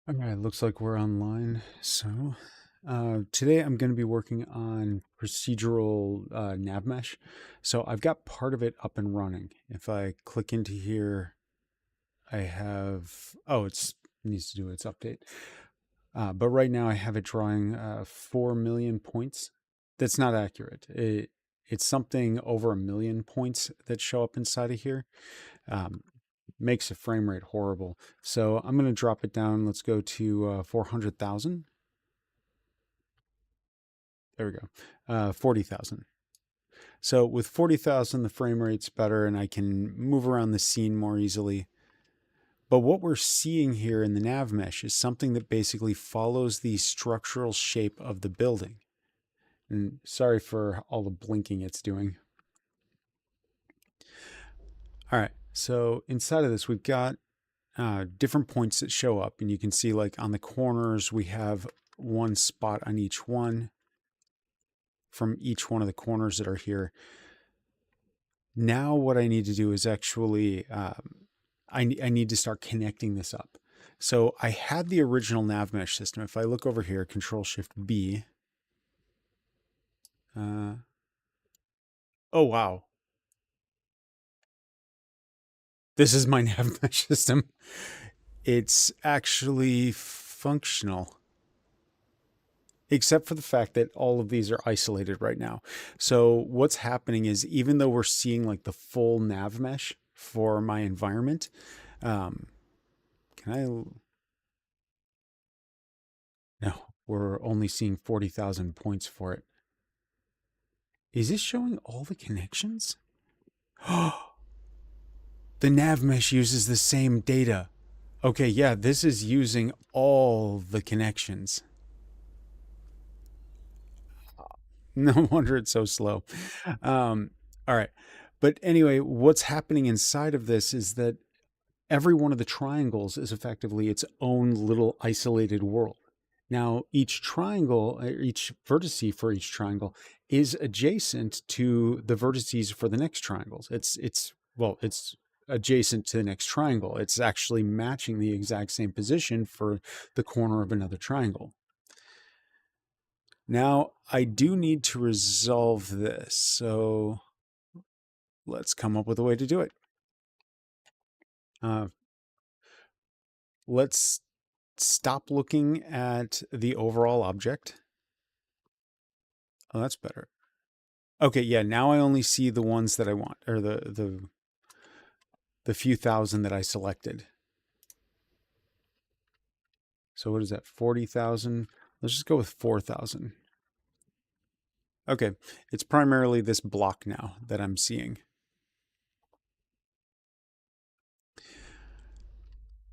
All right, looks like we're online. So today I'm going to be working on procedural navmesh. So I've got part of it up and running. If I click into here, I have, oh, it needs to do its update. But right now I have it drawing 4 million points. That's not accurate. It's something over 1 million points that show up inside of here. Um, Makes the frame rate horrible. So I'm going to drop it down. Let's go to 400,000. There we go. 40,000. So with 40,000, the frame rate's better and I can move around the scene more easily. But what we're seeing here in the nav mesh is something that basically follows the structural shape of the building. And sorry for all the blinking it's doing. All right, so inside of this, we've got different points that show up, and you can see like on the corners, we have one spot on each one from each one of the corners that are here. Now what I need to do is actually, I need to start connecting this up. So I had the original nav mesh system. If I look over here, Control Shift B. Oh, wow. This is my nav mesh system. It's actually functional, except for the fact that all of these are isolated right now. So what's happening is, even though we're seeing like the full nav mesh for my environment, can I, no, we're only seeing 40,000 points for it. Is this showing all the connections? The nav mesh uses the same data. Okay, yeah, this is using all the connections. No wonder it's so slow. All right. But anyway, what's happening inside of this is that every one of the triangles is effectively its own little isolated world. Now, each triangle, each vertice for each triangle is adjacent to the vertices for the next triangles. It's adjacent to the next triangle. It's actually matching the exact same position for the corner of another triangle. Now, I do need to resolve this, so let's come up with a way to do it. Let's stop looking at the overall object. Oh, that's better. Okay, yeah, now I only see the ones that I want, or the few thousand that I selected. So what is that, 40,000? Let's just go with 4,000. Okay, it's primarily this block now that I'm seeing.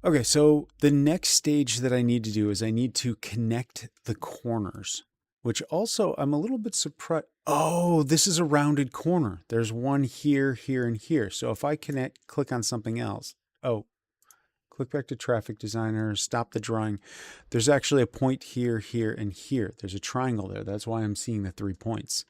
Okay, so the next stage that I need to do is I need to connect the corners, which also I'm a little bit surprised. Oh, this is a rounded corner. There's one here, here, and here. So if I click on something else, oh, click back to Traffic Designer, stop the drawing. There's actually a point here, here, and here. There's a triangle there. That's why I'm seeing the 3 points.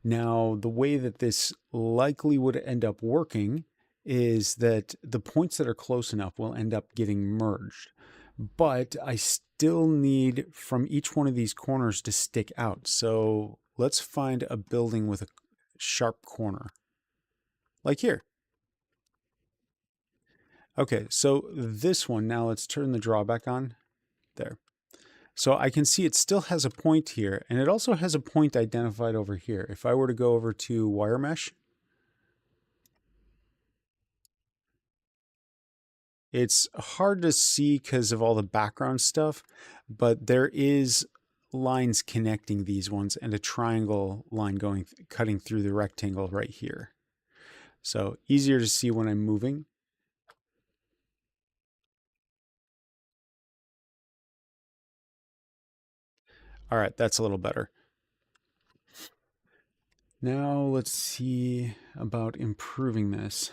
Now, the way that this likely would end up working is that the points that are close enough will end up getting merged. But I still need from each one of these corners to stick out. So let's find a building with a sharp corner, like here. Okay, so this one, now let's turn the drawback on. There. So I can see it still has a point here, and it also has a point identified over here. If I were to go over to wire mesh, it's hard to see because of all the background stuff, but there is lines connecting these ones and a triangle line cutting through the rectangle right here. So easier to see when I'm moving. All right, that's a little better. Now let's see about improving this.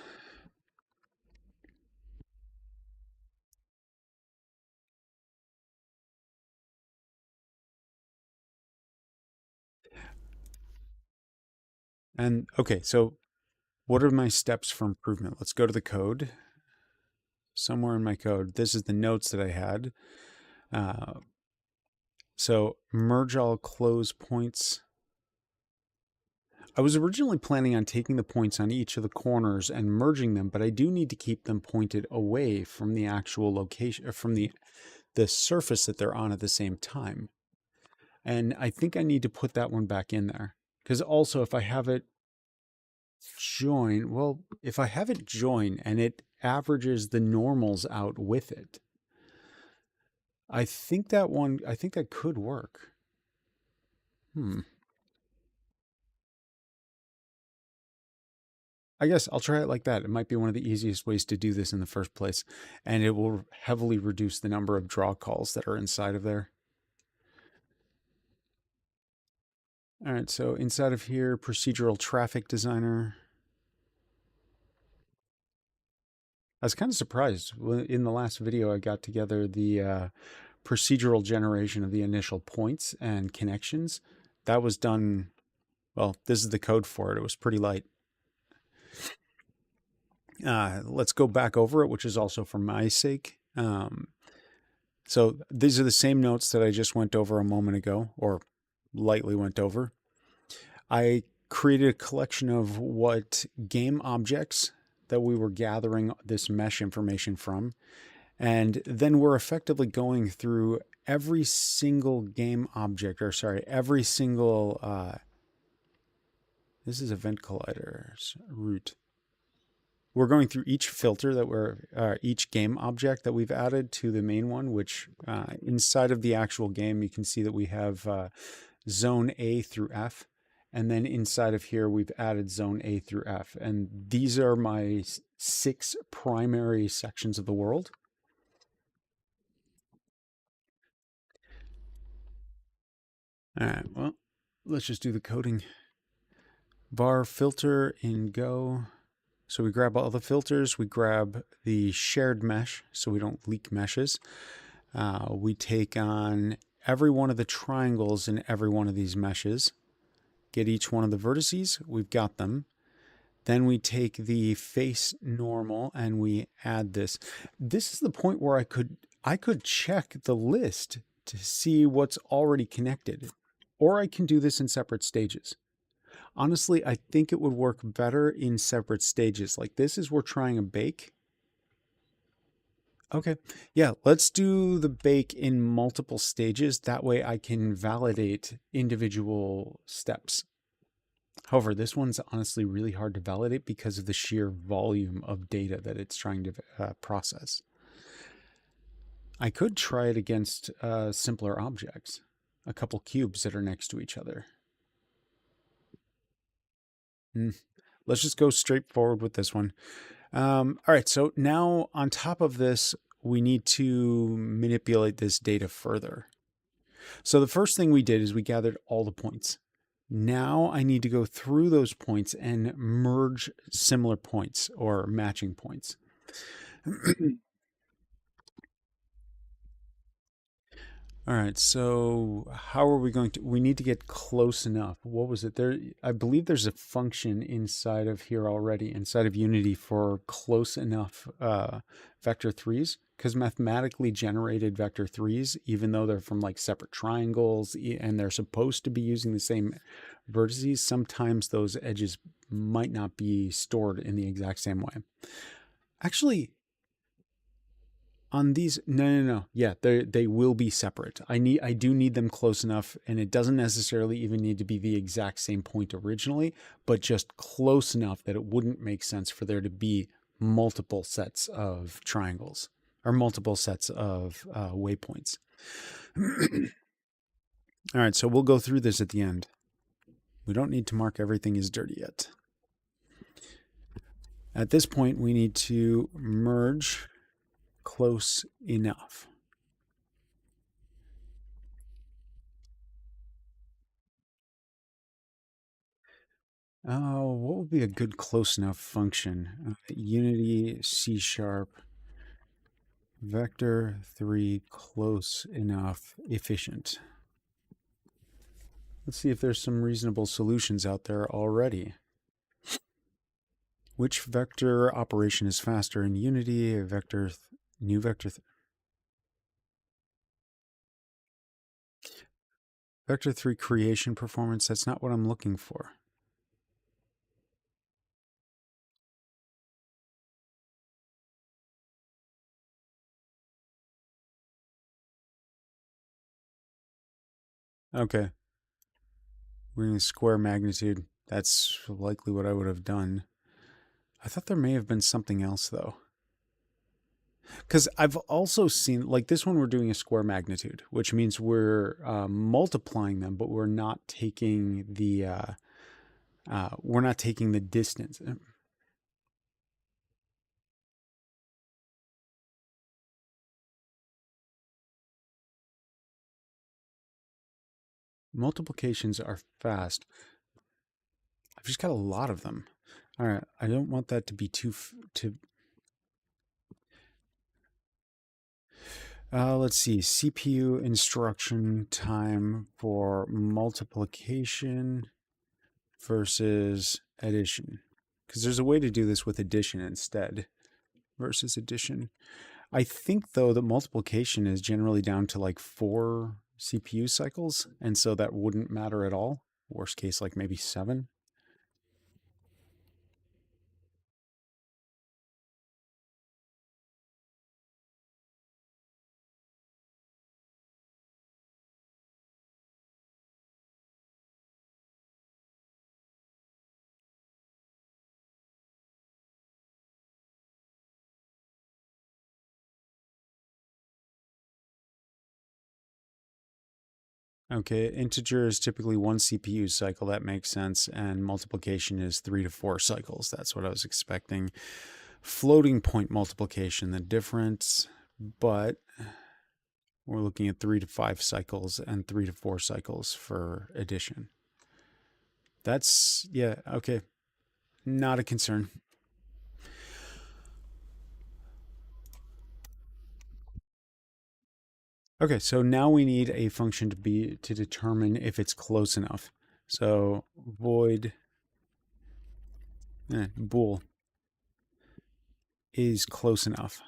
And okay, so what are my steps for improvement? Let's go to the code. Somewhere in my code, this is the notes that I had. Uh, so merge all close points. I was originally planning on taking the points on each of the corners and merging them, but I do need to keep them pointed away from the actual location, from the surface that they're on at the same time. And I think I need to put that one back in there. Because also if I have it join, well, if I have it join and it averages the normals out with it, I think that could work. I guess I'll try it like that. It might be one of the easiest ways to do this in the first place, and it will heavily reduce the number of draw calls that are inside of there. All right, so inside of here, procedural traffic designer. I was kind of surprised. In the last video, I got together the procedural generation of the initial points and connections. That was done, well, this is the code for it. It was pretty light. Let's go back over it, which is also for my sake. So these are the same notes that I just went over a moment ago, or lightly went over. I created a collection of what game objects that we were gathering this mesh information from. And then we're effectively going through every single game object, or sorry, every single, this is event colliders root. We're going through each filter that each game object that we've added to the main one, which inside of the actual game, you can see that we have zone A through F. And then inside of here, we've added zone A through F. And these are my 6 primary sections of the world. All right, well, let's just do the coding. Var filter in Go. So we grab all the filters, we grab the shared mesh so we don't leak meshes. We take on every one of the triangles in every one of these meshes, get each one of the vertices, we've got them. Then we take the face normal and we add this. This is the point where I could check the list to see what's already connected, or I can do this in separate stages. Honestly, I think it would work better in separate stages. Like this is we're trying a bake. Okay. Yeah, let's do the bake in multiple stages. That way I can validate individual steps. However, this one's honestly really hard to validate because of the sheer volume of data that it's trying to process. I could try it against simpler objects, a couple cubes that are next to each other. Let's just go straight forward with this one. All right, so now on top of this, we need to manipulate this data further. So the first thing we did is we gathered all the points. Now I need to go through those points and merge similar points or matching points. All right, so how are we going to, we need to get close enough. What was it there? I believe there's a function inside of here already, inside of Unity for close enough vector threes, because mathematically generated vector threes, even though they're from like separate triangles and they're supposed to be using the same vertices, sometimes those edges might not be stored in the exact same way. Actually, on these, no. Yeah, they will be separate. I do need them close enough, and it doesn't necessarily even need to be the exact same point originally, but just close enough that it wouldn't make sense for there to be multiple sets of triangles or multiple sets of waypoints. All right, so we'll go through this at the end. We don't need to mark everything as dirty yet. At this point, we need to merge close enough. Oh, what would be a good close enough function? Unity C# vector 3 close enough efficient. Let's see if there's some reasonable solutions out there already. Which vector operation is faster in Unity? New vector Vector 3 creation performance, that's not what I'm looking for. Okay. We're going to square magnitude. That's likely what I would have done. I thought there may have been something else, though. Because I've also seen, like this one, we're doing a square magnitude, which means we're multiplying them, but we're not taking the distance. Multiplications are fast. I've just got a lot of them. All right, I don't want that to be too let's see, CPU instruction time for multiplication versus addition. Because there's a way to do this with addition instead versus addition. I think, though, that multiplication is generally down to like 4 CPU cycles, and so that wouldn't matter at all. Worst case, like maybe 7. Okay, integer is typically 1 CPU cycle. That makes sense. And multiplication is 3 to 4 cycles. That's what I was expecting. Floating point multiplication, the difference, but we're looking at 3 to 5 cycles and 3 to 4 cycles for addition. That's, yeah, okay. Not a concern. Okay, so now we need a function to determine if it's close enough. So void bool is close enough.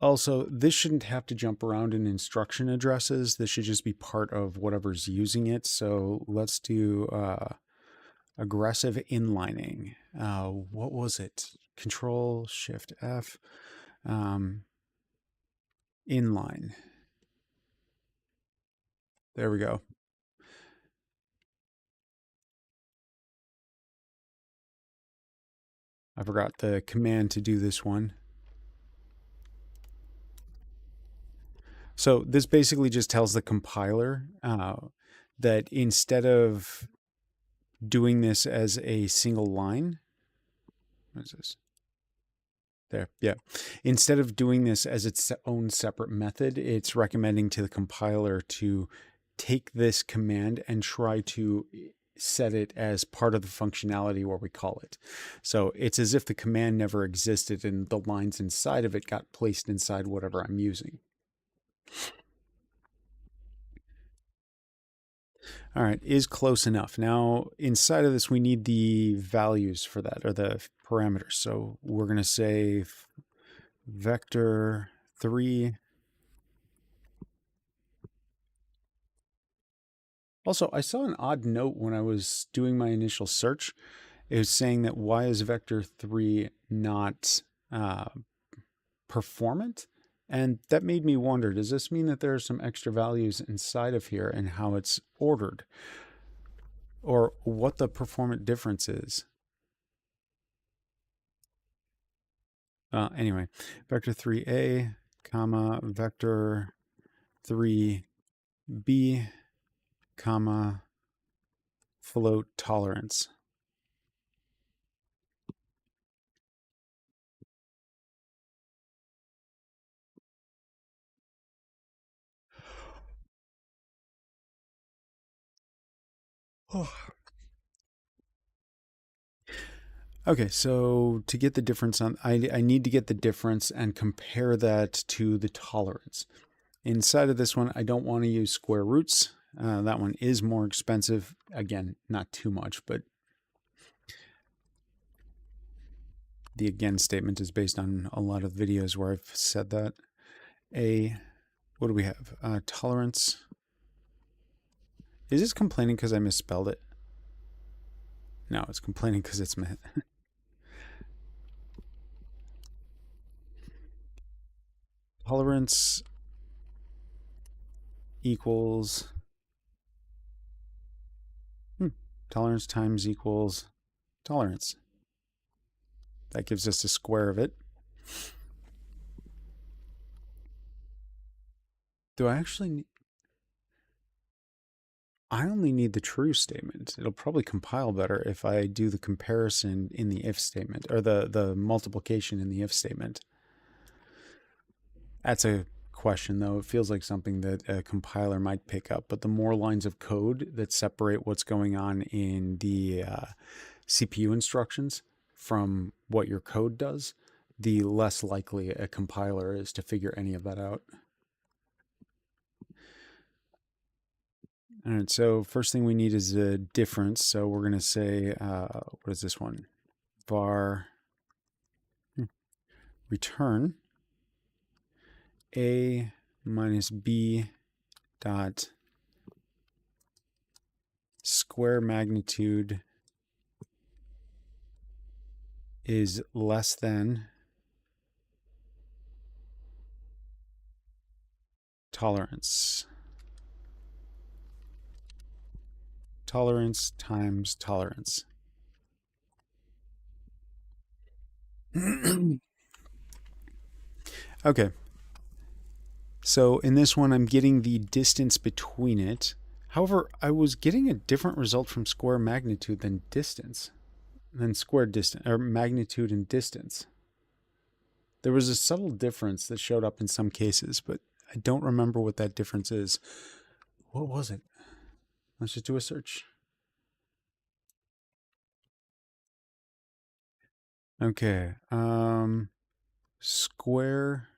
Also, this shouldn't have to jump around in instruction addresses. This should just be part of whatever's using it. So let's do aggressive inlining. What was it? Control Shift F. Inline. There we go. I forgot the command to do this one. So this basically just tells the compiler that instead of doing this as a single line, what is this? There, yeah. Instead of doing this as its own separate method, it's recommending to the compiler to take this command and try to set it as part of the functionality where we call it. So it's as if the command never existed and the lines inside of it got placed inside whatever I'm using. All right, is close enough. Now, inside of this, we need the values for that, or the parameters. So we're going to say vector 3. Also, I saw an odd note when I was doing my initial search. It was saying that why is vector 3 not performant? And that made me wonder, does this mean that there are some extra values inside of here and how it's ordered? Or what the performant difference is? Anyway, vector 3a, comma, vector 3b, comma, float tolerance. Oh. Okay, so to get the difference on, I need to get the difference and compare that to the tolerance. Inside of this one, I don't want to use square roots. That one is more expensive. Again, not too much, but the again statement is based on a lot of videos where I've said that. A, what do we have? Tolerance. Is this complaining because I misspelled it? No, it's complaining because it's tolerance equals tolerance times equals tolerance. That gives us a square of it. Do I actually need... I only need the true statement. It'll probably compile better if I do the comparison in the if statement, or the multiplication in the if statement. That's a question, though. It feels like something that a compiler might pick up, but the more lines of code that separate what's going on in the CPU instructions from what your code does, the less likely a compiler is to figure any of that out. All right, so first thing we need is a difference. So we're going to say, what is this one? Var return a minus b dot square magnitude is less than tolerance. Tolerance times tolerance. Okay. So in this one, I'm getting the distance between it. However, I was getting a different result from square magnitude than distance, than square distance, or magnitude and distance. There was a subtle difference that showed up in some cases, but I don't remember what that difference is. What was it? Let's just do a search. Okay. Square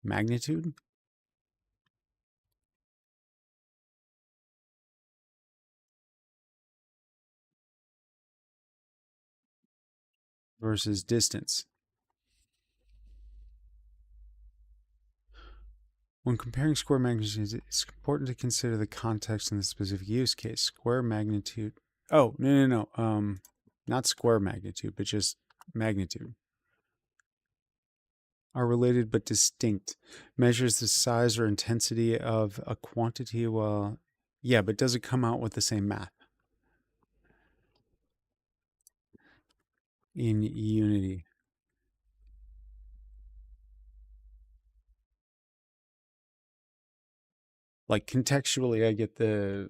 magnitude versus distance. When comparing square magnitudes, it's important to consider the context in the specific use case. Square magnitude. Oh, no. Not square magnitude, but just magnitude. Are related but distinct. Measures the size or intensity of a quantity while... Yeah, but does it come out with the same math? In Unity. Like contextually, I get the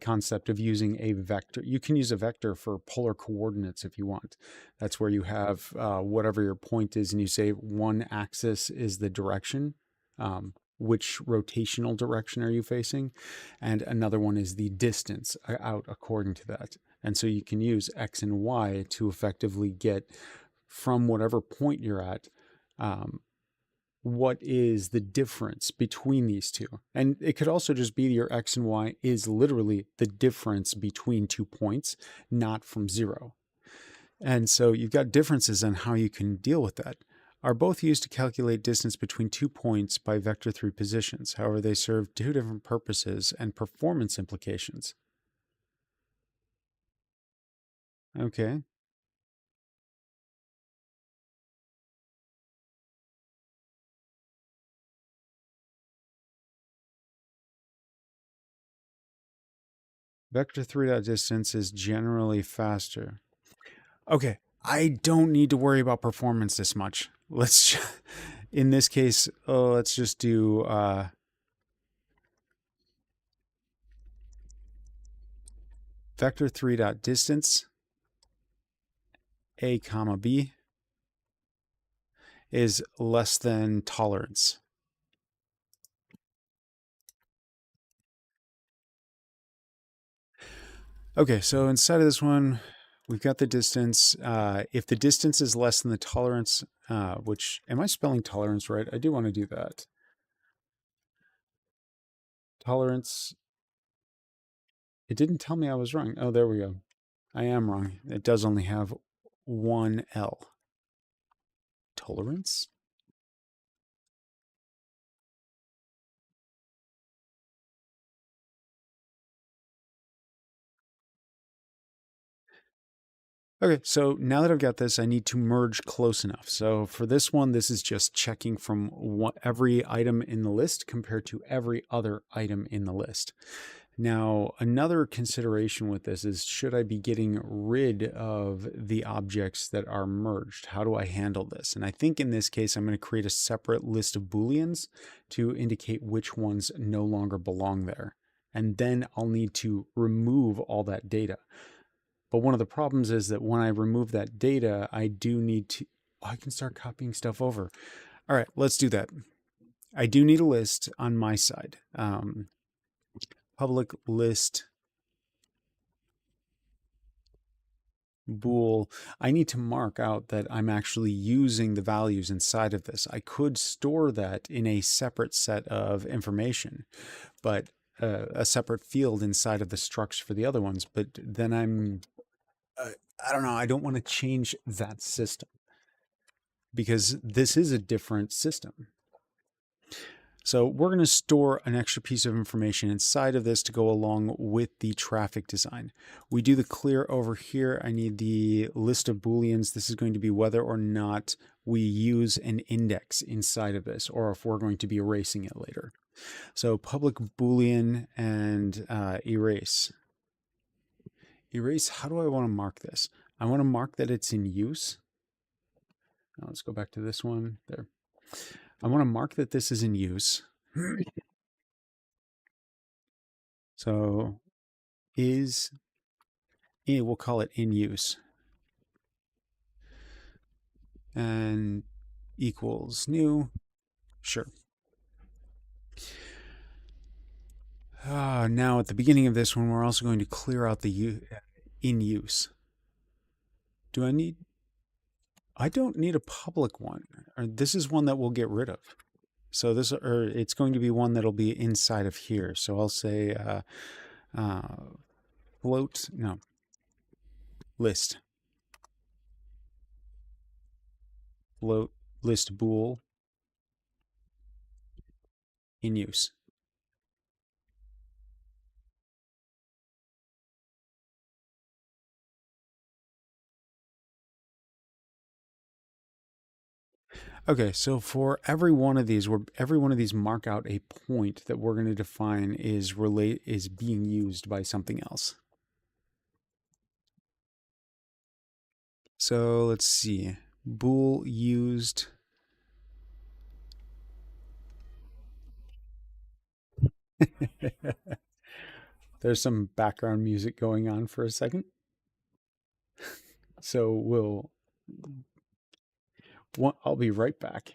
concept of using a vector. You can use a vector for polar coordinates if you want. That's where you have whatever your point is, and you say one axis is the direction. Which rotational direction are you facing? And another one is the distance out according to that. And so you can use X and Y to effectively get from whatever point you're at, what is the difference between these two. And it could also just be your X and Y is literally the difference between 2 points, not from 0. And so you've got differences on how you can deal with that. Are both used to calculate distance between 2 points by vector 3 positions. However, they serve 2 different purposes and performance implications. Okay. Vector 3 distance is generally faster. Okay, I don't need to worry about performance this much. Let's, in this case, let's just do vector 3 distance a comma b is less than tolerance. Okay, so inside of this one, we've got the distance. If the distance is less than the tolerance, which, am I spelling tolerance right? I do want to do that. Tolerance, it didn't tell me I was wrong. Oh, there we go. I am wrong. It does only have one L. Tolerance? Okay, so now that I've got this, I need to merge close enough. So for this one, this is just checking from every item in the list compared to every other item in the list. Now, another consideration with this is, should I be getting rid of the objects that are merged? How do I handle this? And I think in this case, I'm going to create a separate list of Booleans to indicate which ones no longer belong there. And then I'll need to remove all that data. But one of the problems is that when I remove that data, I do need to, I can start copying stuff over. All right, let's do that. I do need a list on my side. Public list bool. I need to mark out that I'm actually using the values inside of this. I could store that in a separate set of information, but a separate field inside of the structure for the other ones. But then I don't know, I don't want to change that system because this is a different system. So we're going to store an extra piece of information inside of this to go along with the traffic design. We do the clear over here. I need the list of Booleans. This is going to be whether or not we use an index inside of this, or if we're going to be erasing it later. So public Boolean and erase. Erase, how do I want to mark this? I want to mark that it's in use. Now let's go back to this one there. I want to mark that this is in use. So we'll call it in use. And equals new. Sure. Now at the beginning of this one, we're also going to clear out the in use. I don't need a public one. This is one that we'll get rid of. So it's going to be one that'll be inside of here. So I'll say list float list bool in use. Okay, so for every one of these, mark out a point that we're going to define is being used by something else. So let's see, bool used. There's some background music going on for a second. So I'll be right back.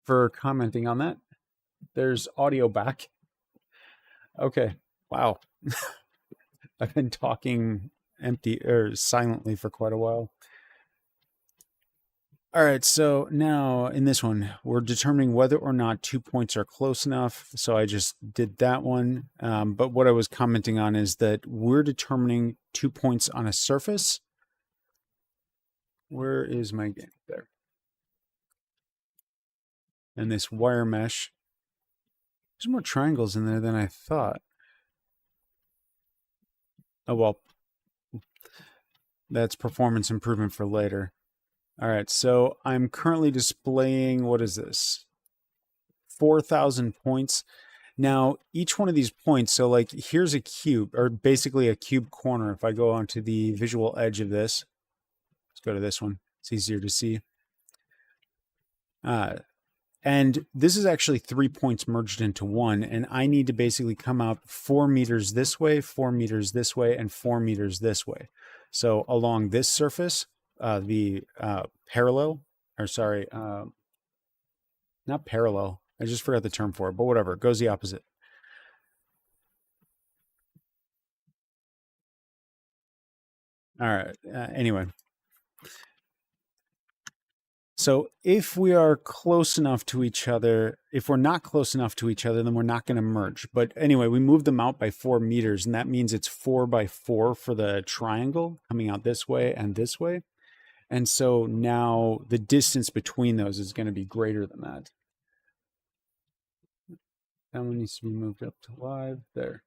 for commenting on that. There's audio back. Okay. Wow. I've been talking empty or silently for quite a while. All right, so now in this one, we're determining whether or not 2 points are close enough. So I just did that one. But what I was commenting on is that we're determining 2 points on a surface. Where is my game? There. And this wire mesh. There's more triangles in there than I thought. Oh, well, that's performance improvement for later. All right, so I'm currently displaying, what is this? 4,000 points. Now, each one of these points, so like here's a cube, or basically a cube corner. If I go onto the visual edge of this, let's go to this one. It's easier to see. And this is actually 3 points merged into one, and I need to basically come out 4 meters this way, 4 meters this way, and 4 meters this way. So along this surface, the parallel, or sorry, not parallel. I just forgot the term for it, but whatever. It goes the opposite. All right. Anyway. So if we are close enough to each other, if we're not close enough to each other, then we're not going to merge. But anyway, we move them out by 4 meters, and that means it's 4 by 4 for the triangle coming out this way and this way. And so now the distance between those is going to be greater than that. That one needs to be moved up to live. There.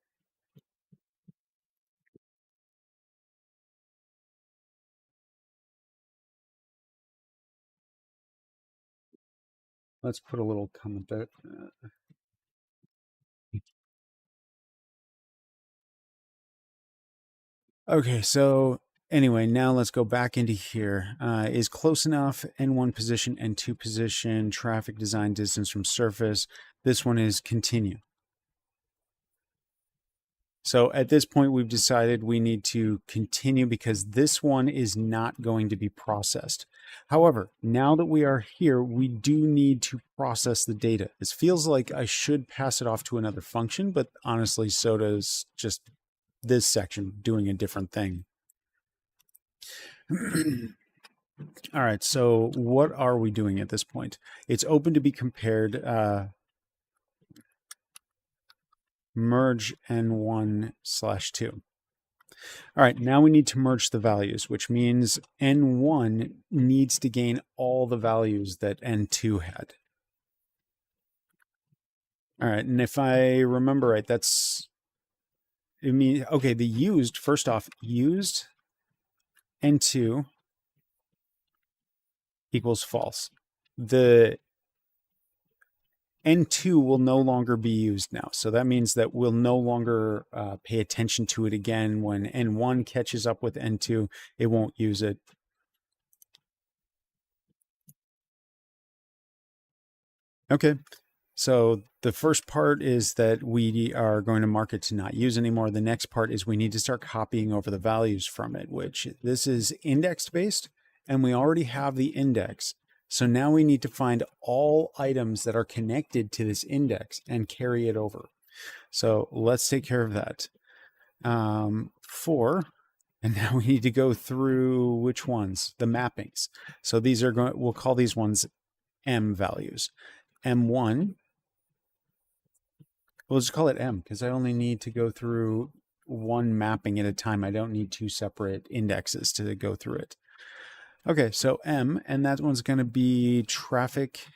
Let's put a little comment there. Okay, so anyway, now let's go back into here. Is close enough, N1 position, N2 position, traffic design distance from surface. This one is continue. So at this point, we've decided we need to continue because this one is not going to be processed. However, now that we are here, we do need to process the data. This feels like I should pass it off to another function, but honestly, so does just this section doing a different thing. All right, so what are we doing at this point? It's open to be compared. Merge N1/2. All right, now we need to merge the values, which means N1 needs to gain all the values that N2 had. All right, and if I remember right, okay, the used, first off, used N2 equals false. The N2 will no longer be used now. So that means that we'll no longer pay attention to it again. When N1 catches up with N2, it won't use it. Okay, so the first part is that we are going to mark it to not use anymore. The next part is we need to start copying over the values from it, which this is indexed based, and we already have the index. So now we need to find all items that are connected to this index and carry it over. So let's take care of that. 4, and now we need to go through which ones? The mappings. So these are going, we'll call these ones M values. M1, we'll just call it M because I only need to go through one mapping at a time. I don't need 2 separate indexes to go through it. Okay, so M, and that one's going to be traffic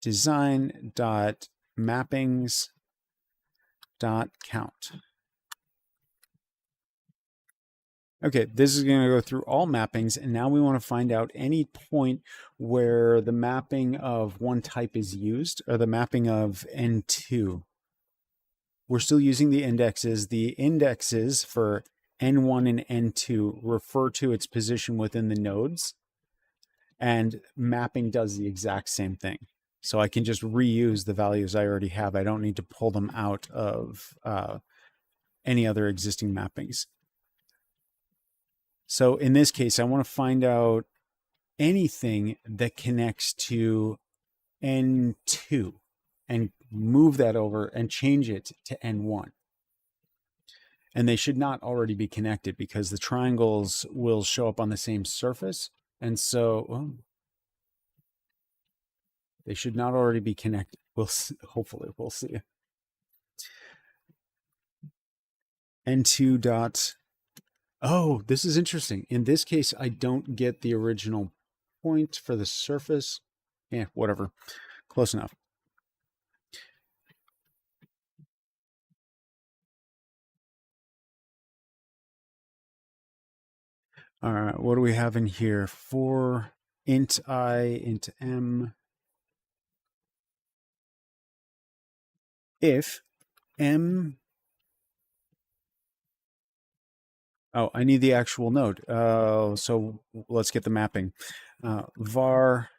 design dot mappings dot count. Okay, this is going to go through all mappings, and now we want to find out any point where the mapping of one type is used, or the mapping of N2. We're still using the indexes. The indexes for N1 and N2 refer to its position within the nodes, and mapping does the exact same thing. So I can just reuse the values I already have. I don't need to pull them out of any other existing mappings. So in this case, I want to find out anything that connects to N2 and move that over and change it to N1. And they should not already be connected because the triangles will show up on the same surface. And so well, they should not already be connected. We'll see. Hopefully we'll see. N2 dot. Oh, this is interesting. In this case, I don't get the original point for the surface. Yeah, whatever. Close enough. All right, what do we have in here? For int I, int m. If m. Oh, I need the actual node. So let's get the mapping. Var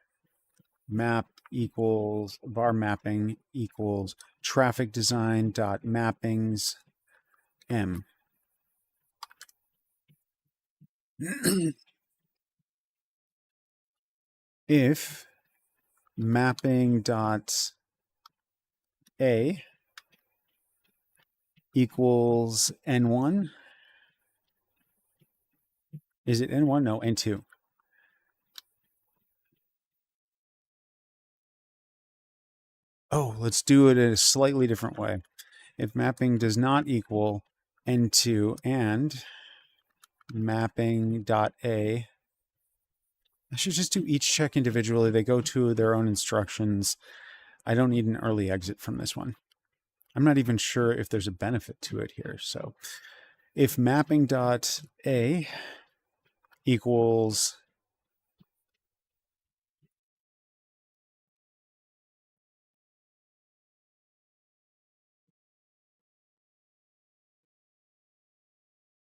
map equals var mapping equals traffic design dot mappings m. If mapping dot a equals n1. Is it n1? No, n2. Oh, let's do it in a slightly different way. If mapping does not equal n2 and mapping dot a, I should just do each check individually. They go to their own instructions. I don't need an early exit from this one. I'm not even sure if there's a benefit to it here. So if mapping dot a equals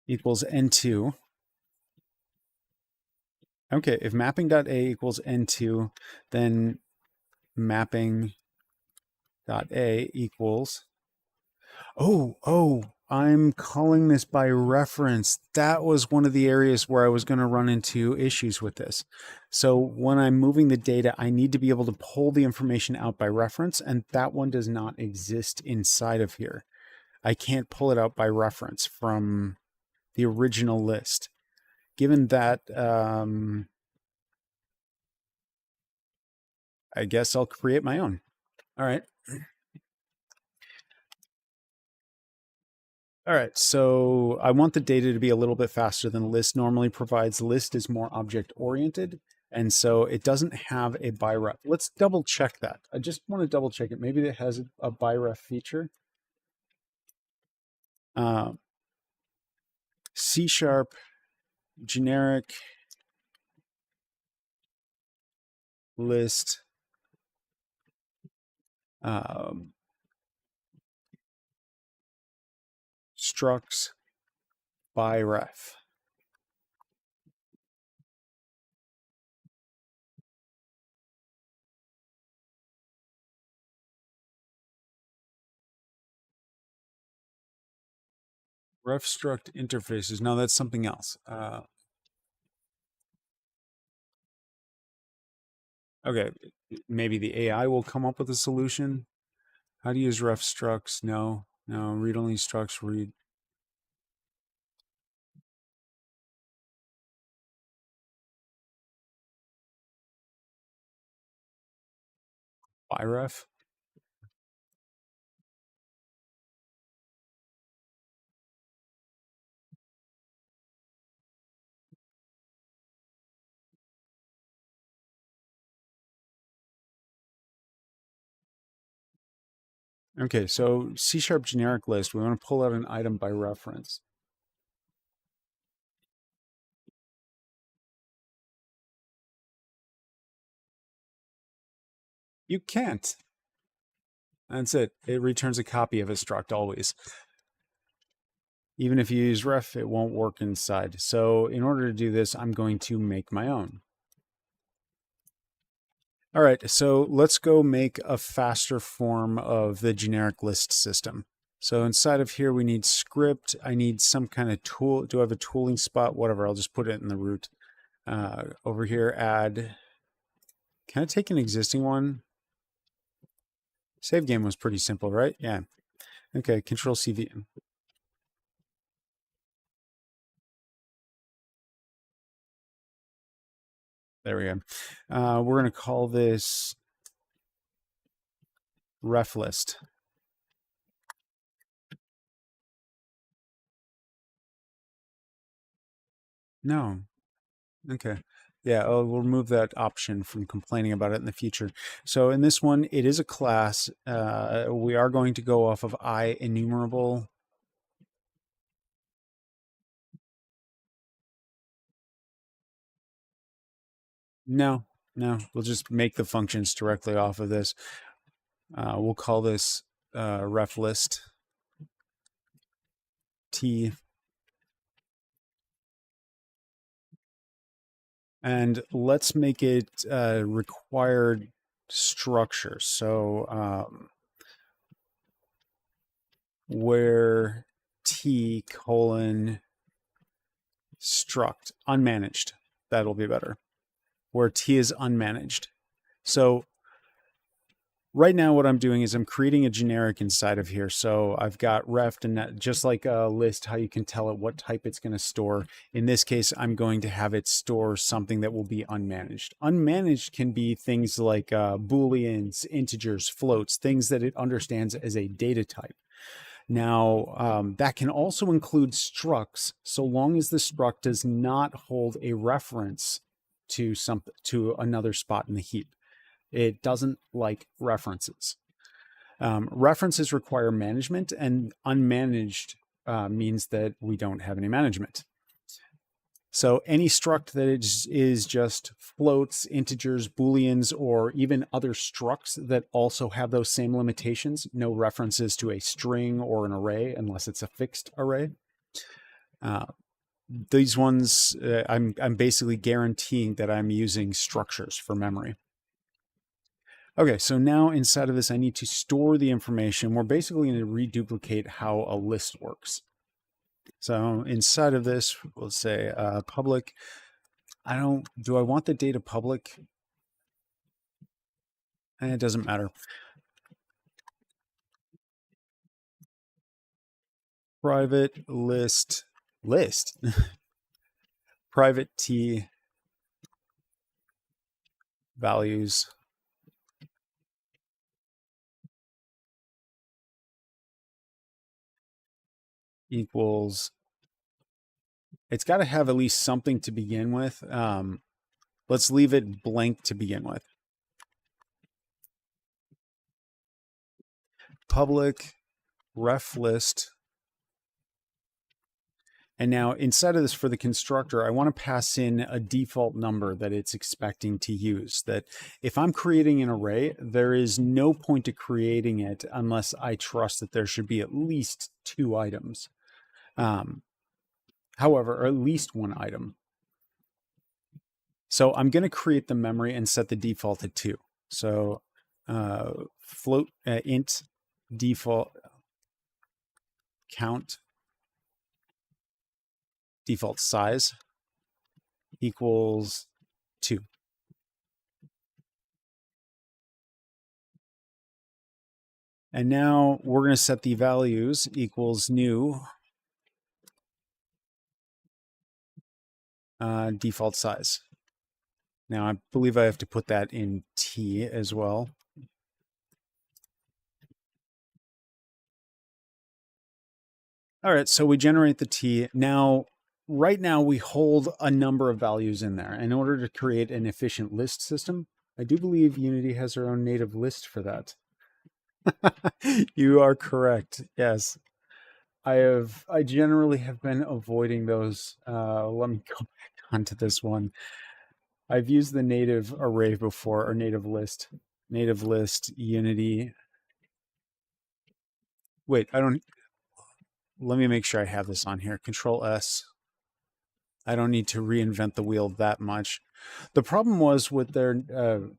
n2. Okay, if mapping.a equals n2, then mapping.a equals... I'm calling this by reference. That was one of the areas where I was going to run into issues with this. So when I'm moving the data, I need to be able to pull the information out by reference, and that one does not exist inside of here. I can't pull it out by reference from the original list. Given that, I guess I'll create my own. All right. All right, so I want the data to be a little bit faster than list normally provides. List is more object oriented, and so it doesn't have a byref. Let's double check that. I just want to double check it. Maybe it has a byref feature. C# generic list structs byref. Ref struct interfaces. No, that's something else. Okay, maybe the AI will come up with a solution. How to use ref structs? No, read only structs, read. Byref? Okay, so C# generic list, we want to pull out an item by reference. You can't. That's it. It returns a copy of a struct always. Even if you use ref, it won't work inside. So in order to do this, I'm going to make my own. All right, so let's go make a faster form of the generic list system. So inside of here, we need script. I need some kind of tool. Do I have a tooling spot? Whatever, I'll just put it in the root. Over here, add. Can I take an existing one? Save game was pretty simple, right? Yeah. Okay, Control CV. There we go. We're going to call this ref list. No. Okay. Yeah, we'll remove that option from complaining about it in the future. So in this one, it is a class. We are going to go off of IEnumerable. No, no, we'll just make the functions directly off of this. We'll call this ref list T. And let's make it required structure. So where T colon struct unmanaged, that'll be better. Where T is unmanaged. So right now what I'm doing is I'm creating a generic inside of here. So I've got ref, and that, just like a list, how you can tell it what type it's going to store. In this case, I'm going to have it store something that will be unmanaged. Unmanaged can be things like booleans, integers, floats, things that it understands as a data type. Now, that can also include structs, so long as the struct does not hold a reference to another spot in the heap. It doesn't like references. References require management, and unmanaged means that we don't have any management. So any struct that is just floats, integers, booleans, or even other structs that also have those same limitations, no references to a string or an array unless it's a fixed array. These ones, I'm basically guaranteeing that I'm using structures for memory. Okay, so now inside of this, I need to store the information. We're basically going to reduplicate how a list works. So inside of this, we'll say public. Do I want the data public? It doesn't matter. Private list, private T values equals, it's got to have at least something to begin with. Let's leave it blank to begin with. Public ref list. And now inside of this, for the constructor, I want to pass in a default number that it's expecting to use. That if I'm creating an array, there is no point to creating it unless I trust that there should be at least 2 items. However, or at least 1 item. So I'm going to create the memory and set the default at 2. So float int default count default size equals 2. And now we're going to set the values equals new default size. Now I believe I have to put that in T as well. All right, so we generate the T. Now, right now we hold a number of values in there. In order to create an efficient list system, I do believe Unity has their own native list for that. You are correct. Yes. I generally have been avoiding those. Let me go back onto this one. I've used the native array before, or native list, Unity. Wait, let me make sure I have this on here. Control S. I don't need to reinvent the wheel that much. The problem was with their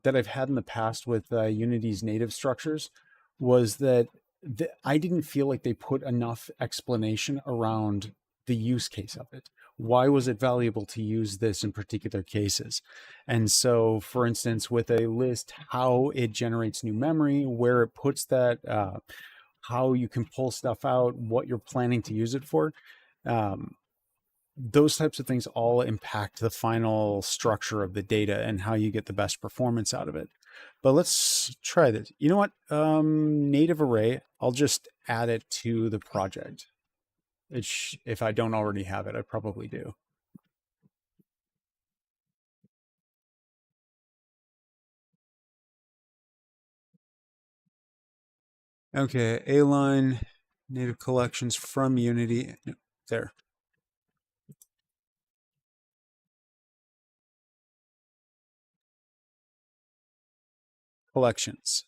that I've had in the past with Unity's native structures was that I didn't feel like they put enough explanation around the use case of it. Why was it valuable to use this in particular cases? And so, for instance, with a list, how it generates new memory, where it puts that, how you can pull stuff out, what you're planning to use it for. Those types of things all impact the final structure of the data and how you get the best performance out of it. But let's try this. You know what? Native array, I'll just add it to the project. If I don't already have it, I probably do. Okay, A-line, native collections from Unity. No, there. Collections.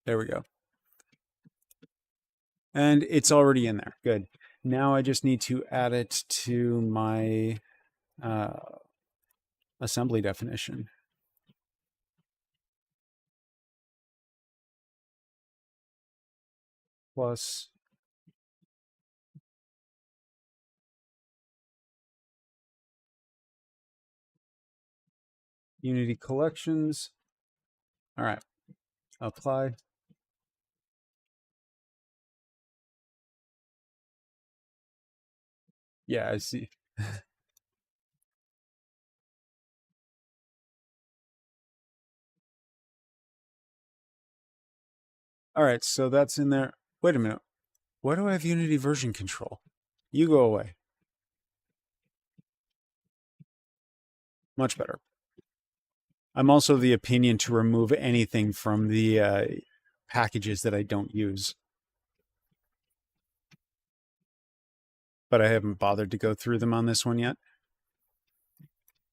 There we go. And it's already in there. Good. Now I just need to add it to my assembly definition. Plus Unity collections. All right. Apply. Yeah, I see. All right, so that's in there. Wait a minute. Why do I have Unity version control? You go away. Much better. I'm also the opinion to remove anything from the packages that I don't use. But I haven't bothered to go through them on this one yet.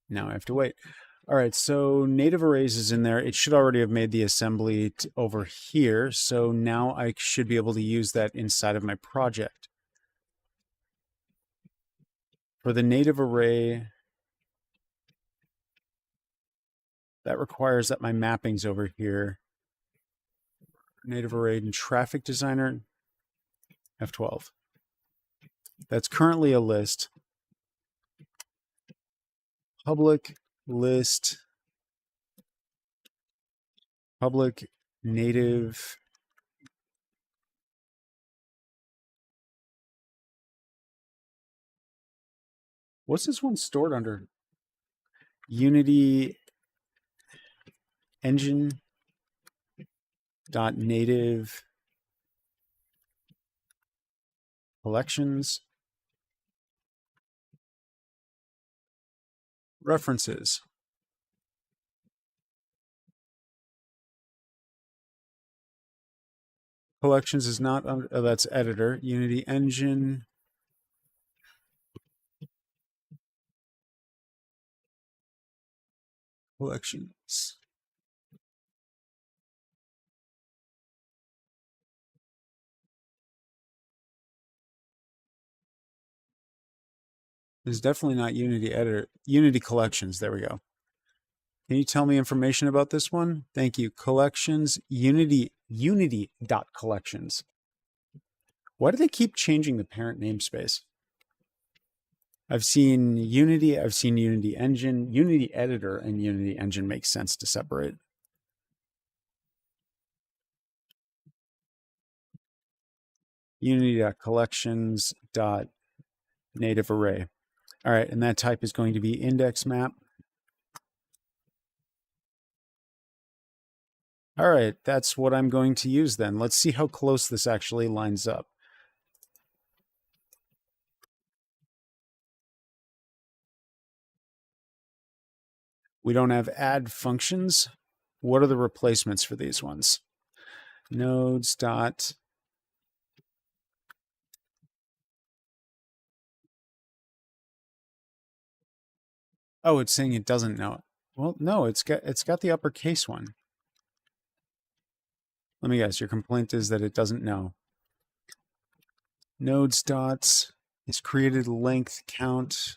Now I have to wait. All right, so native arrays is in there. It should already have made the assembly over here. So now I should be able to use that inside of my project. For the native array, that requires that my mapping's over here. Native array and traffic designer, F12. That's currently a list. Public list, public native. What's this one stored under? Unity engine dot native collections references. Collections is not under, oh, that's editor. Unity engine. Collections. It's definitely not Unity editor. Unity collections. There we go. Can you tell me information about this one? Thank you. Collections, Unity dot collections. Why do they keep changing the parent namespace? I've seen Unity Engine, Unity Editor, and Unity Engine makes sense to separate. Unity.collections.native array. All right, and that type is going to be index map. All right, that's what I'm going to use then. Let's see how close this actually lines up. We don't have add functions. What are the replacements for these ones? Nodes dot. Oh, it's saying it doesn't know it. Well, no, it's got the uppercase one. Let me guess, your complaint is that it doesn't know. Nodes dots is created length count.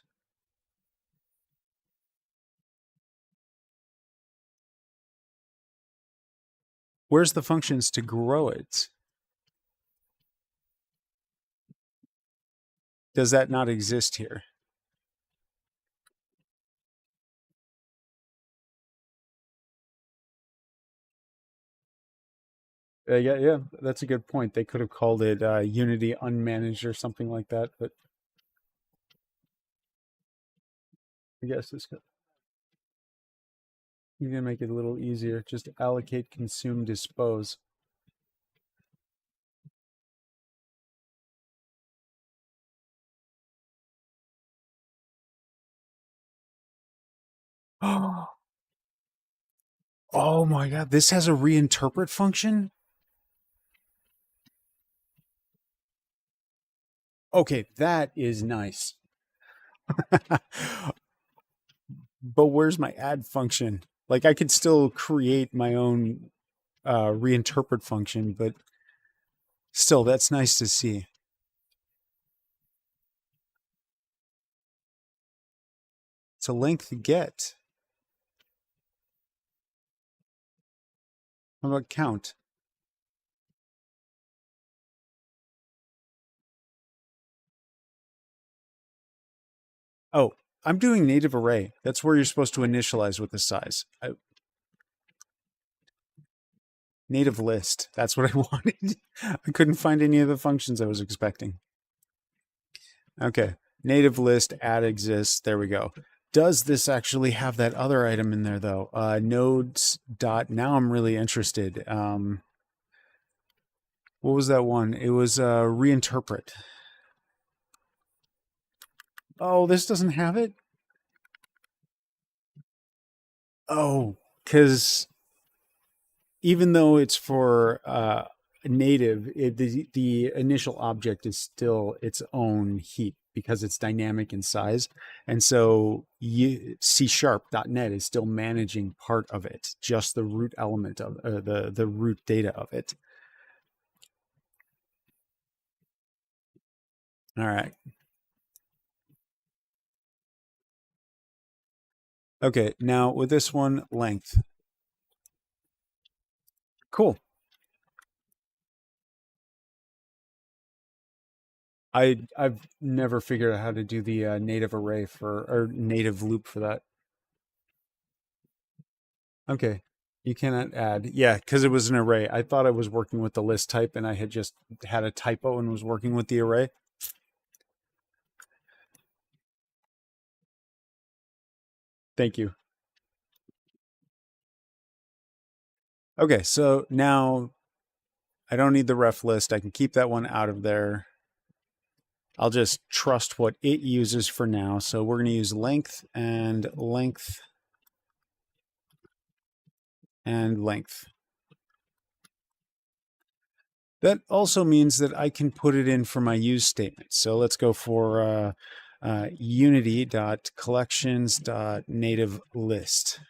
Where's the functions to grow it? Does that not exist here? Yeah, that's a good point. They could have called it Unity Unmanaged or something like that, but I guess you're gonna make it a little easier. Just allocate, consume, dispose. Oh my God, this has a reinterpret function? Okay, that is nice. But where's my add function? Like I could still create my own reinterpret function, but still, that's nice to see. It's a length get. How about count? Oh, I'm doing native array. That's where you're supposed to initialize with the size. Native list. That's what I wanted. I couldn't find any of the functions I was expecting. Okay. Native list add exists. There we go. Does this actually have that other item in there though? Nodes dot. Now I'm really interested. What was that one? It was reinterpret. Oh, this doesn't have it? Oh, because even though it's for native, the initial object is still its own heap because it's dynamic in size. And so C#.net is still managing part of it, just the root element of the root data of it. All right. Okay, now with this one, length. Cool. I've never figured out how to do the native array or native loop for that. Okay. You cannot add. Yeah, because it was an array. I thought I was working with the list type and I had just had a typo and was working with the array. Thank you. Okay, so now I don't need the ref list. I can keep that one out of there. I'll just trust what it uses for now. So we're going to use length and length and length. That also means that I can put it in for my use statement. So let's go for unity.collections.native list.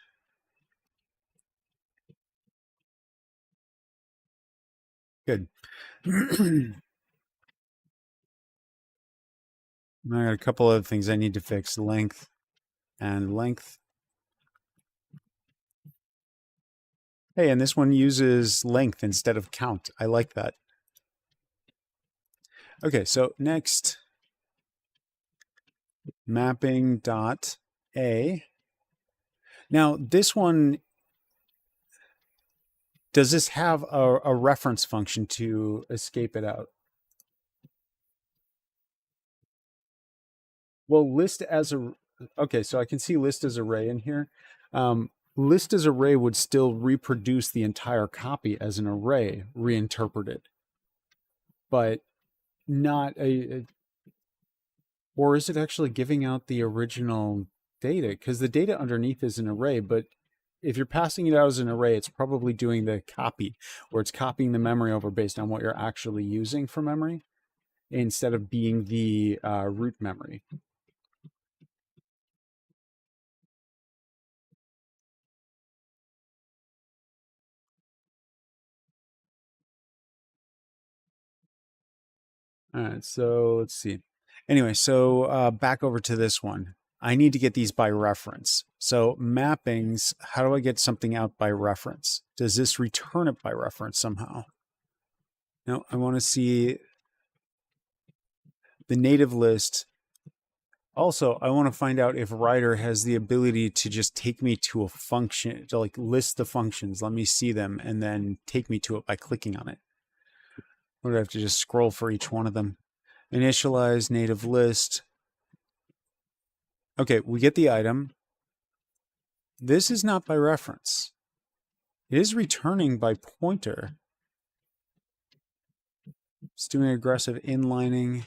Good. I got a couple other things I need to fix. Length and length. Hey, and this one uses length instead of count. I like that. Okay, so next, mapping dot A. Now, this one, does this have a reference function to escape it out? Well, list as a, okay, so I can see list as array in here. List as array would still reproduce the entire copy as an array, reinterpreted, but not or is it actually giving out the original data? Because the data underneath is an array, but if you're passing it out as an array, it's probably doing the copy, or it's copying the memory over based on what you're actually using for memory instead of being the root memory. All right, so let's see. Anyway, so back over to this one. I need to get these by reference. So mappings, how do I get something out by reference? Does this return it by reference somehow? No, I want to see the native list. Also, I want to find out if Writer has the ability to just take me to a function, to like list the functions, let me see them, and then take me to it by clicking on it. Or do I have to just scroll for each one of them? Initialize native list. Okay, we get the item. This is not by reference. It is returning by pointer. It's doing aggressive inlining.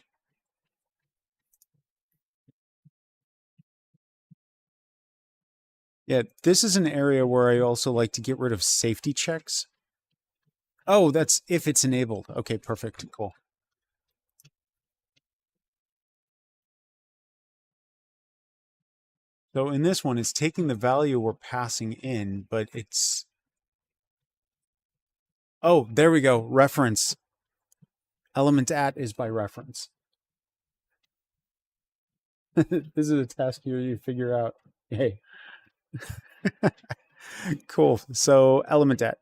Yeah, this is an area where I also like to get rid of safety checks. Oh, that's if it's enabled. Okay, perfect. Cool. So in this one, it's taking the value we're passing in, but it's... Oh, there we go. Reference. Element at is by reference. This is a task you figure out. Hey. Cool. So element at.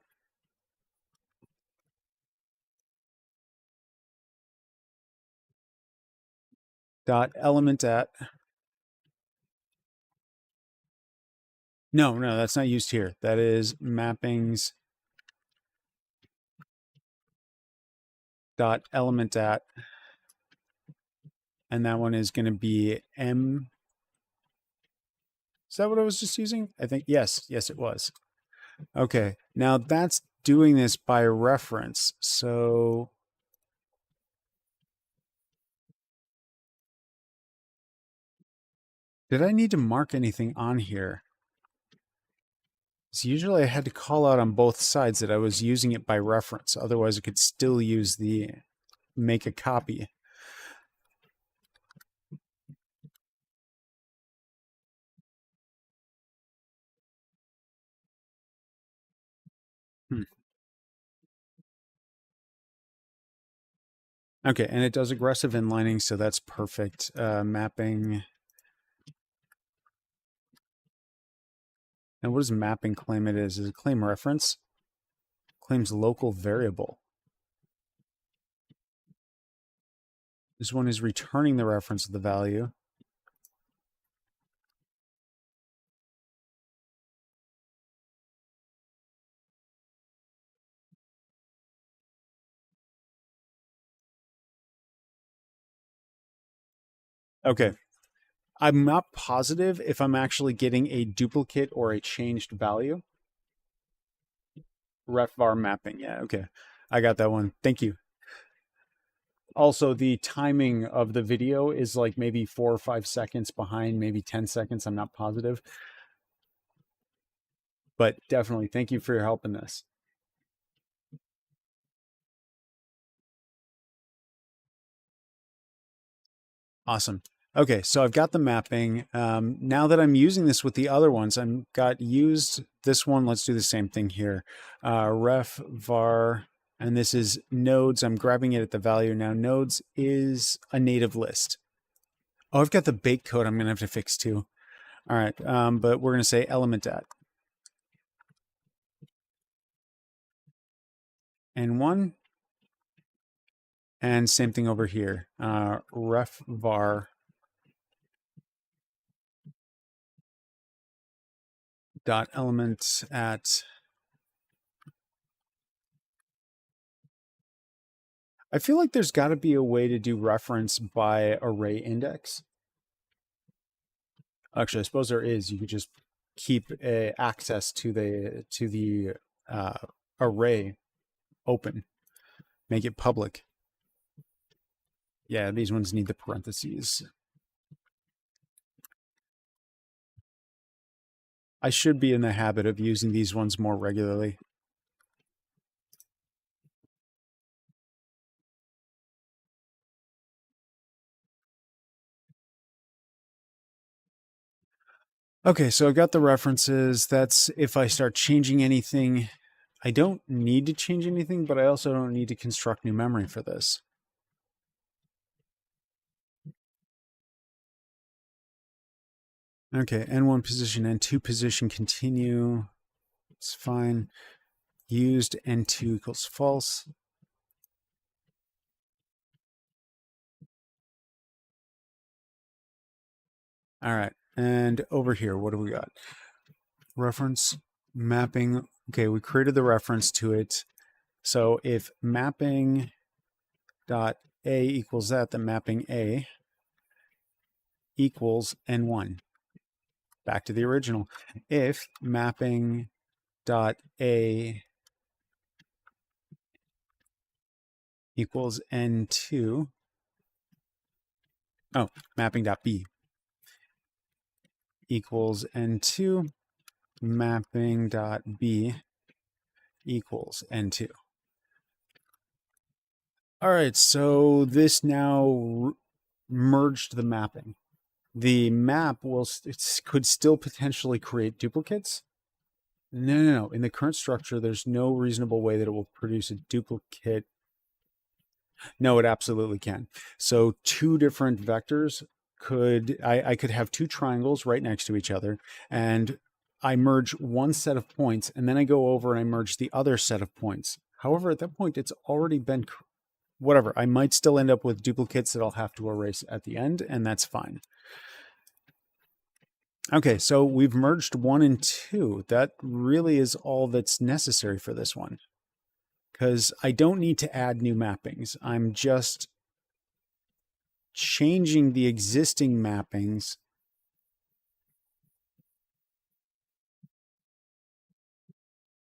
Dot element at. No, that's not used here. That is mappings dot element at. And that one is going to be M. Is that what I was just using? I think, yes, it was. Okay, now that's doing this by reference. So did I need to mark anything on here? So usually I had to call out on both sides that I was using it by reference. Otherwise, I could still use the make a copy. Okay, and it does aggressive inlining, so that's perfect. Mapping. And what does mapping claim it is? Is it claim reference? Claims local variable. This one is returning the reference of the value. Okay. I'm not positive if I'm actually getting a duplicate or a changed value. Ref var mapping. Yeah, okay. I got that one. Thank you. Also, the timing of the video is like maybe 4 or 5 seconds behind, maybe 10 seconds. I'm not positive. But definitely, thank you for your help in this. Awesome. Okay, so I've got the mapping. Now that I'm using this with the other ones, I've got used this one. Let's do the same thing here. Ref var, and this is nodes. I'm grabbing it at the value now. Nodes is a native list. Oh, I've got the bake code I'm going to have to fix too. All right, but we're going to say element at. And one. And same thing over here. Ref var dot element at. I feel like there's got to be a way to do reference by array index. Actually, I suppose there is. You could just keep access to the array open, make it public. Yeah, these ones need the parentheses. I should be in the habit of using these ones more regularly. Okay, so I got the references. That's if I start changing anything. I don't need to change anything, but I also don't need to construct new memory for this. Okay, N1 position, N2 position, continue. It's fine. Used N2 equals false. All right. And over here, what do we got? Reference mapping. Okay, we created the reference to it. So if mapping dot A equals that, then mapping A equals N1. Back to the original. If mapping dot A equals N2, oh, mapping dot B equals N2, mapping dot B equals N2. All right, so this now merged the mapping. The map could still potentially create duplicates. No. In the current structure, there's no reasonable way that it will produce a duplicate. No, it absolutely can. So two different vectors I could have two triangles right next to each other, and I merge one set of points, and then I go over and I merge the other set of points. However, at that point, it's already been whatever. I might still end up with duplicates that I'll have to erase at the end, and that's fine. Okay, so we've merged 1 and 2. That really is all that's necessary for this one, because I don't need to add new mappings. I'm just changing the existing mappings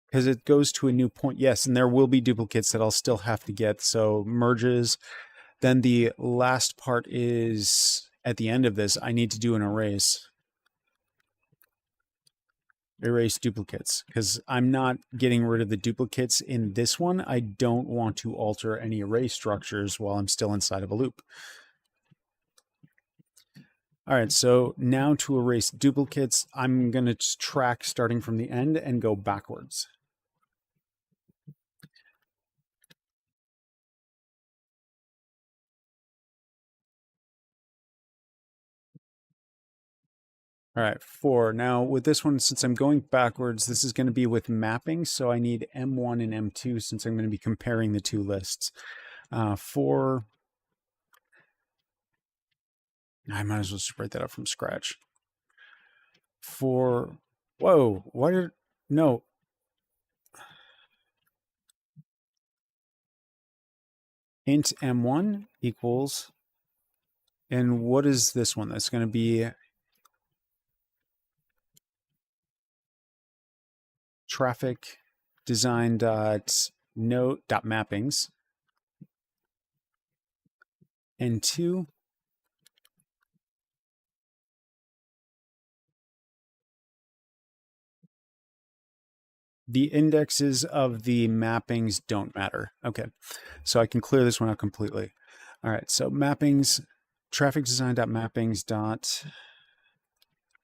because it goes to a new point. Yes, and there will be duplicates that I'll still have to get. So merges. Then the last part is at the end of this, I need to do an erase. Erase duplicates, because I'm not getting rid of the duplicates in this one. I don't want to alter any array structures while I'm still inside of a loop. All right, so now to erase duplicates, I'm going to track starting from the end and go backwards. All right, 4. Now with this one, since I'm going backwards, this is going to be with mapping. So I need M1 and M2 since I'm going to be comparing the two lists. 4. I might as well just write that up from scratch. 4. Whoa, why did, no. Int M1 equals, and what is this one? That's going to be traffic design dot note dot mappings, and 2 the indexes of the mappings don't matter. Okay, so I can clear this one out completely. All right, so mappings, traffic design dot mappings dot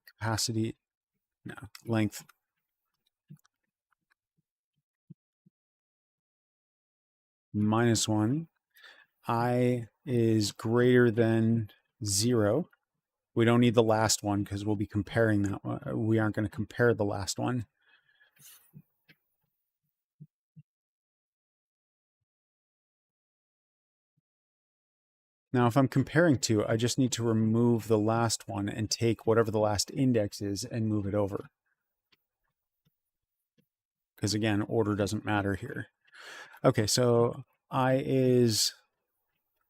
capacity, no, length -1. I is greater than 0. We don't need the last one because we'll be comparing that one. We aren't going to compare the last one. Now, if I'm comparing two, I just need to remove the last one and take whatever the last index is and move it over. Because again, order doesn't matter here. Okay, so I is,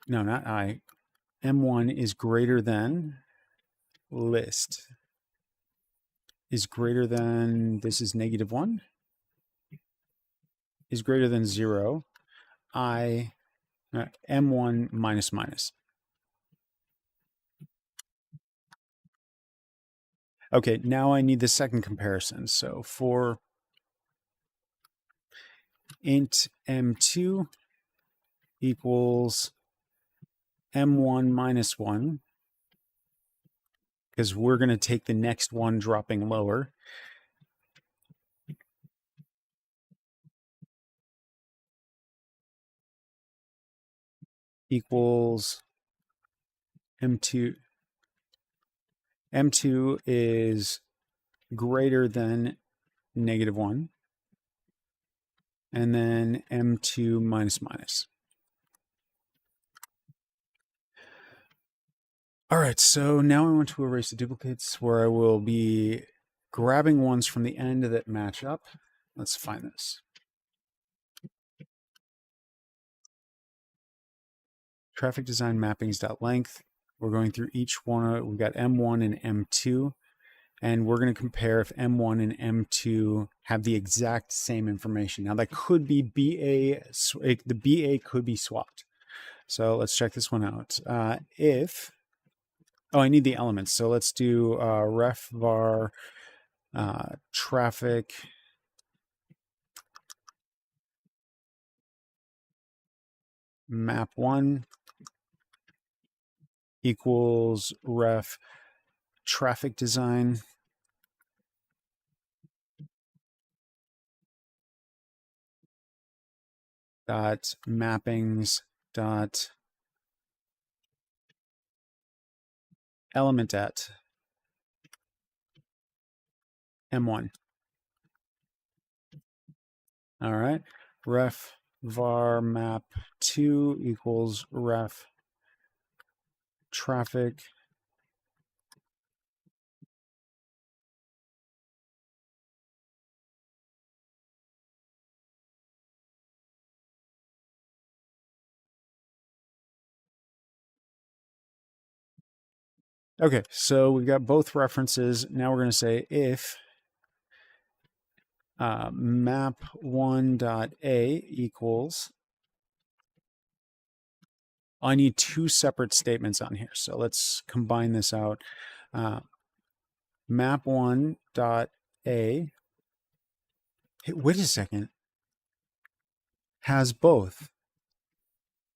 no, not I. M1 is greater than list is greater than, this is -1, is greater than 0. M1 minus. Okay, now I need the second comparison. So for int M2 equals M1 -1, because we're going to take the next one dropping lower. Equals M2. M2 is greater than -1. And then M2 minus. All right, so now I want to erase the duplicates where I will be grabbing ones from the end that match up. Let's find this. Traffic design mappings.length. We're going through each one. We've got M1 and M2, and we're going to compare if M1 and M2 have the exact same information. Now that could be BA, the BA could be swapped. So let's check this one out. Oh, I need the elements. So let's do ref var traffic map1 equals ref traffic design dot mappings dot element at M1. All right. Ref var map 2 equals ref traffic Okay, so we've got both references. Now we're going to say if map1.a equals, I need two separate statements on here. So let's combine this out. Map1.a, hey, wait a second, has both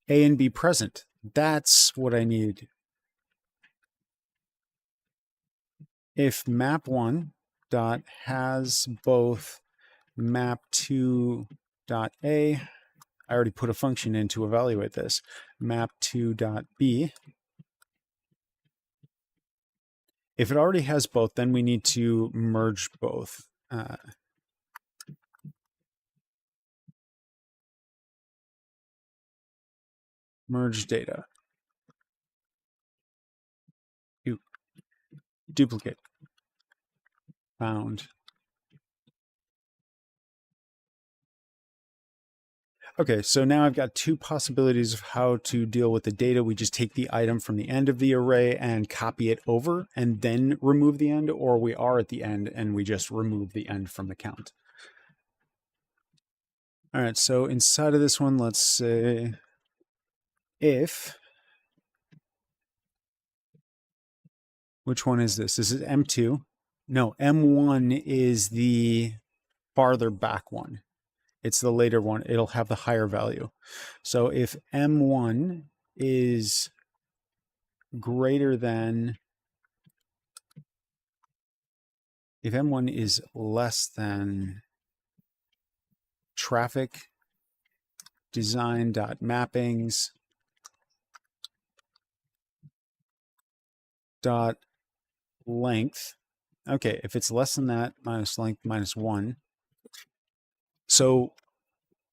A and B present. That's what I need. If map1 dot has both map2.a, I already put a function in to evaluate this, map2.b. If it already has both, then we need to merge both. Merge data. Duplicate. Found. Okay, so now I've got two possibilities of how to deal with the data. We just take the item from the end of the array and copy it over and then remove the end, or we are at the end and we just remove the end from the count. All right, so inside of this one, let's say if, which one is this? This is M2. No, M1 is the farther back one. It's the later one. It'll have the higher value. So if M1 is greater than, if M1 is less than traffic design dot mappings dot length. Okay, if it's less than that, minus length minus 1. So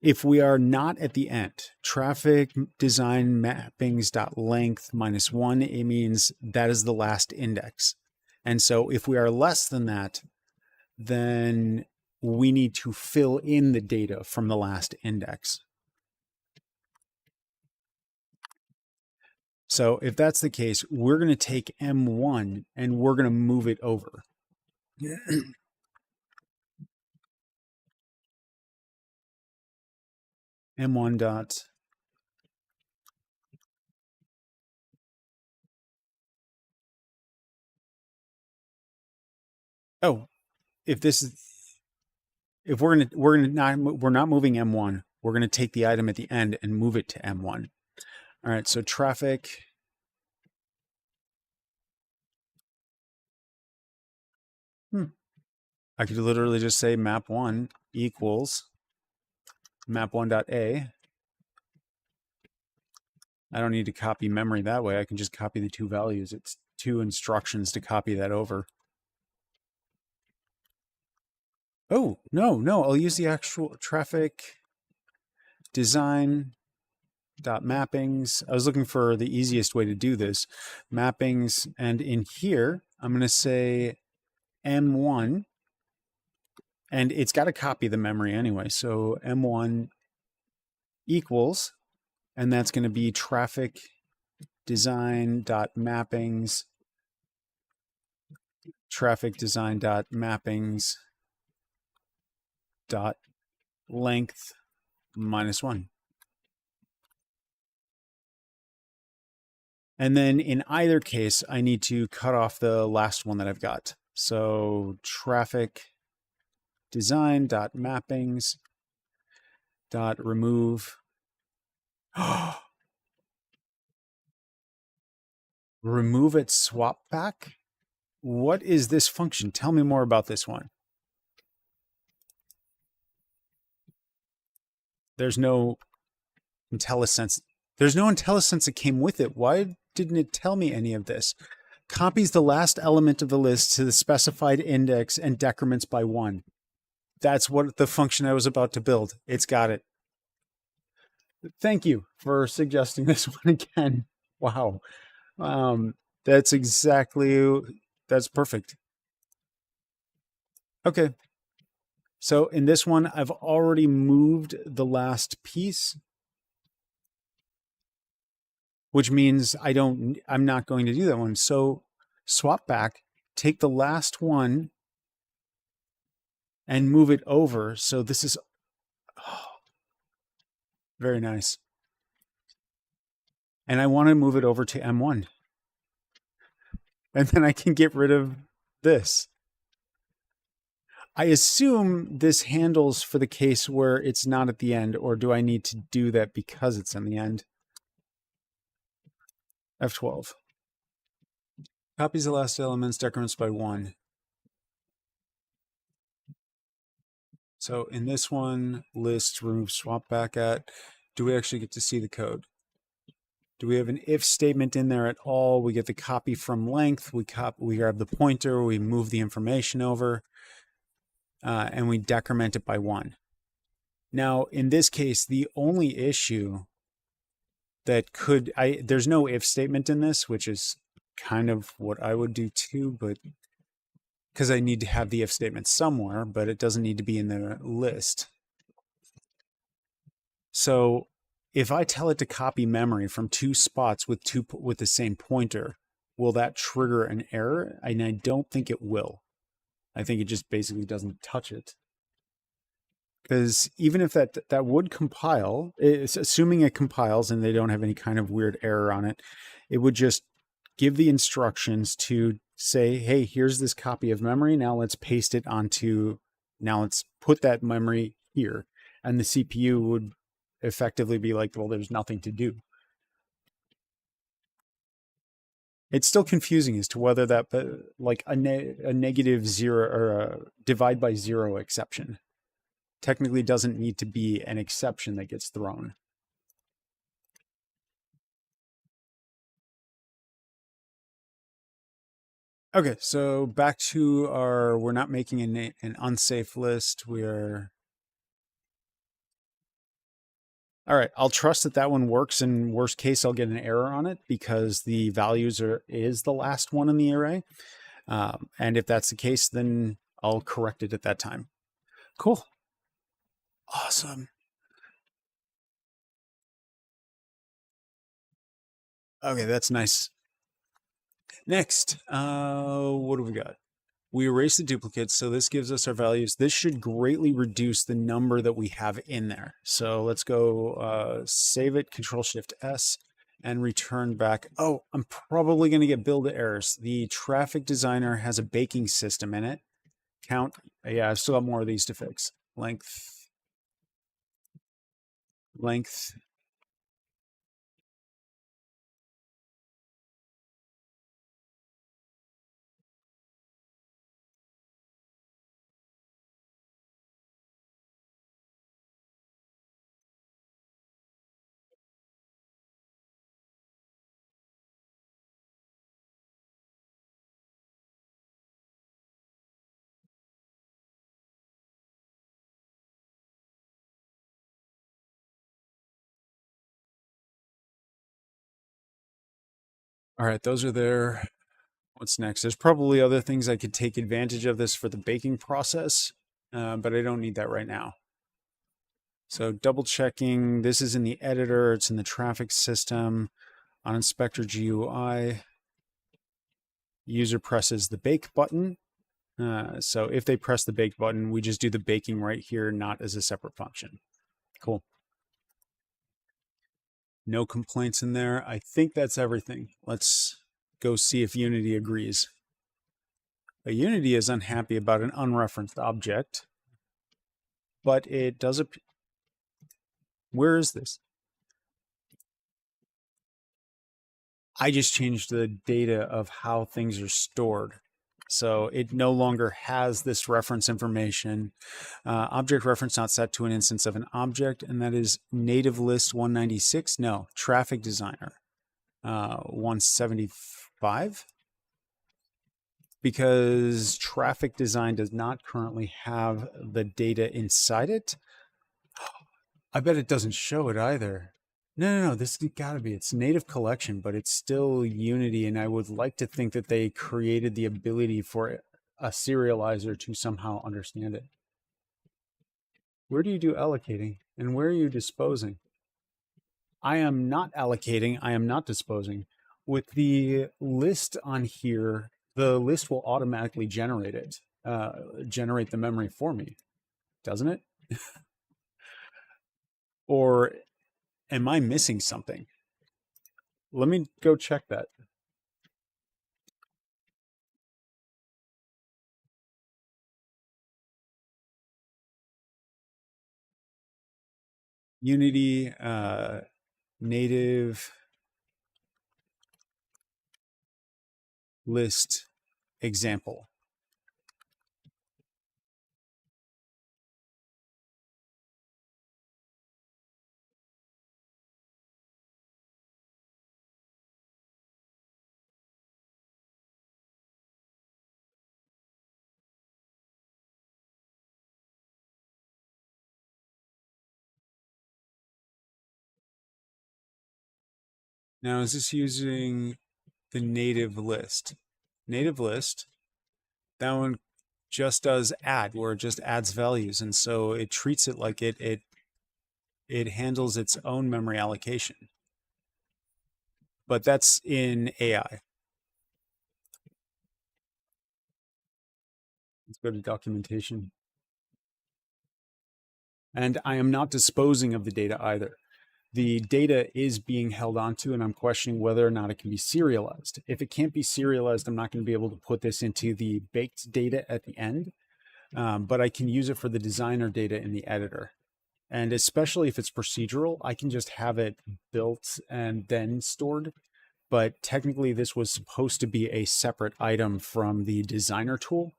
if we are not at the end, traffic design mappings dot length minus 1, it means that is the last index. And so if we are less than that, then we need to fill in the data from the last index. So if that's the case, we're going to take M1 and we're going to move it over. M1 dot. Oh, if this is, if we're not moving M1, we're going to take the item at the end and move it to M1. All right, so traffic. I could literally just say map1 equals map1.a. I don't need to copy memory that way. I can just copy the two values. It's two instructions to copy that over. Oh, no, I'll use the actual traffic design dot mappings. I was looking for the easiest way to do this. Mappings, and in here, I'm going to say M1, and it's got to copy the memory anyway. So M1 equals, and that's going to be traffic design dot mappings, traffic design dot mappings dot length -1. And then in either case, I need to cut off the last one that I've got. So traffic design dot mappings dot remove. Remove at swap back? What is this function? Tell me more about this one. There's no IntelliSense. There's no IntelliSense that came with it. Why didn't it tell me any of this? Copies the last element of the list to the specified index and decrements by 1. That's what the function I was about to build. It's got it. Thank you for suggesting this one again. Wow. That's perfect. Okay. So in this one, I've already moved the last piece, which means I'm not going to do that one. So swap back, take the last one and move it over. So this is very nice. And I want to move it over to M1. And then I can get rid of this. I assume this handles for the case where it's not at the end, or do I need to do that because it's in the end? F12. Copies the last elements, decrements by 1. So in this one, list, remove, swap back at, do we actually get to see the code? Do we have an if statement in there at all? We get the copy from length, we grab the pointer, we move the information over, and we decrement it by 1. Now, in this case, the only issue that there's no if statement in this, which is kind of what I would do too, but because I need to have the if statement somewhere, but it doesn't need to be in the list. So if I tell it to copy memory from 2 spots with the same pointer, will that trigger an error? And I don't think it will. I think it just basically doesn't touch it. Because even if that would compile, assuming it compiles and they don't have any kind of weird error on it, it would just give the instructions to say, hey, here's this copy of memory. Now let's paste it onto, now let's put that memory here. And the CPU would effectively be like, well, there's nothing to do. It's still confusing as to whether that, like a negative 0 or a divide by 0 exception technically doesn't need to be an exception that gets thrown. Okay, so back to we're not making an unsafe list. We're, all right, I'll trust that one works. In worst case, I'll get an error on it because the values is the last one in the array. And if that's the case, then I'll correct it at that time. Cool. Awesome. Okay, that's nice. Next, what do we got? We erase the duplicates, so this gives us our values. This should greatly reduce the number that we have in there. So let's go save it, Control-Shift-S, and return back. Oh, I'm probably going to get build errors. The traffic designer has a baking system in it. Count. Yeah, I've still got more of these to fix. Length. All right, those are there. What's next? There's probably other things I could take advantage of this for the baking process, but I don't need that right now. So double checking, this is in the editor, it's in the traffic system. On Inspector GUI, user presses the bake button. So if they press the bake button, we just do the baking right here, not as a separate function. Cool. No complaints in there. I think that's everything. Let's go see if Unity agrees. Unity is unhappy about an unreferenced object, but it does appear. Where is this? I just changed the data of how things are stored. So it no longer has this reference information. Object reference not set to an instance of an object, and that is native list 196. No, traffic designer 175. Because traffic design does not currently have the data inside it. I bet it doesn't show it either. No, this has got to be. It's native collection, but it's still Unity, and I would like to think that they created the ability for a serializer to somehow understand it. Where do you do allocating, and where are you disposing? I am not allocating. I am not disposing. With the list on here, the list will automatically generate it, generate the memory for me, doesn't it? Or am I missing something? Let me go check that. Unity native list example. Now, is this using the native list? Native list, that one just does add, where it just adds values, and so it treats it like it handles its own memory allocation. But that's in AI. Let's go to documentation. And I am not disposing of the data either. The data is being held onto, and I'm questioning whether or not it can be serialized. If it can't be serialized, I'm not going to be able to put this into the baked data at the end, but I can use it for the designer data in the editor. And especially if it's procedural, I can just have it built and then stored. But technically, this was supposed to be a separate item from the designer tool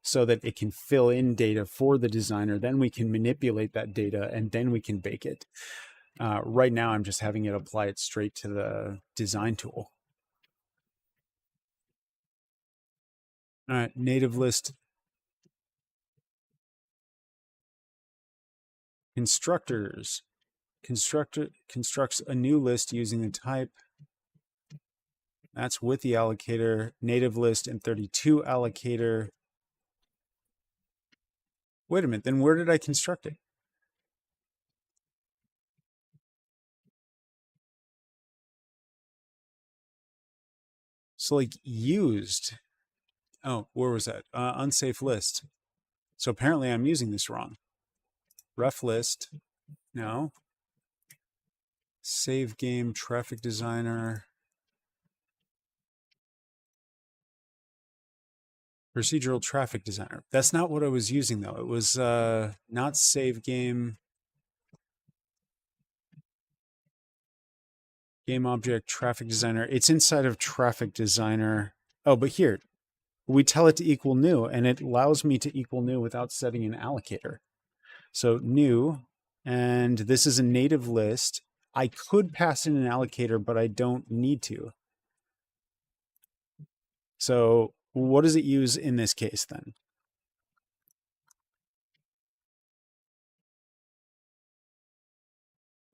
so that it can fill in data for the designer. Then we can manipulate that data and then we can bake it. Right now, I'm just having it apply it straight to the design tool. All right, native list. Constructors. Constructor constructs a new list using the type. That's with the allocator, native list and 32 allocator. Wait a minute, then where did I construct it? So like used. Oh, where was that? Unsafe list. So apparently I'm using this wrong. Ref list. No. Save game, traffic designer. Procedural traffic designer. That's not what I was using though. It was not save game. Game object, traffic designer. It's inside of traffic designer. Oh, but here, we tell it to equal new, and it allows me to equal new without setting an allocator. So new, and this is a native list. I could pass in an allocator, but I don't need to. So what does it use in this case then?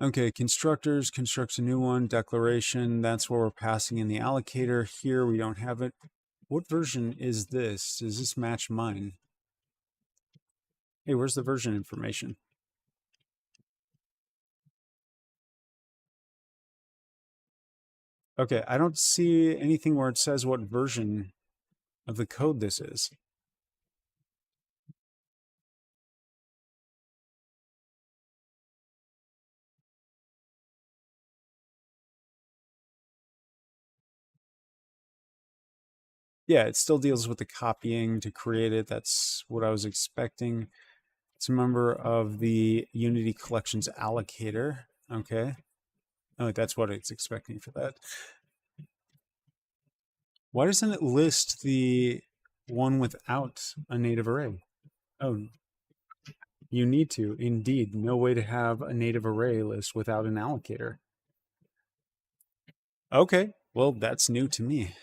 Okay, constructors constructs a new one. Declaration, that's where we're passing in the allocator. Here we don't have it. What version is this? Does this match mine? Hey, where's the version information? Okay, I don't see anything where it says what version of the code this is. Yeah, it still deals with the copying to create it. That's what I was expecting. It's a member of the Unity Collections allocator. Okay. Oh, that's what it's expecting for that. Why doesn't it list the one without a native array? Oh, you need to. Indeed, no way to have a native array list without an allocator. Okay, well, that's new to me.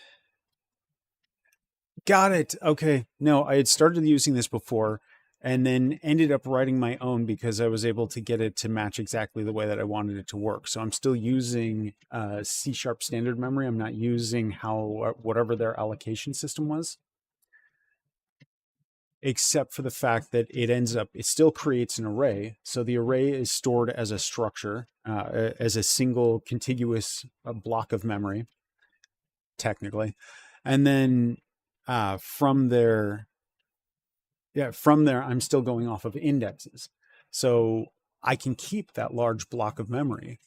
Got it. Okay. No, I had started using this before and then ended up writing my own because I was able to get it to match exactly the way that I wanted it to work. So I'm still using C# standard memory. I'm not using whatever their allocation system was, except for the fact that it still creates an array. So the array is stored as a structure, as a single contiguous block of memory, technically. And then from there, I'm still going off of indexes. So I can keep that large block of memory.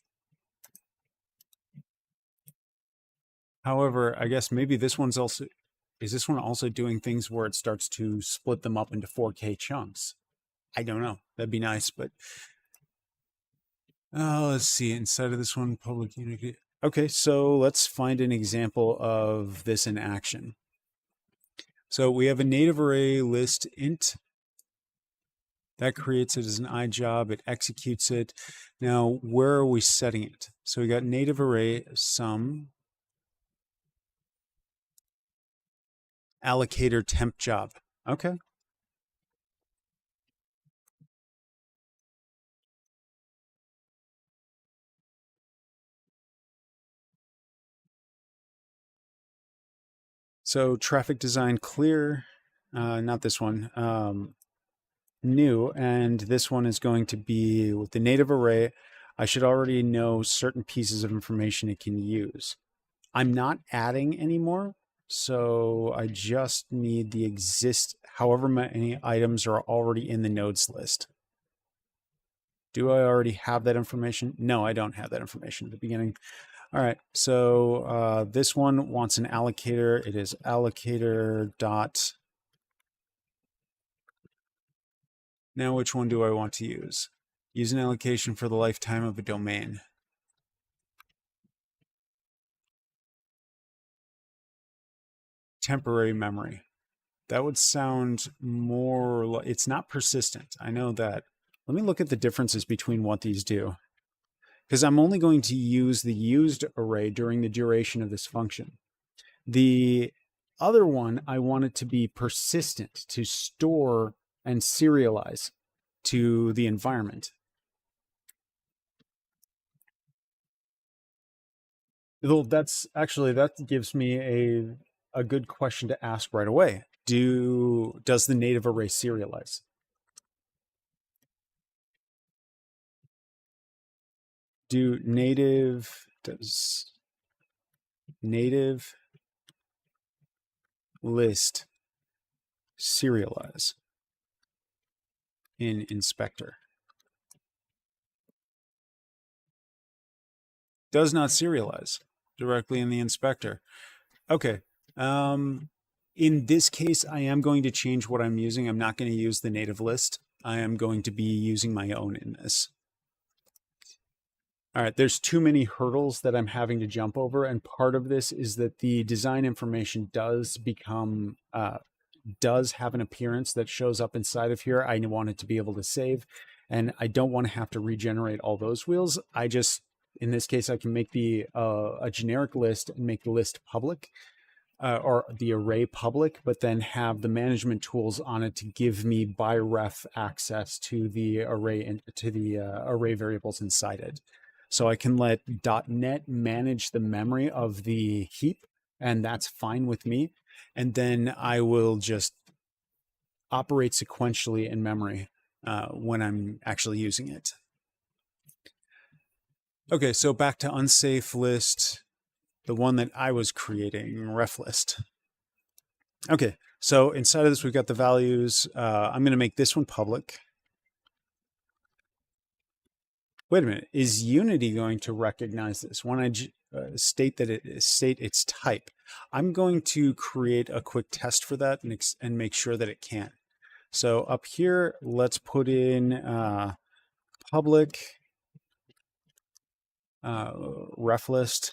However, I guess maybe is this one also doing things where it starts to split them up into 4K chunks? I don't know. That'd be nice, but let's see. Inside of this one, public unity. Okay, so let's find an example of this in action. So we have a native array list int that creates it as an iJob. It executes it. Now, where are we setting it? So we got native array sum allocator temp job. Okay. So traffic design clear, not this one, new. And this one is going to be with the native array. I should already know certain pieces of information it can use. I'm not adding anymore. So I just need the however many items are already in the nodes list. Do I already have that information? No, I don't have that information at the beginning. All right, so this one wants an allocator. It is allocator dot. Now, which one do I want to use? Use an allocation for the lifetime of a domain. Temporary memory. That would sound more like, it's not persistent. I know that. Let me look at the differences between what these do. Because I'm only going to use the used array during the duration of this function. The other one, I want it to be persistent, to store and serialize to the environment. Well, that gives me a good question to ask right away. Does the native array serialize? Does native list serialize in inspector? Does not serialize directly in the inspector. Okay. In this case, I am going to change what I'm using. I'm not going to use the native list. I am going to be using my own in this. All right, there's too many hurdles that I'm having to jump over, and part of this is that the design information does have an appearance that shows up inside of here. I want it to be able to save, and I don't want to have to regenerate all those wheels. In this case, I can make a generic list and make the list public. or the array public, but then have the management tools on it to give me by ref access to the array and to the array variables inside it. So I can let .NET manage the memory of the heap, and that's fine with me. And then I will just operate sequentially in memory when I'm actually using it. Okay, so back to unsafe list, the one that I was creating, ref list. Okay, so inside of this, we've got the values. I'm going to make this one public. Wait a minute, is Unity going to recognize this? When I state that state its type, I'm going to create a quick test for that and make sure that it can. So up here, let's put in public ref list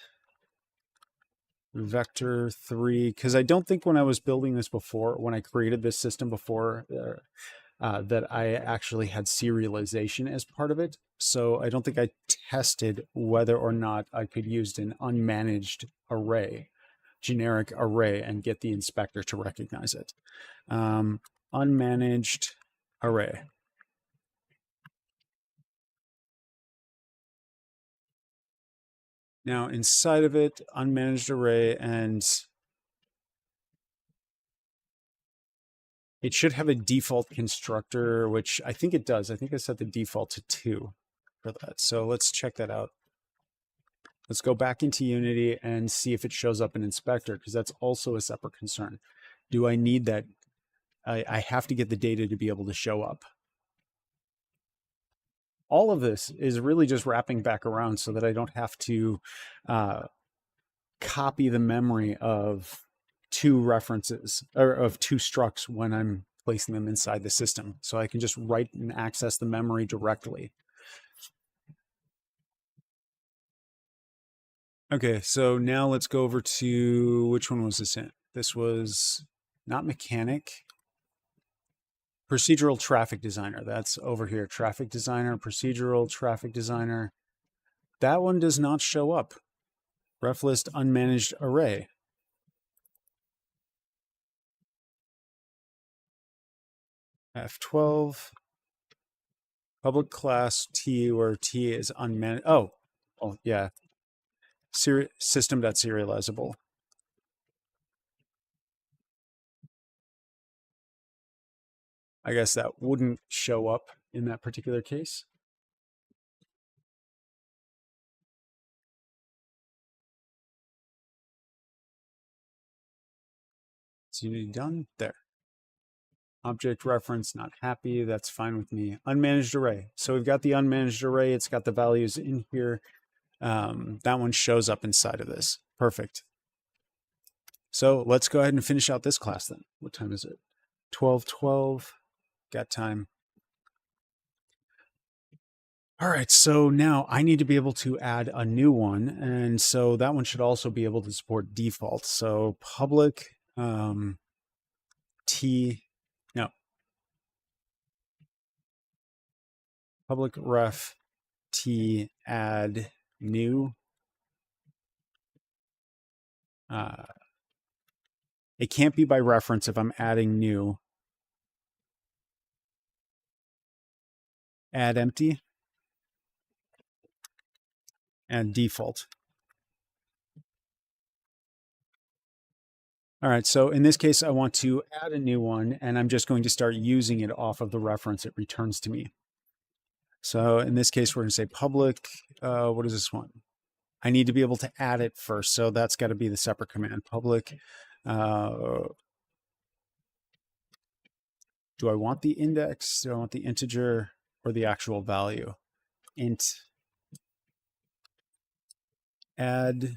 vector3, because I don't think when I was building this before, when I created this system before, that I actually had serialization as part of it. So I don't think I tested whether or not I could use an unmanaged array, generic array, and get the inspector to recognize it. Unmanaged array. Now inside of it, unmanaged array, and it should have a default constructor, which I think it does. I think I set the default to 2 for that. So let's check that out. Let's go back into Unity and see if it shows up in Inspector, because that's also a separate concern. Do I need that? I have to get the data to be able to show up. All of this is really just wrapping back around so that I don't have to copy the memory of 2 references or of 2 structs when I'm placing them inside the system. So I can just write and access the memory directly. Okay, so now let's go over to, which one was this in? This was not mechanic. Procedural traffic designer. That's over here. Traffic designer, procedural traffic designer. That one does not show up. Ref list unmanaged array. F12. Public class T, where T is unmanaged. Oh, yeah. System.serializable. I guess that wouldn't show up in that particular case. It's Unity done. There. Object reference, not happy. That's fine with me. Unmanaged array. So we've got the unmanaged array. It's got the values in here. That one shows up inside of this. Perfect. So let's go ahead and finish out this class then. What time is it? 12:12. Got time. All right, so now I need to be able to add a new one. And so that one should also be able to support default. So public T, no, public ref T add new. It can't be by reference if I'm adding new. Add empty. And default. All right, so in this case, I want to add a new one, and I'm just going to start using it off of the reference it returns to me. So in this case, we're going to say public, what is this one? I need to be able to add it first, so that's got to be the separate command. Public, do I want the index? Do I want the integer or the actual value? Int add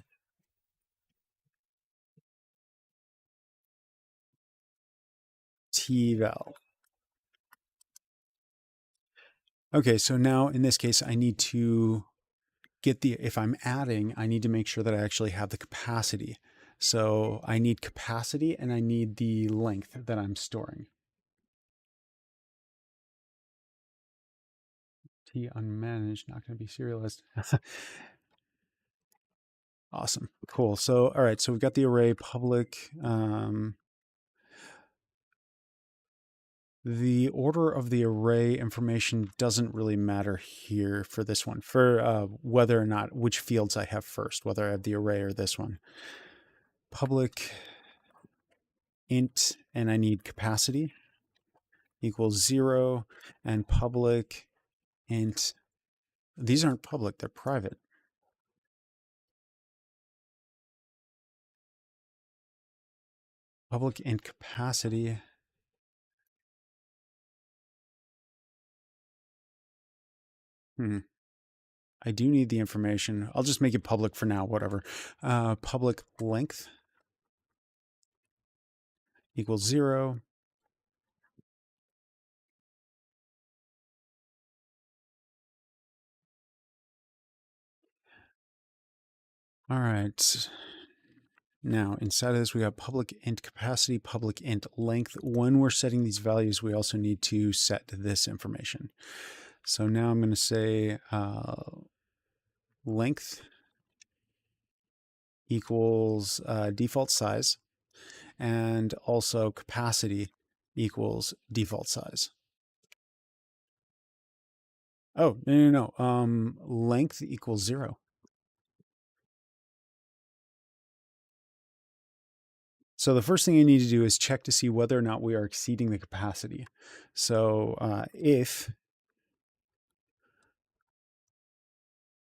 tval. Okay, so now in this case, I need to get the, if I'm adding, I need to make sure that I actually have the capacity. So I need capacity and I need the length that I'm storing. T unmanaged, not going to be serialized. Awesome. Cool. So, all right. So we've got the array public. The order of the array information doesn't really matter here for this one, for whether or not which fields I have first, whether I have the array or this one. Public int, and I need capacity equals 0, and public int. These aren't public, they're private. Public int capacity. I do need the information. I'll just make it public for now, whatever. Public length equals 0. All right. Now, inside of this, we have public int capacity, public int length. When we're setting these values, we also need to set this information. So now I'm going to say length equals default size, and also capacity equals default size. Oh, no. Length equals 0. So the first thing I need to do is check to see whether or not we are exceeding the capacity. So if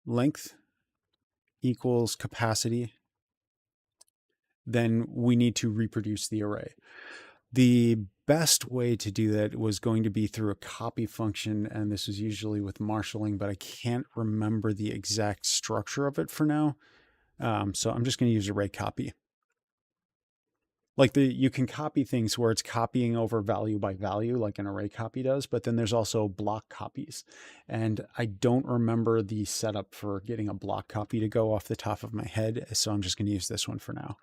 length equals capacity, then we need to reproduce the array. The best way to do that was going to be through a copy function, and this is usually with marshalling, but I can't remember the exact structure of it for now. So I'm just going to use array copy. Like you can copy things where it's copying over value by value, like an array copy does, but then there's also block copies. And I don't remember the setup for getting a block copy to go off the top of my head, so I'm just going to use this one for now.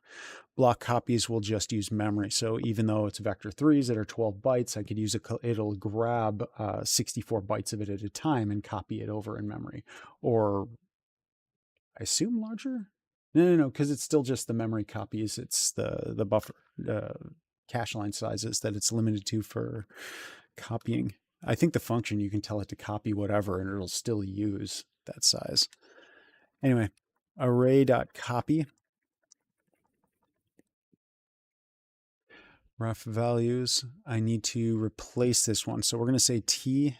Block copies will just use memory. So even though it's vector 3s that are 12 bytes, I could use it'll grab 64 bytes of it at a time and copy it over in memory. Or I assume larger? No, because it's still just the memory copies. It's the buffer cache line sizes that it's limited to for copying. I think the function, you can tell it to copy whatever and it'll still use that size. Anyway, array.copy. Ref values. I need to replace this one. So we're going to say T.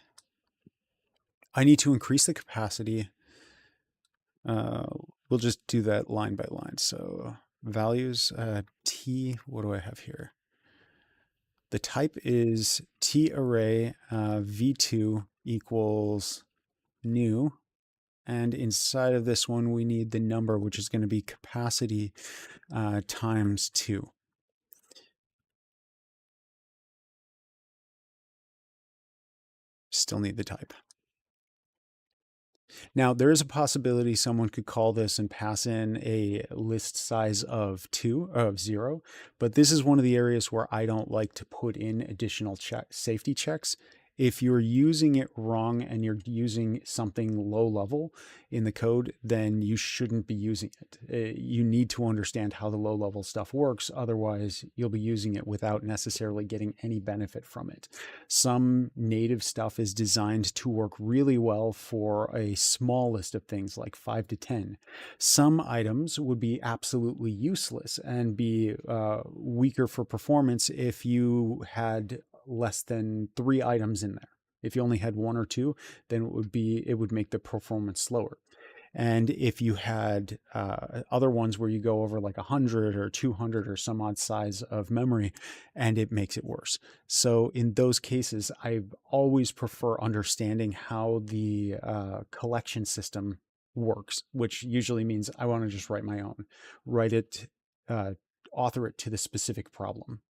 I need to increase the capacity. We'll just do that line by line. So values, T, what do I have here? The type is T array v2 equals new. And inside of this one, we need the number, which is going to be capacity times 2. Still need the type. Now, there is a possibility someone could call this and pass in a list size of 0, but this is one of the areas where I don't like to put in additional safety checks. If you're using it wrong and you're using something low level in the code, then you shouldn't be using it. You need to understand how the low level stuff works. Otherwise, you'll be using it without necessarily getting any benefit from it. Some native stuff is designed to work really well for a small list of things like 5 to 10. Some items would be absolutely useless and be weaker for performance if you had less than 3 items in there. If you only had 1 or 2, then it would make the performance slower. And if you had other ones where you go over like 100 or 200 or some odd size of memory, and it makes it worse. So in those cases, I always prefer understanding how the collection system works, which usually means I want to just write my own, write it, author it to the specific problem.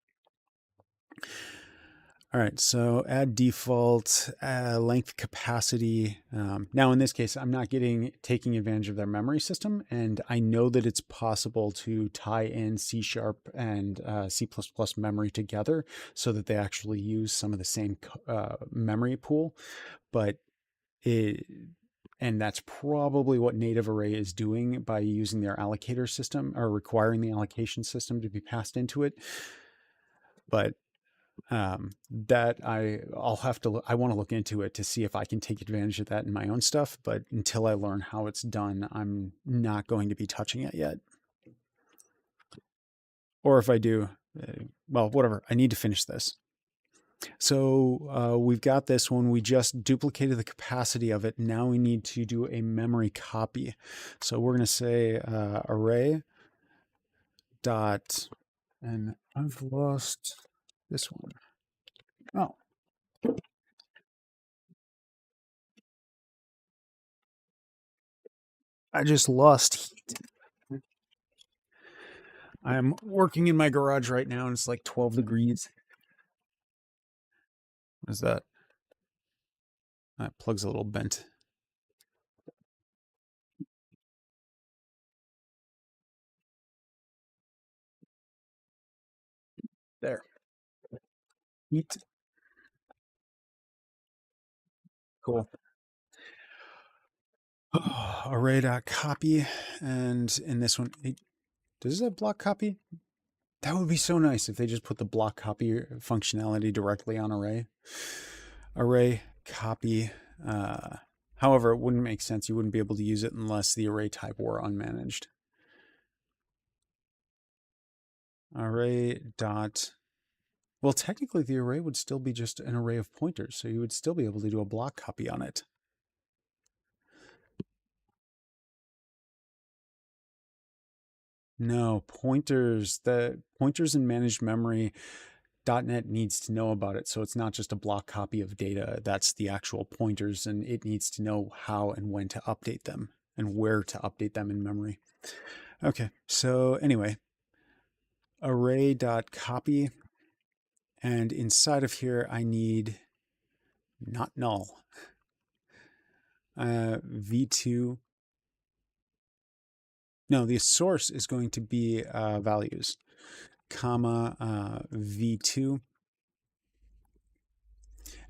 All right, so add default length capacity. Now in this case, I'm not taking advantage of their memory system, and I know that it's possible to tie in C# and C++ memory together so that they actually use some of the same memory pool. But and that's probably what native array is doing by using their allocator system or requiring the allocation system to be passed into it. But that I'll have to I want to look into it to see if I can take advantage of that in my own stuff. But until I learn how it's done, I'm not going to be touching it yet. Or if I do, well, whatever. I need to finish this. So we've got this one. We just duplicated the capacity of it. Now we need to do a memory copy. So we're going to say array dot, and I've lost this one. Oh, I just lost heat. I'm working in my garage right now and it's like 12 degrees. What is that? That plug's a little bent. There. Heat. Cool. Array.copy. And in this one, does it have block copy? That would be so nice if they just put the block copy functionality directly on array. Array copy. However, it wouldn't make sense. You wouldn't be able to use it unless the array type were unmanaged. Array dot. Well, technically the array would still be just an array of pointers, so you would still be able to do a block copy on it. No, pointers, the pointers in managed memory, .NET needs to know about it. So it's not just a block copy of data. That's the actual pointers, and it needs to know how and when to update them and where to update them in memory. Okay, so anyway, array.copy. And inside of here, I need not null. V2. No, the source is going to be values, comma V2.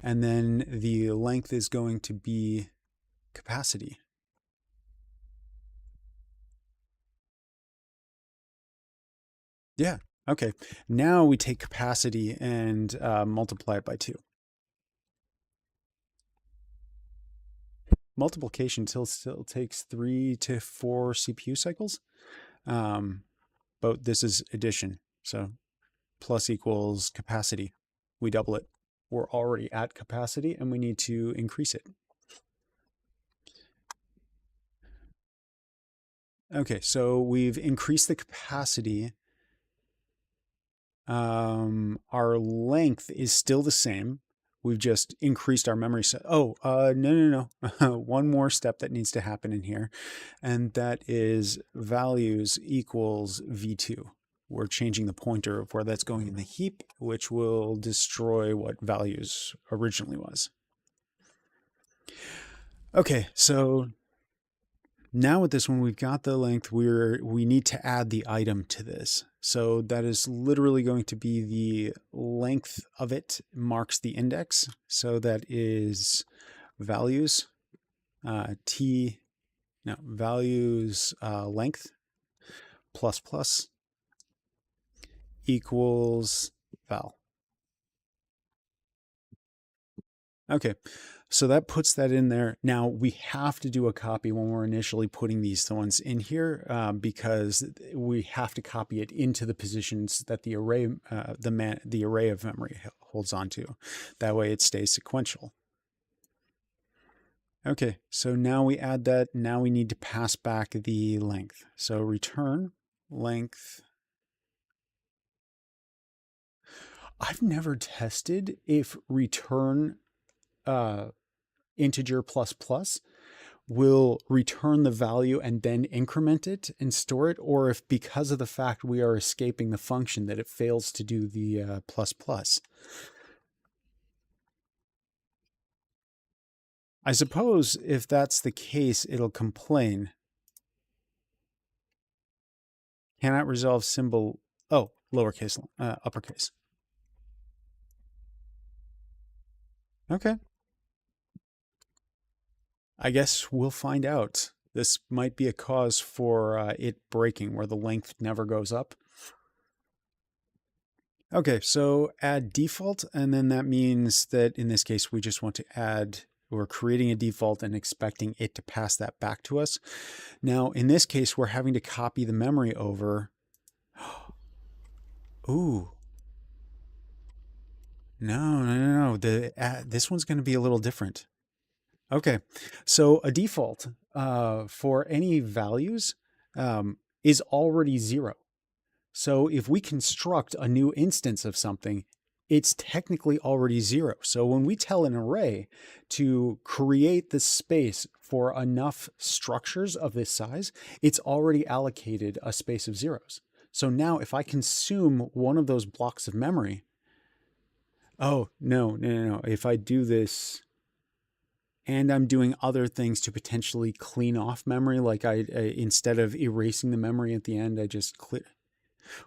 And then the length is going to be capacity. Yeah, okay. Now we take capacity and multiply it by 2. Multiplication still takes 3 to 4 CPU cycles. But this is addition. So plus equals capacity. We double it. We're already at capacity and we need to increase it. Okay, so we've increased the capacity. Our length is still the same. We've just increased our memory. No. One more step that needs to happen in here, and that is values equals v2. We're changing the pointer of where that's going in the heap, which will destroy what values originally was. Okay, so now with this one, we've got the length. We need to add the item to this. So that is literally going to be the length of it marks the index. So that is values, values length plus plus equals val. Okay, so that puts that in there. Now we have to do a copy when we're initially putting these ones in here because we have to copy it into the positions that the array, the array of memory holds onto. That way it stays sequential. Okay, so now we add that. Now we need to pass back the length. So return length. I've never tested if return integer plus plus will return the value and then increment it and store it, or if because of the fact we are escaping the function that it fails to do the plus plus. I suppose if that's the case, it'll complain. Cannot resolve symbol, lowercase, uppercase. Okay. I guess we'll find out. This might be a cause for it breaking, where the length never goes up. Okay, so add default, and then that means that in this case, we just want to add, we're creating a default and expecting it to pass that back to us. Now, in this case, we're having to copy the memory over. Ooh. No. This one's going to be a little different. Okay, so a default for any values is already 0. So if we construct a new instance of something, it's technically already 0. So when we tell an array to create the space for enough structures of this size, it's already allocated a space of zeros. So now if I consume one of those blocks of memory, oh, no. If I do this and I'm doing other things to potentially clean off memory, like I instead of erasing the memory at the end, I just clear.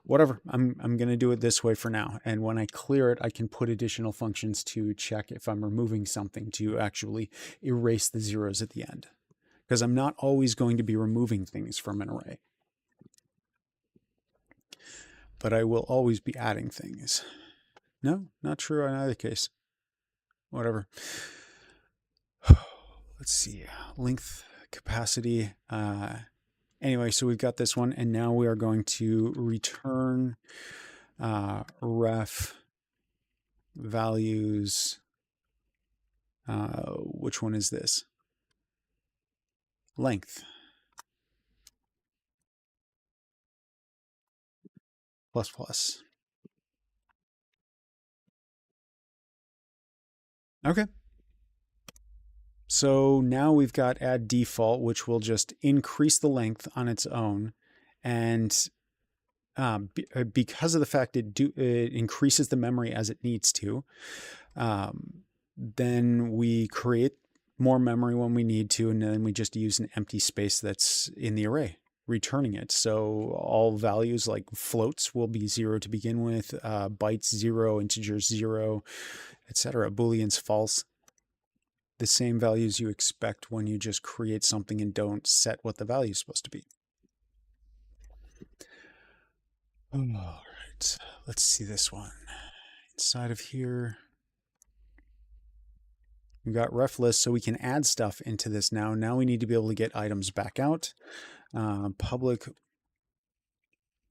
Whatever, I'm going to do it this way for now. And when I clear it, I can put additional functions to check if I'm removing something to actually erase the zeros at the end. Because I'm not always going to be removing things from an array. But I will always be adding things. No, not true in either case. Whatever. Let's see. Length, capacity. Anyway, so we've got this one, and now we are going to return ref values. Which one is this? Length. Plus plus. Okay. So now we've got add default, which will just increase the length on its own. And because of the fact it increases the memory as it needs to, then we create more memory when we need to, and then we just use an empty space that's in the array, returning it. So all values like floats will be 0 to begin with, bytes 0, integers 0, etc. Booleans false. The same values you expect when you just create something and don't set what the value is supposed to be. All right, let's see this one. Inside of here, we've got ref list, so we can add stuff into this now. Now we need to be able to get items back out. Public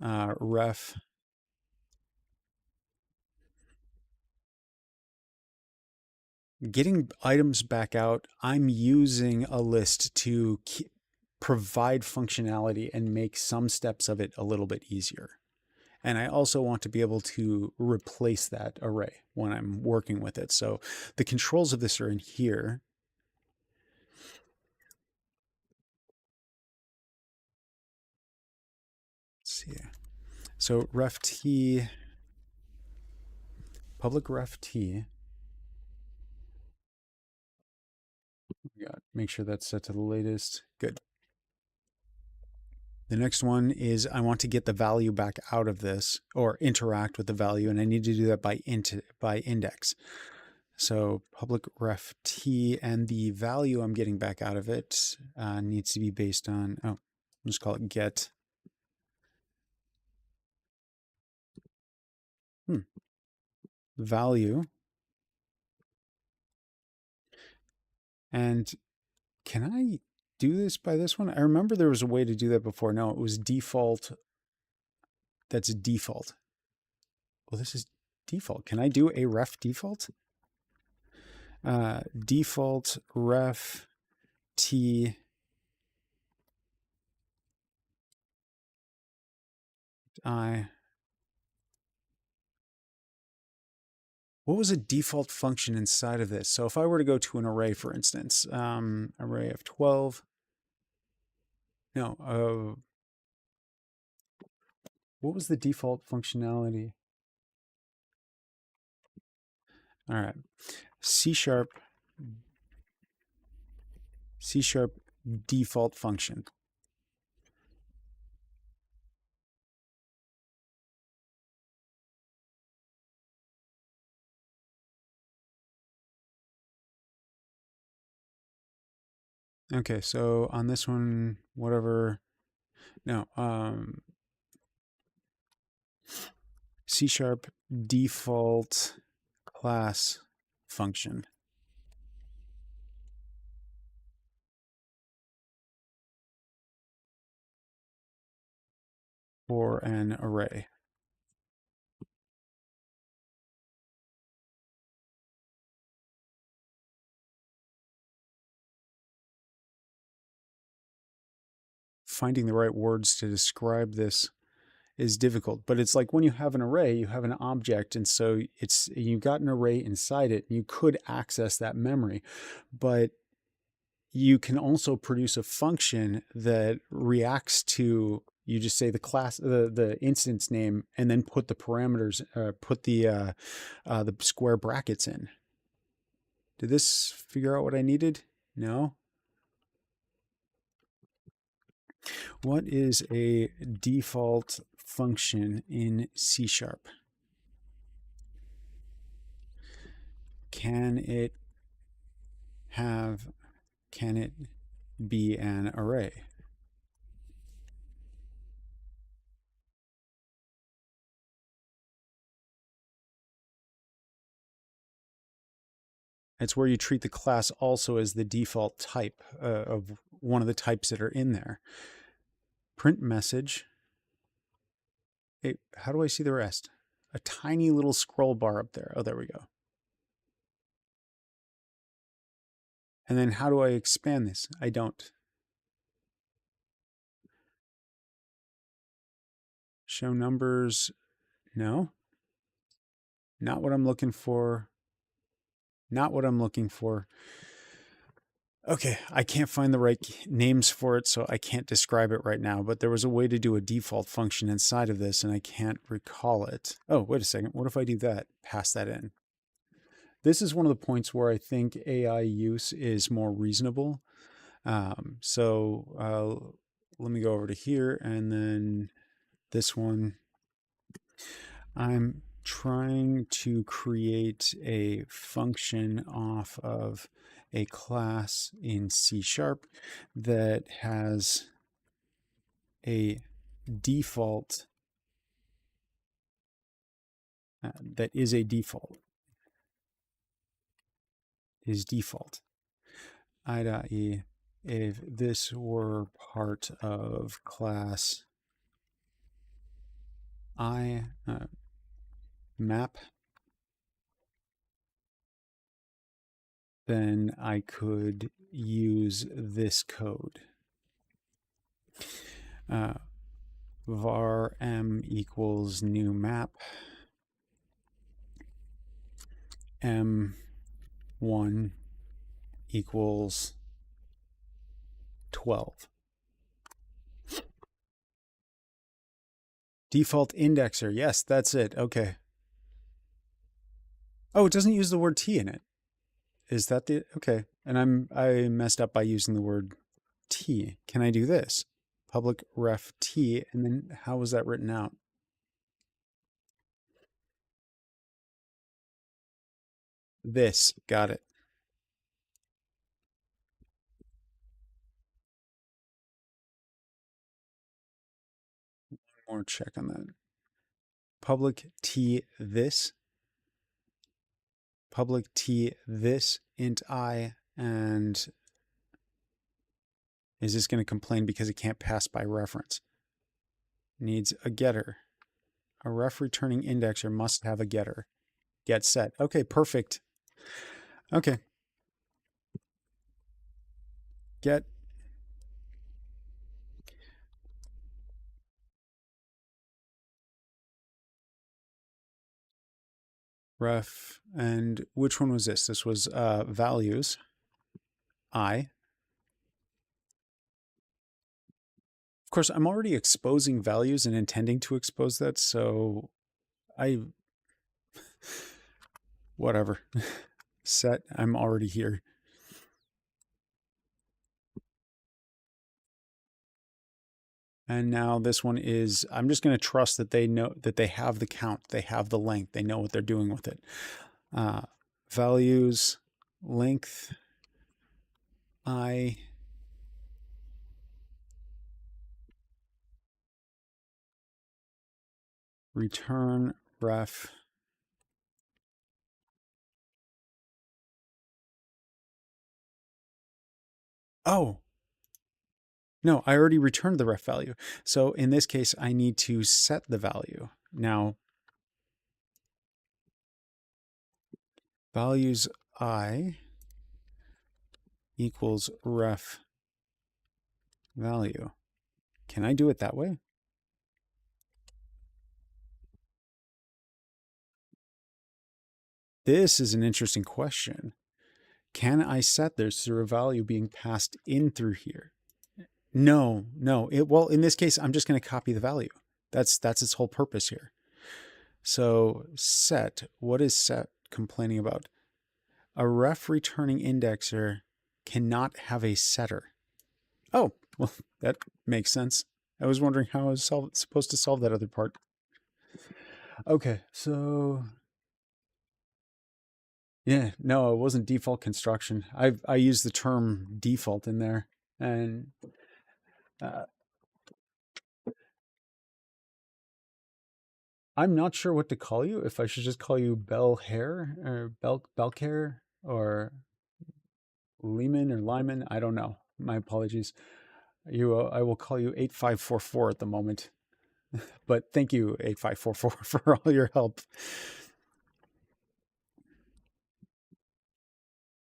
ref getting items back out. I'm using a list to provide functionality and make some steps of it a little bit easier. And I also want to be able to replace that array when I'm working with it. So the controls of this are in here. Let's see. So ref t, public ref t. Make sure that's set to the latest. Good. The next one is I want to get the value back out of this or interact with the value, and I need to do that by index. So public ref t, and the value I'm getting back out of it needs to be based on, I'll just call it get. Value. And can I do this by this one? I remember there was a way to do that before. No, it was default. That's default. Well, this is default. Can I do a ref default? Default ref t I. What was a default function inside of this? So if I were to go to an array, for instance, array of 12. No, what was the default functionality? All right, C# default function. Okay, so on this one, whatever, no, C# default class function for an array. Finding the right words to describe this is difficult, but it's like when you have an array, you have an object, and so you've got an array inside it, and you could access that memory, but you can also produce a function that reacts to, you just say the class, the instance name, and then put the parameters, put the square brackets in. Did this figure out what I needed? No. What is a default function in C#? Can it be an array? It's where you treat the class also as the default type of one of the types that are in there. Print message. How do I see the rest? A tiny little scroll bar up there. Oh, there we go. And then how do I expand this? I don't. Show numbers. No. Not what I'm looking for. Not what I'm looking for. Okay, I can't find the right names for it, so I can't describe it right now, but there was a way to do a default function inside of this, and I can't recall it. Oh, wait a second. What if I do that? Pass that in. This is one of the points where I think AI use is more reasonable. So let me go over to here, and then this one. I'm trying to create a function off of a class in C# that has a default, that is a default, is default. I.e, if this were part of class I map, then I could use this code. Var m equals new map, m1 equals 12. Default indexer. Yes, that's it. Okay. Oh, it doesn't use the word T in it. Is that the, okay. And I messed up by using the word T. Can I do this? Public ref T, and then how was that written out? This, got it. One more check on that. Public T this, public T this, int I, and is this going to complain because it can't pass by reference? Needs a getter. A ref returning indexer must have a getter. Get set. Okay, perfect. Okay. Get ref, and which one was this? This was values. I. Of course, I'm already exposing values and intending to expose that, so whatever. Set, I'm already here. And now this one is, I'm just going to trust that they know that they have the count, they have the length, they know what they're doing with it. Values, length, I, return ref. Oh, no, I already returned the ref value. So in this case, I need to set the value. Now, values I equals ref value. Can I do it that way? This is an interesting question. Can I set this through a value being passed in through here? No. Well, in this case, I'm just going to copy the value. That's its whole purpose here. So set, what is set complaining about? A ref returning indexer cannot have a setter. Oh, well, that makes sense. I was wondering how I was supposed to solve that other part. Okay, so yeah, no, it wasn't default construction. I used the term default in there, and uh, I'm not sure what to call you. If I should just call you Bell Hair or Belcare or Lehman or Lyman, I don't know. My apologies. I will call you 8544 at the moment. But thank you 8544 for all your help.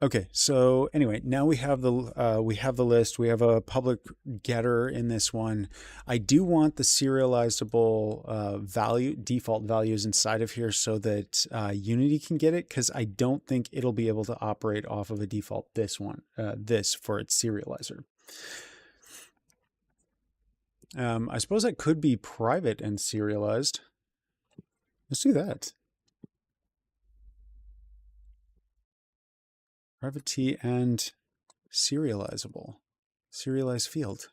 Okay, so anyway, now we have the list. We have a public getter in this one. I do want the serializable value default values inside of here so that Unity can get it, because I don't think it'll be able to operate off of a default this for its serializer. I suppose it could be private and serialized. Let's do that. Private T and serializable. Serialized field.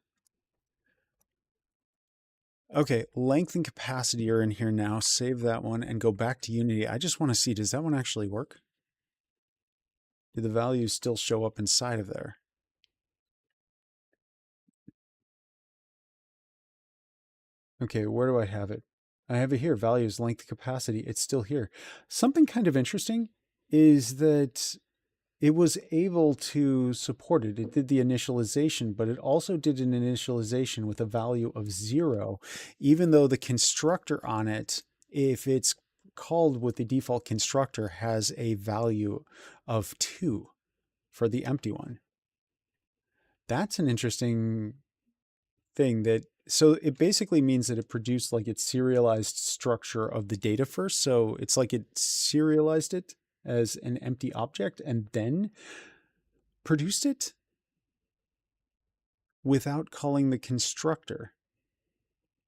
Okay, length and capacity are in here now. Save that one and go back to Unity. I just want to see, does that one actually work? Do the values still show up inside of there? Okay, where do I have it? I have it here, values, length, capacity. It's still here. Something kind of interesting is that it was able to support it. It did the initialization, but it also did an initialization with a value of 0, even though the constructor on it, if it's called with the default constructor, has a value of 2 for the empty one. That's an interesting thing so it basically means that it produced like its serialized structure of the data first. So it's like it serialized it as an empty object and then produced it without calling the constructor.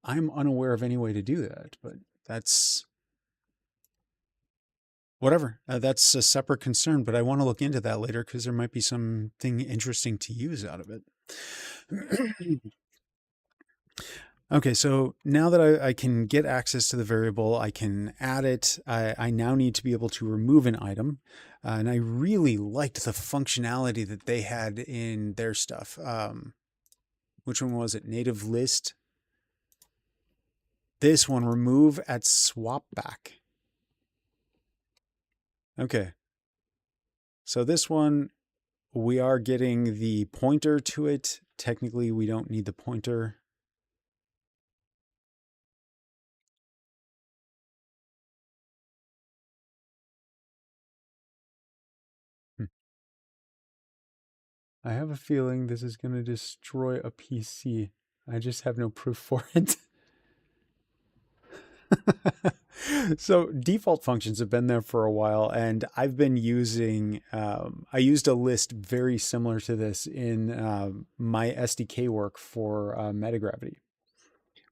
I'm unaware of any way to do that, but that's whatever. That's a separate concern, but I want to look into that later because there might be something interesting to use out of it. Okay, so now that I can get access to the variable, I can add it. I now need to be able to remove an item. And I really liked the functionality that they had in their stuff. Which one was it? Native list. This one, remove at swap back. Okay. So this one, we are getting the pointer to it. Technically, we don't need the pointer. I have a feeling this is going to destroy a PC. I just have no proof for it. So default functions have been there for a while, and I've been using, I used a list very similar to this in my SDK work for Metagravity,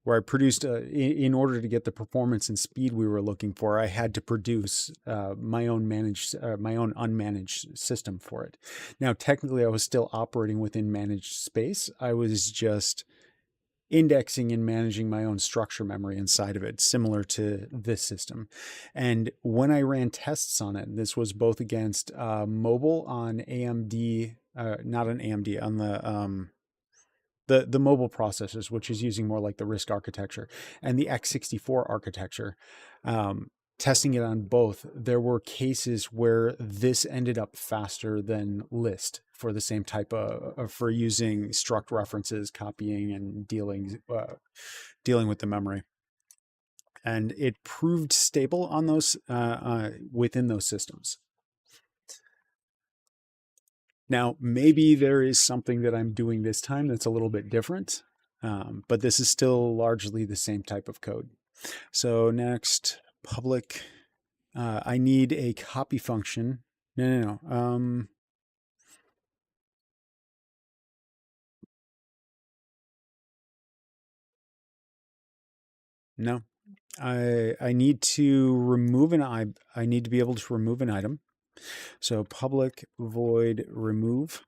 where I produced, in order to get the performance and speed we were looking for, I had to produce my own unmanaged system for it. Now, technically, I was still operating within managed space. I was just indexing and managing my own structure memory inside of it, similar to this system. And when I ran tests on it, this was both against mobile on AMD, not on AMD, on the the mobile processors, which is using more like the RISC architecture, and the x64 architecture. Testing it on both, there were cases where this ended up faster than list for the same type of for using struct references, copying, and dealing with the memory. And it proved stable on those within those systems. Now, maybe there is something that I'm doing this time that's a little bit different, but this is still largely the same type of code. So next, public, I need a copy function. No. No, I need to remove I need to be able to remove an item. So public void remove,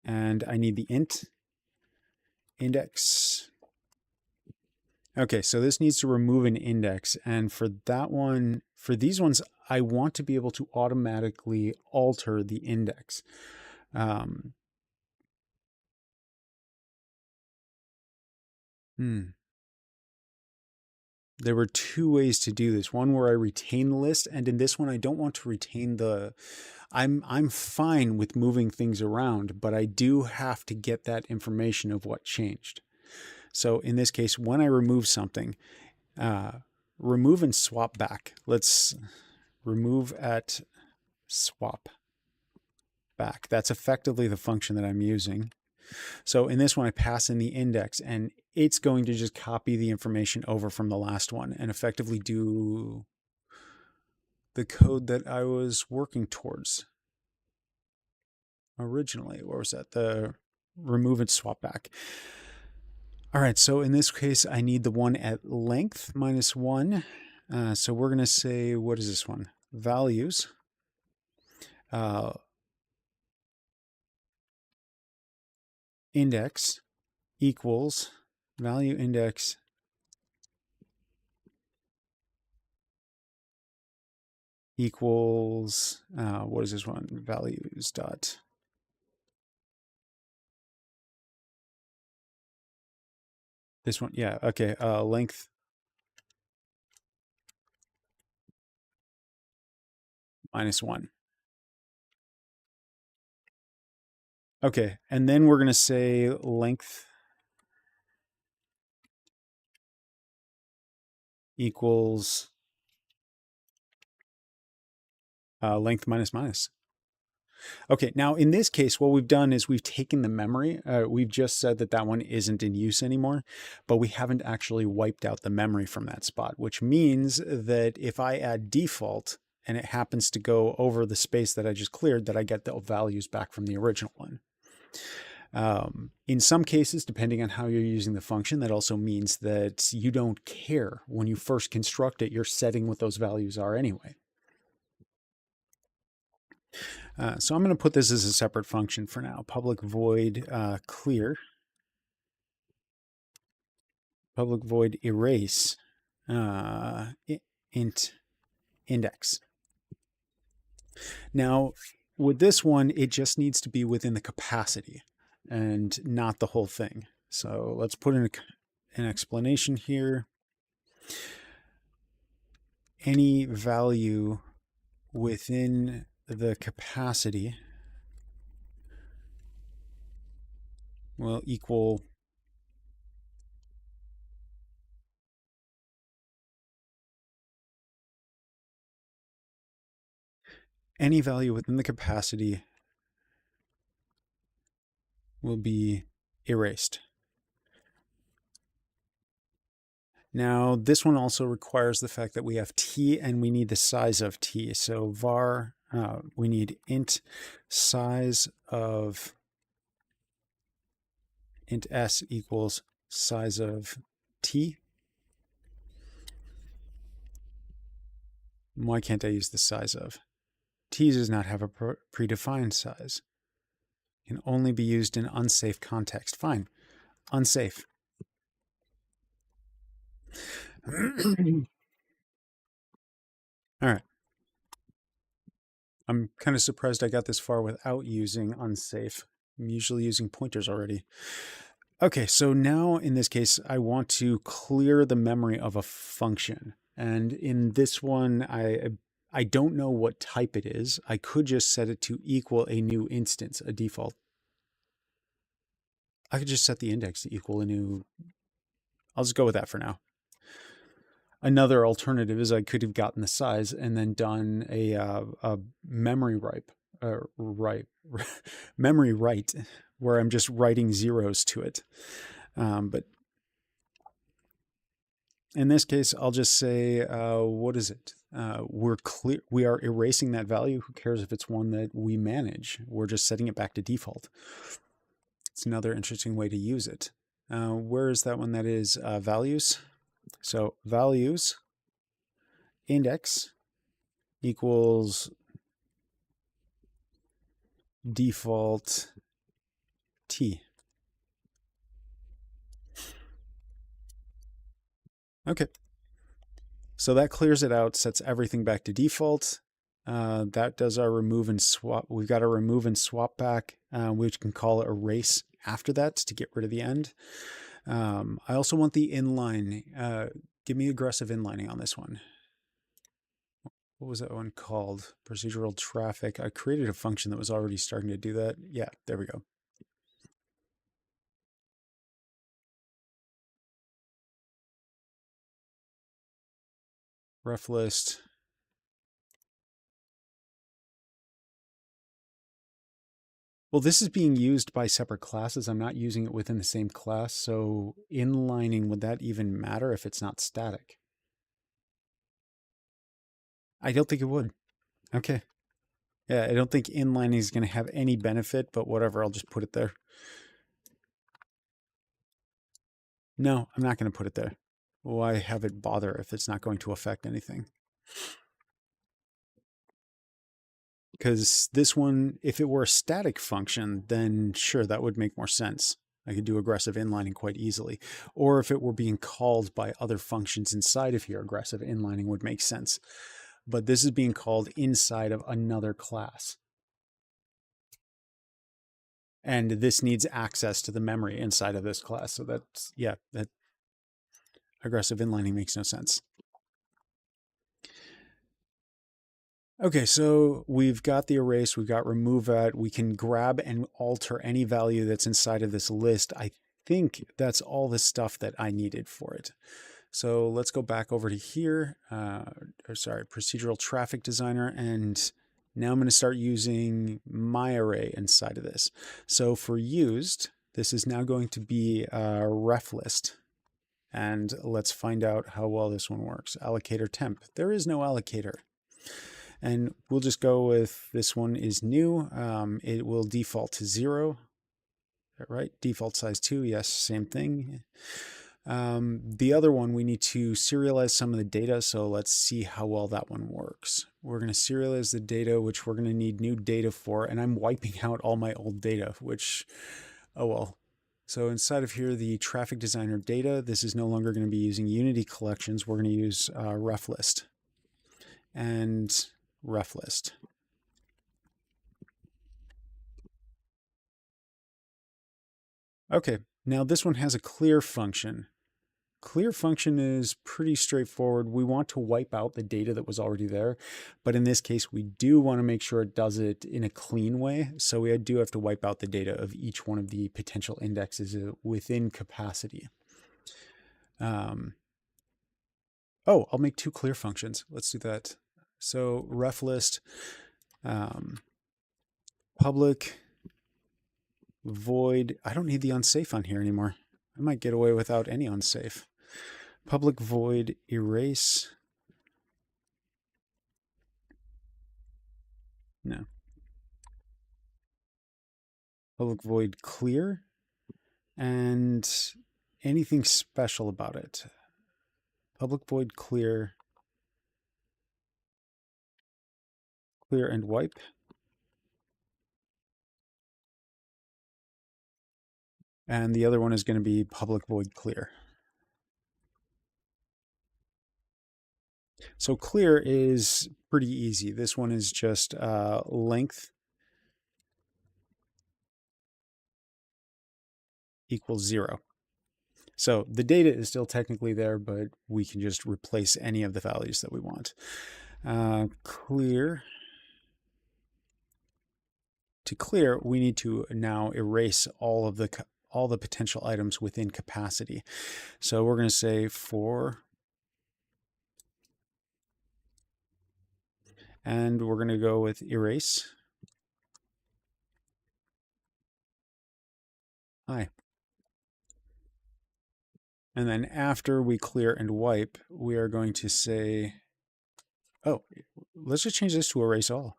and I need the int index. Okay, so this needs to remove an index, and for that one, for these ones, I want to be able to automatically alter the index. There were two ways to do this. One where I retain the list, and in this one, I don't want to retain the. I'm fine with moving things around, but I do have to get that information of what changed. So in this case, when I remove something, remove and swap back. Let's remove at swap back. That's effectively the function that I'm using. So in this one, I pass in the index, and it's going to just copy the information over from the last one and effectively do the code that I was working towards originally. Or was that? The remove and swap back. All right, so in this case, I need the one at length -1. So we're going to say, what is this one? Values. Index equals value index equals, what is this one? Values dot. This one, yeah, okay, length -1. Okay, and then we're going to say length equals length minus. Okay, now in this case, what we've done is we've taken the memory. We've just said that that one isn't in use anymore, but we haven't actually wiped out the memory from that spot, which means that if I add default and it happens to go over the space that I just cleared, that I get the values back from the original one. In some cases, depending on how you're using the function, that also means that you don't care. When you first construct it, you're setting what those values are anyway. So I'm going to put this as a separate function for now. Public void clear. Public void erase int index. Now, with this one, it just needs to be within the capacity and not the whole thing. So let's put in an explanation here. Any value within the capacity will equal any value within the capacity will be erased. Now, this one also requires the fact that we have t and we need the size of t. So var, we need int size of int s equals size of t. Why can't I use the size of? T does not have a predefined size. It can only be used in unsafe context. Fine, unsafe. All right. I'm kind of surprised I got this far without using unsafe. I'm usually using pointers already. Okay, so now in this case, I want to clear the memory of a function. And in this one, I don't know what type it is. I could just set it to equal a new instance, a default. I could just set the index to equal a new. I'll just go with that for now. Another alternative is I could have gotten the size and then done a memory memory write, where I'm just writing zeros to it. But in this case, I'll just say, what is it? We're clear. We are erasing that value. Who cares if it's one that we manage? We're just setting it back to default. It's another interesting way to use it. Where is that one? That is values. So values index equals default t. Okay. So that clears it out, sets everything back to default. That does our remove and swap. We've got a remove and swap back, which can call it erase after that to get rid of the end. I also want the inline. Give me aggressive inlining on this one. What was that one called? Procedural traffic. I created a function that was already starting to do that. Yeah, there we go. Ref list. Well, this is being used by separate classes. I'm not using it within the same class. So inlining, would that even matter if it's not static? I don't think it would. Okay. Yeah, I don't think inlining is going to have any benefit, but whatever, I'll just put it there. No, I'm not going to put it there. Why have it bother if it's not going to affect anything? Because this one, if it were a static function, then sure, that would make more sense. I could do aggressive inlining quite easily. Or if it were being called by other functions inside of here, aggressive inlining would make sense. But this is being called inside of another class. And this needs access to the memory inside of this class. So that's, yeah, that aggressive inlining makes no sense. Okay, so we've got the erase, we've got remove at, we can grab and alter any value that's inside of this list. I think that's all the stuff that I needed for it. So let's go back over to here, Procedural Traffic Designer, and now I'm going to start using my array inside of this. So for used, this is now going to be a ref list. And let's find out how well this one works. Allocator temp. There is no allocator. And we'll just go with this one is new. It will default to 0. Right? Default size 2. Yes, same thing. The other one, we need to serialize some of the data. So let's see how well that one works. We're going to serialize the data, which we're going to need new data for. And I'm wiping out all my old data, which, oh well. So inside of here, the traffic designer data, this is no longer going to be using Unity collections. We're going to use ref list and ref list. Okay, now this one has a clear function. Clear function is pretty straightforward. We want to wipe out the data that was already there, but in this case, we do want to make sure it does it in a clean way. So we do have to wipe out the data of each one of the potential indexes within capacity. Oh, I'll make 2 clear functions. Let's do that. So ref list, public void. I don't need the unsafe on here anymore. I might get away without any unsafe. Public void erase. No. Public void clear. And anything special about it. Public void clear. Clear and wipe. And the other one is going to be public void clear. So clear is pretty easy. This one is just length equals 0. So the data is still technically there, but we can just replace any of the values that we want. Clear. To clear, we need to now erase all the potential items within capacity. So we're going to say for, and we're going to go with erase I. And then after we clear and wipe, we are going to say, oh, let's just change this to erase all.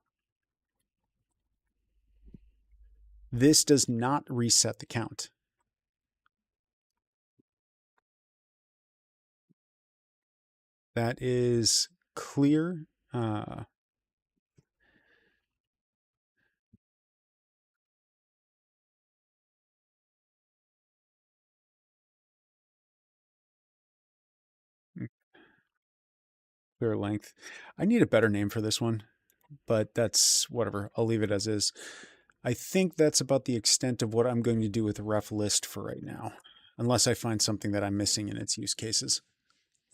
This does not reset the count. That is clear. Clear length. I need a better name for this one, but that's whatever. I'll leave it as is. I think that's about the extent of what I'm going to do with ref list for right now, unless I find something that I'm missing in its use cases.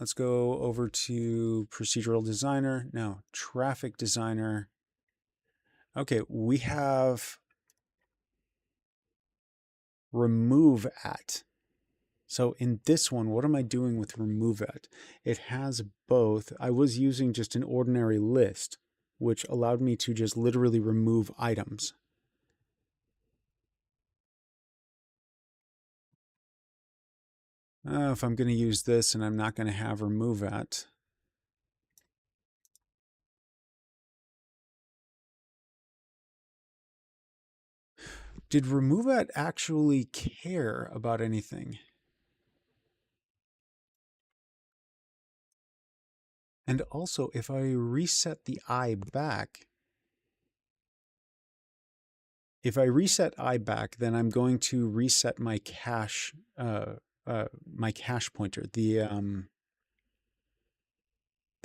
Let's go over to procedural designer. No, traffic designer. Okay, we have remove at. So in this one, what am I doing with remove at? It has both. I was using just an ordinary list, which allowed me to just literally remove items. If I'm going to use this and I'm not going to have remove at, did remove at actually care about anything? And also, if I reset the I back, then I'm going to reset my cache, my cache pointer, the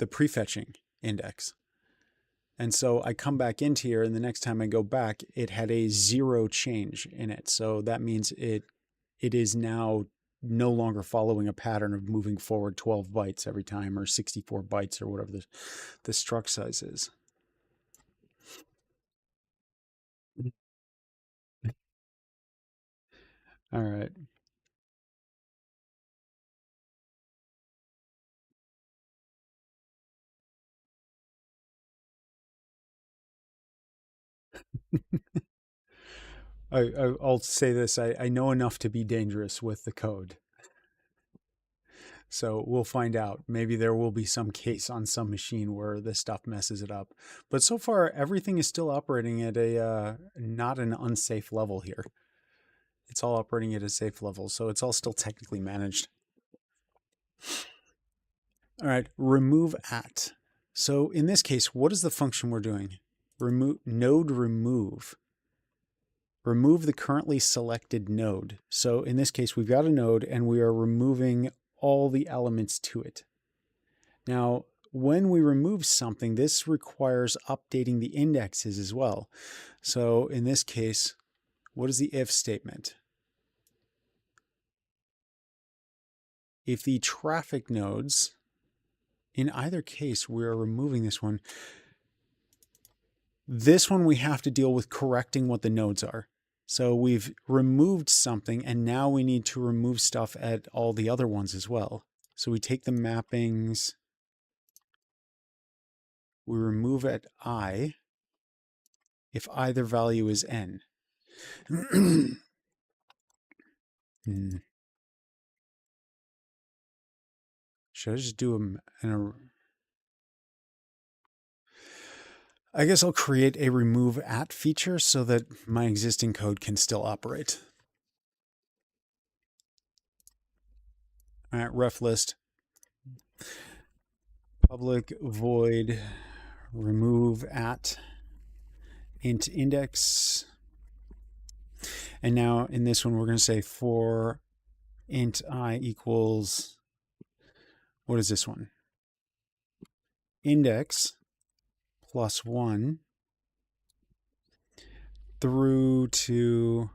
prefetching index. And so I come back into here, and the next time I go back, it had a 0 change in it. So that means it is now no longer following a pattern of moving forward 12 bytes every time, or 64 bytes, or whatever the struct size is. All right. I'll say this. I know enough to be dangerous with the code. So we'll find out. Maybe there will be some case on some machine where this stuff messes it up. But so far, everything is still operating at a not an unsafe level here. It's all operating at a safe level, so it's all still technically managed. All right, remove at. So in this case, what is the function we're doing? Node remove. Remove the currently selected node. So in this case, we've got a node and we are removing all the elements to it. Now, when we remove something, this requires updating the indexes as well. So in this case, what is the if statement? If the traffic nodes, in either case, we are removing this one. This one we have to deal with correcting what the nodes are. So we've removed something, and now we need to remove stuff at all the other ones as well. So we take the mappings, we remove at I if either value is n. Should I just do them in a... I guess I'll create a remove at feature so that my existing code can still operate. All right, ref list, public void remove at int index. And now in this one, we're going to say for int I equals, what is this one? Index plus 1 through to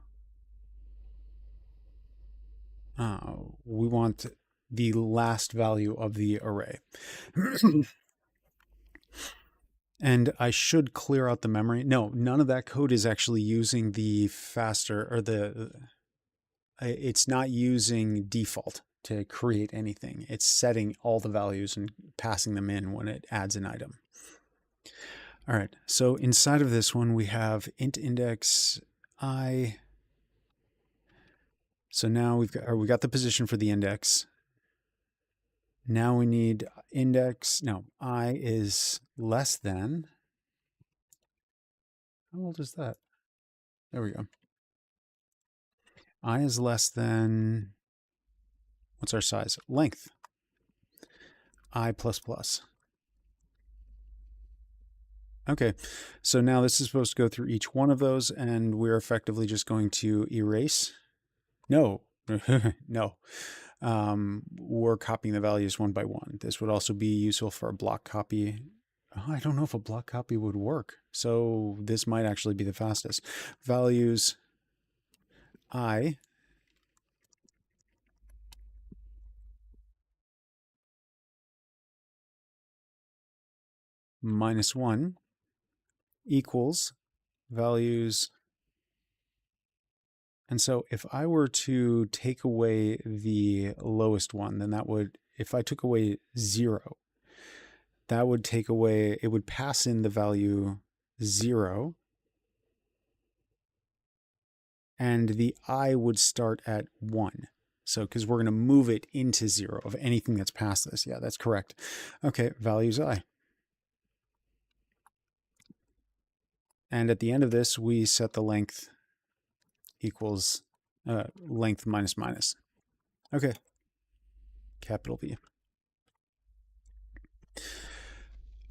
We want the last value of the array. And I should clear out the memory. No, none of that code is actually using the faster or it's not using default to create anything. It's setting all the values and passing them in when it adds an item. All right, so inside of this one, we have int index I. So now we got the position for the index. Now we need I is less than. How old is that? There we go. I is less than, what's our size? Length. I plus plus. Okay, so now this is supposed to go through each one of those, and we're effectively just going to erase. No, no. We're copying the values one by one. This would also be useful for a block copy. I don't know if a block copy would work, so this might actually be the fastest. Values I minus 1 equals values. And so if I were to take away the lowest one, then that would, if I took away 0, that would take away, it would pass in the value 0, and the I would start at 1. So, because we're going to move it into 0 of anything that's past this. Yeah, that's correct. Okay, values I. And at the end of this, we set the length equals length minus minus. Okay, capital V.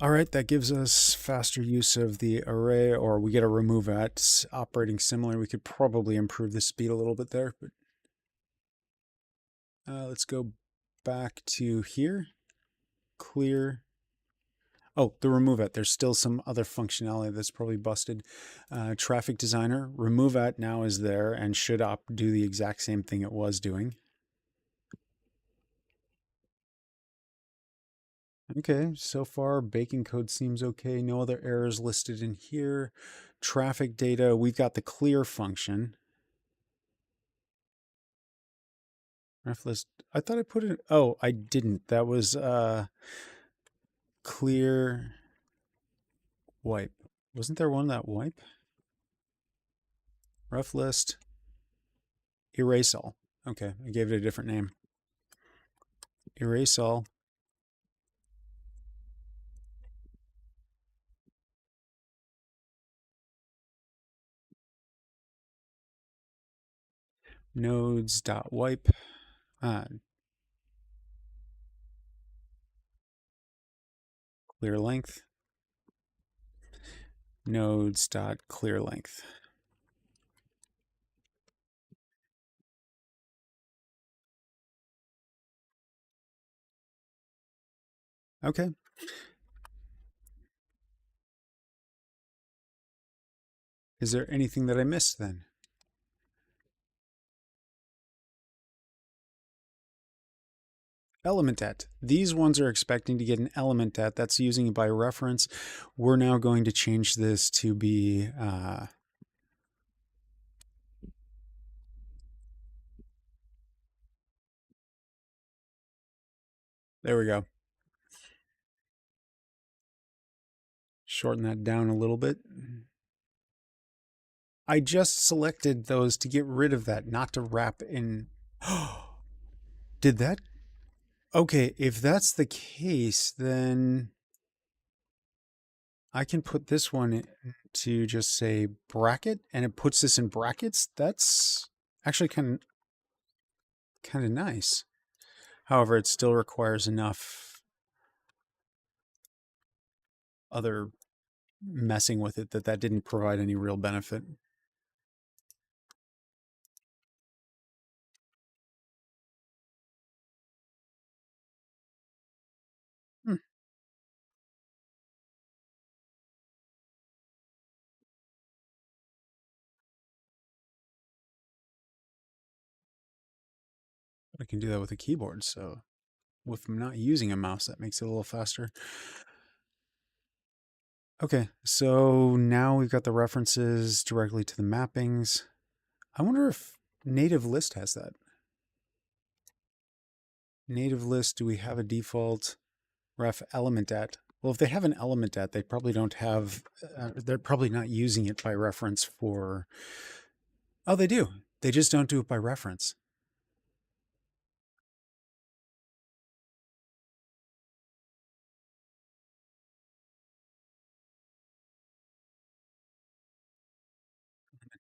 All right, that gives us faster use of the array, or we get a remove at operating similar. We could probably improve the speed a little bit there, but let's go back to here. Clear. Oh, the remove at. There's still some other functionality that's probably busted. Traffic designer, remove at now is there and should do the exact same thing it was doing. Okay, so far baking code seems okay. No other errors listed in here. Traffic data, we've got the clear function. Ref list, I thought I put it, oh, I didn't. That was clear wipe. Wasn't there one that wipe? Ref list, erase all. Okay, I gave it a different name. Erase all. Nodes.wipe. Clear length. Nodes.clear length. Okay. Is there anything that I missed then? Element at. These ones are expecting to get an element at. That's using it by reference. We're now going to change this to be there we go. Shorten that down a little bit. I just selected those to get rid of that, not to wrap in. Did that? Okay, if that's the case, then I can put this one to just say bracket, and it puts this in brackets. That's actually kind of nice. However, it still requires enough other messing with it that didn't provide any real benefit. Hmm. I can do that with a keyboard. So if I'm not using a mouse, that makes it a little faster. Okay, so now we've got the references directly to the mappings. I wonder if native list has that. Native list, do we have a default ref element at? Well, if they have an element at, they probably don't have, they're probably not using it by reference for, oh, they do. They just don't do it by reference.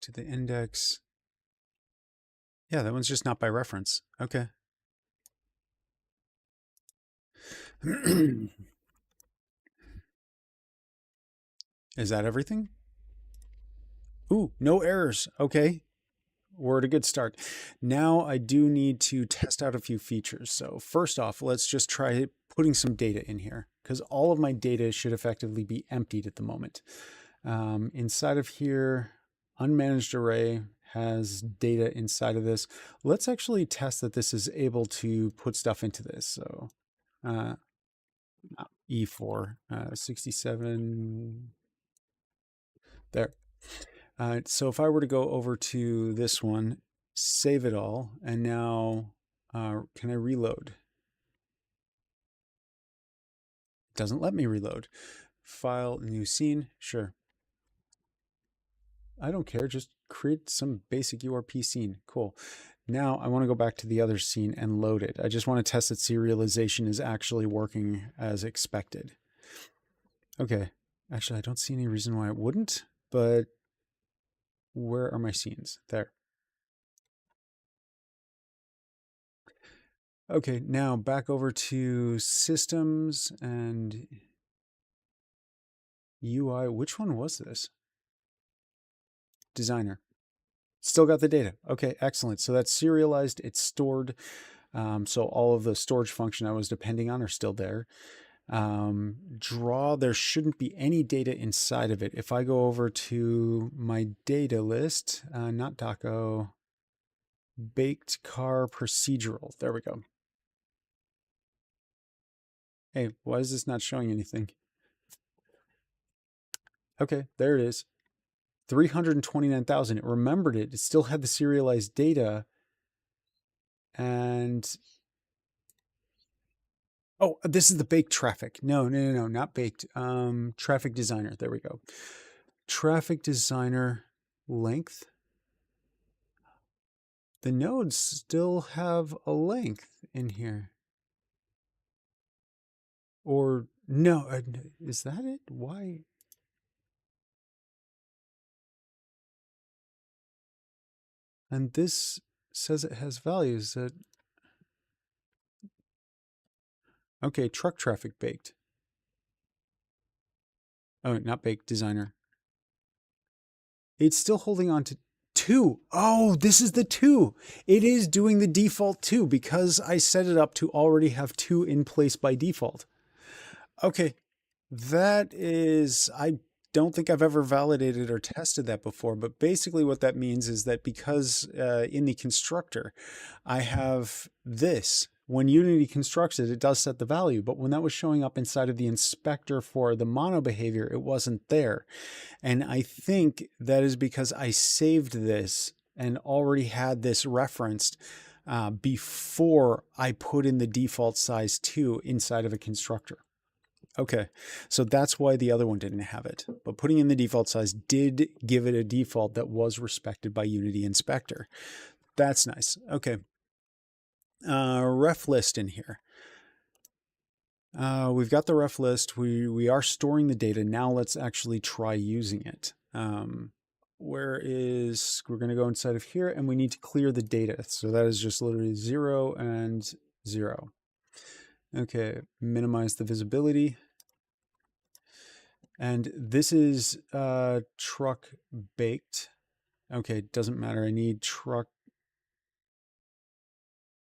To the index. Yeah, that one's just not by reference. Okay. Is that everything? Ooh, no errors. Okay. We're at a good start. Now I do need to test out a few features. So first off, let's just try putting some data in here because all of my data should effectively be emptied at the moment. Inside of here, unmanaged array has data inside of this. Let's actually test that this is able to put stuff into this. So E4, 67, there. So if I were to go over to this one, save it all, and now can I reload? It doesn't let me reload. File, new scene, sure. I don't care, just create some basic URP scene. Cool. Now I want to go back to the other scene and load it. I just want to test that serialization is actually working as expected. Okay. Actually, I don't see any reason why it wouldn't, but where are my scenes? There. Okay, now back over to systems and UI. Which one was this? Designer. Still got the data. Okay, excellent. So that's serialized, it's stored. So all of the storage function I was depending on are still there. Draw, there shouldn't be any data inside of it. If I go over to my data list, not Doco, baked car procedural. There we go. Hey, why is this not showing anything? Okay, there it is. 329,000. It remembered it. It still had the serialized data. And oh, this is the baked traffic. No, not baked. Traffic designer. There we go. Traffic designer length. The nodes still have a length in here. Or no, is that it? Why? And this says it has values that. Okay, truck traffic baked. Oh, not baked, designer. It's still holding on to 2. Oh, this is the 2. It is doing the default 2 because I set it up to already have 2 in place by default. Okay, that is, I don't think I've ever validated or tested that before, but basically what that means is that because in the constructor, I have this. When Unity constructs it, it does set the value, but when that was showing up inside of the inspector for the mono behavior, it wasn't there. And I think that is because I saved this and already had this referenced before I put in the default size 2 inside of a constructor. Okay, so that's why the other one didn't have it. But putting in the default size did give it a default that was respected by Unity Inspector. That's nice. Okay. Ref list in here. We've got the ref list. We are storing the data. Now let's actually try using it. We're going to go inside of here and we need to clear the data. So that is just literally 0 and 0. Okay, minimize the visibility. And this is truck baked. Okay, doesn't matter. I need truck.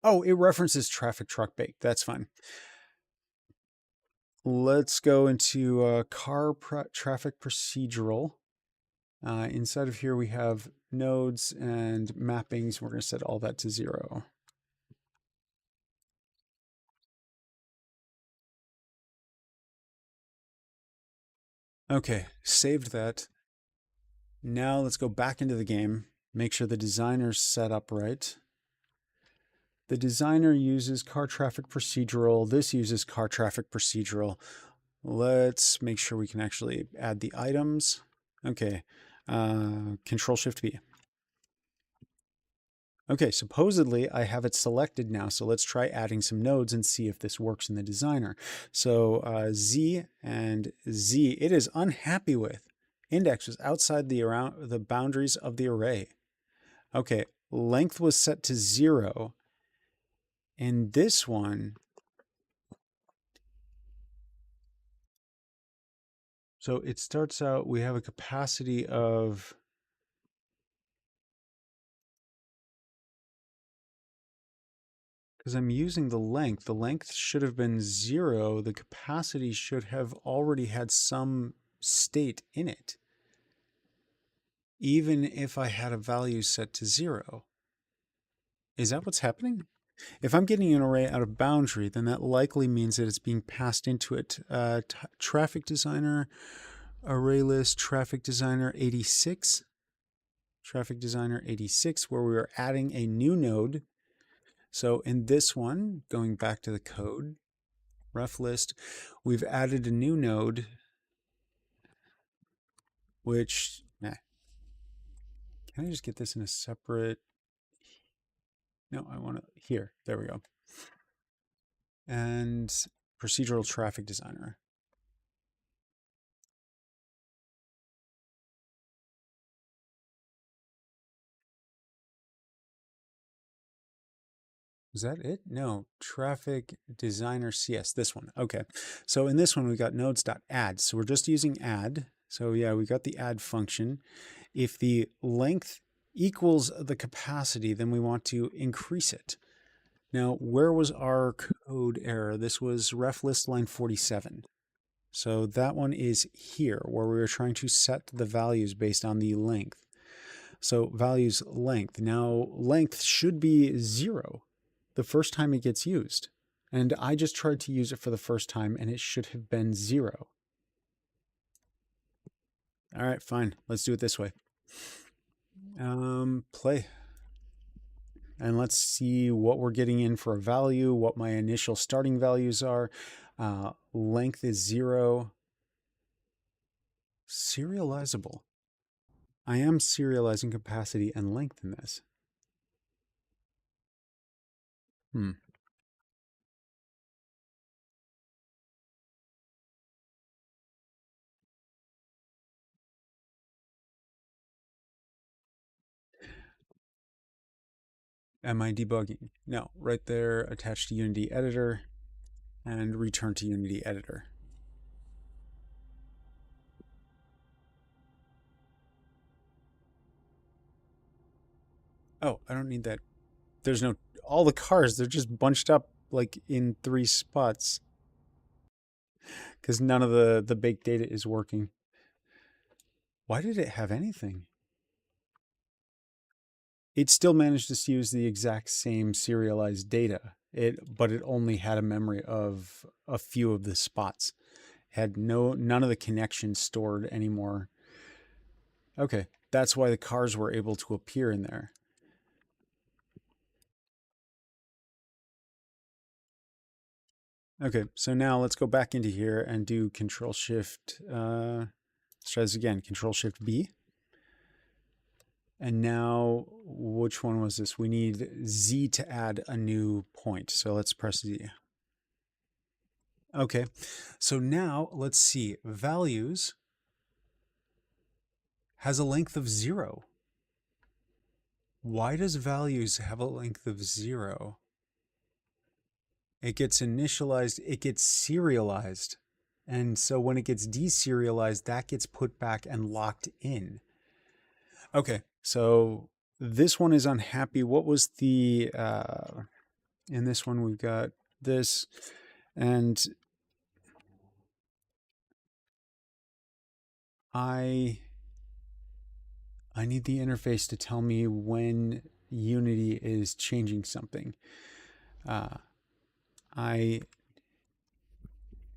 Oh, it references traffic truck baked. That's fine. Let's go into traffic procedural. Inside of here, we have nodes and mappings. We're going to set all that to 0. Okay, saved that. Now let's go back into the game, make sure the designer's set up right. The designer uses car traffic procedural. This uses car traffic procedural. Let's make sure we can actually add the items. Okay, Control Shift B. Okay, supposedly I have it selected now, so let's try adding some nodes and see if this works in the designer. So Z and Z, it is unhappy with indexes outside the boundaries of the array. Okay, length was set to 0. And this one, so it starts out, we have a capacity of, because I'm using the length should have been 0. The capacity should have already had some state in it, even if I had a value set to 0. Is that what's happening? If I'm getting an array out of boundary, then that likely means that it's being passed into it. Traffic designer, array list, traffic designer 86. Traffic designer 86, where we are adding a new node. So in this one, going back to the code, ref list, we've added a new node, which, can I just get this in a separate, no, I want to, here, there we go. And procedural traffic designer. Is that it? No, traffic designer CS, this one. Okay. So in this one, we got nodes.add. So we're just using add. So yeah, we got the add function. If the length equals the capacity, then we want to increase it. Now, where was our code error? This was ref list line 47. So that one is here, where we were trying to set the values based on the length. So values length. Now, length should be 0 the first time it gets used. And I just tried to use it for the first time, and it should have been 0. All right, fine. Let's do it this way. Play. And let's see what we're getting in for a value, what my initial starting values are. Length is 0. Serializable. I am serializing capacity and length in this. Am I debugging? No, right there, attached to Unity Editor and return to Unity Editor. Oh, I don't need that. There's no, all the cars, they're just bunched up like in 3 spots because none of the baked data is working. Why did it have anything? It still managed to use the exact same serialized data. But it only had a memory of a few of the spots. Had none of the connections stored anymore. Okay, that's why the cars were able to appear in there. Okay, so now let's go back into here and do Control Shift. Let's try this again. Control Shift B. And now, which one was this? We need Z to add a new point. So let's press Z. Okay, so now let's see. Values has a length of 0. Why does values have a length of 0? It gets initialized, it gets serialized. And so when it gets deserialized, that gets put back and locked in. Okay, so this one is unhappy. What was the, in this one we've got this, and I need the interface to tell me when Unity is changing something.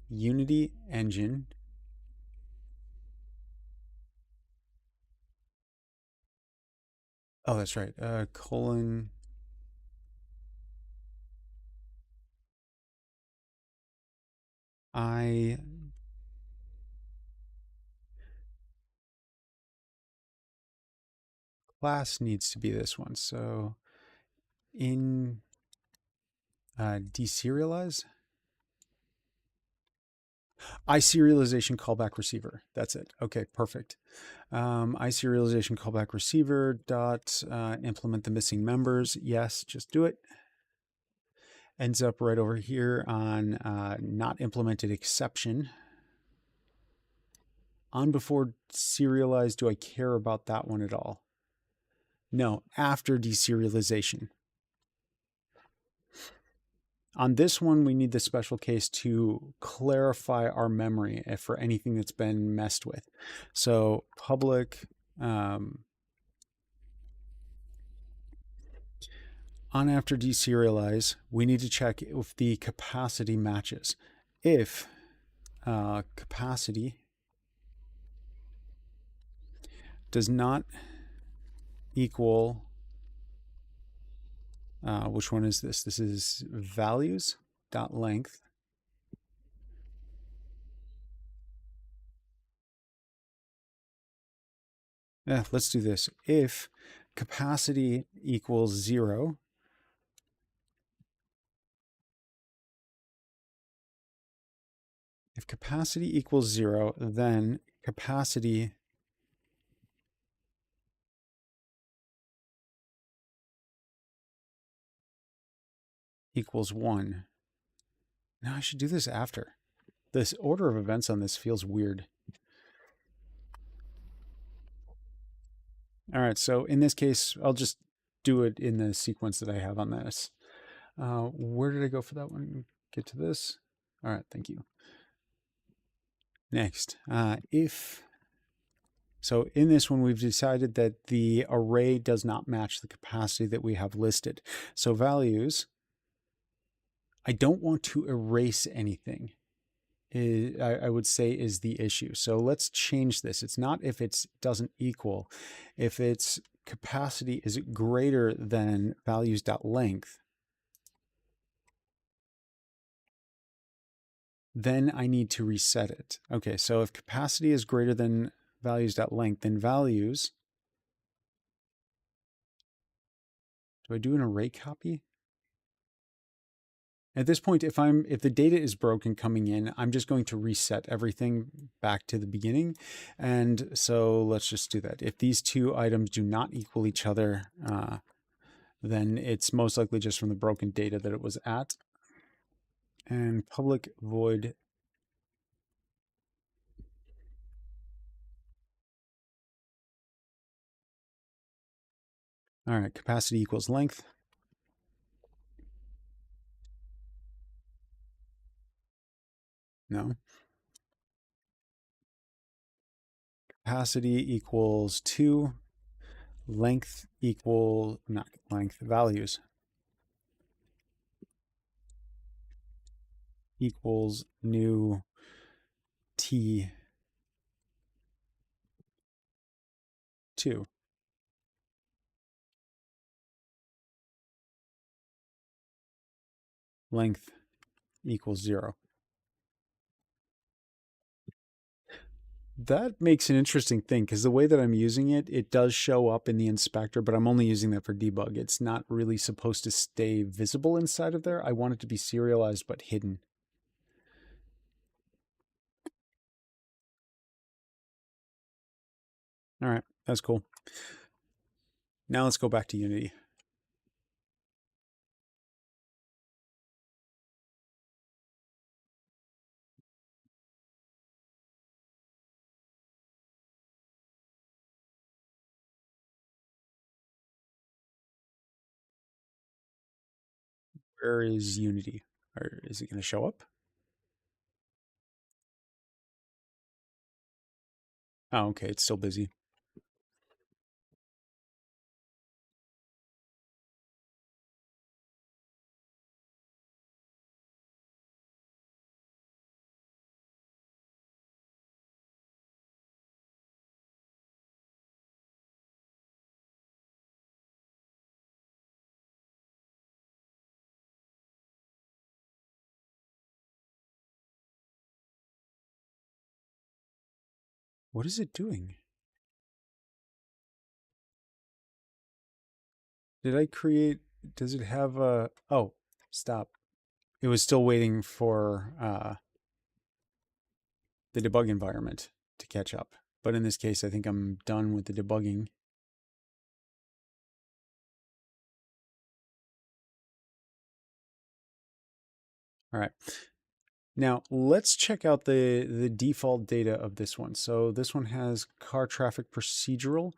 Unity engine Oh, that's right. Colon. I class needs to be this one. So in deserialize, iSerialization callback receiver. That's it. Okay, perfect. iSerialization callback receiver dot implement the missing members. Yes, just do it. Ends up right over here on not implemented exception. On before serialize, do I care about that one at all? No, after deserialization. On this one, we need the special case to clarify our memory for anything that's been messed with. So public on after deserialize, we need to check if the capacity matches. If capacity does not equal, which one is this? This is values dot length. Let's do this. If capacity equals 0, if capacity equals 0, then capacity equals 1. Now I should do this after. This order of events on this feels weird. All right, so in this case, I'll just do it in the sequence that I have on this. Where did I go for that one? Get to this. All right, thank you. Next, so in this one, we've decided that the array does not match the capacity that we have listed. So values, I don't want to erase anything, I would say is the issue. So let's change this. It's not if it doesn't equal, if its capacity is greater than values.length, then I need to reset it. Okay, so if capacity is greater than values.length, then values, do I do an array copy? At this point, if the data is broken coming in, I'm just going to reset everything back to the beginning. And so let's just do that. If these two items do not equal each other, then it's most likely just from the broken data that it was at. And public void all right, capacity equals length. No. Capacity equals 2. Length equal, not length, values equals new T2. Length equals 0. That makes an interesting thing because the way that I'm using it, it does show up in the inspector, but I'm only using that for debug. It's not really supposed to stay visible inside of there. I want it to be serialized but hidden. All right, that's cool. Now let's go back to Unity. Where is Unity? Or is it going to show up? Oh, okay, it's still busy. What is it doing? Did I create, does it have a, oh, stop. It was still waiting for the debug environment to catch up. But in this case, I think I'm done with the debugging. All right. Now let's check out the default data of this one. So this one has car traffic procedural,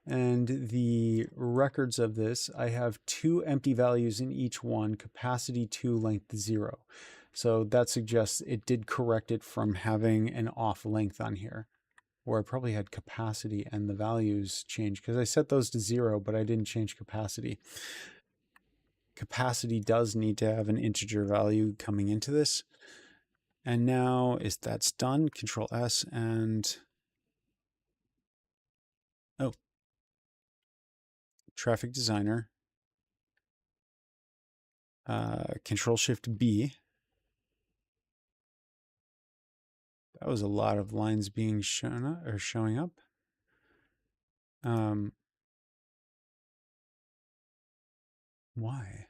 and the records of this, I have 2 empty values in each one, capacity 2, length 0. So that suggests it did correct it from having an off length on here, where I probably had capacity and the values changed because I set those to 0, but I didn't change capacity. Capacity does need to have an integer value coming into this. And now that's done, Control S and oh, traffic designer, Control Shift B. That was a lot of lines being shown up or showing up. Why?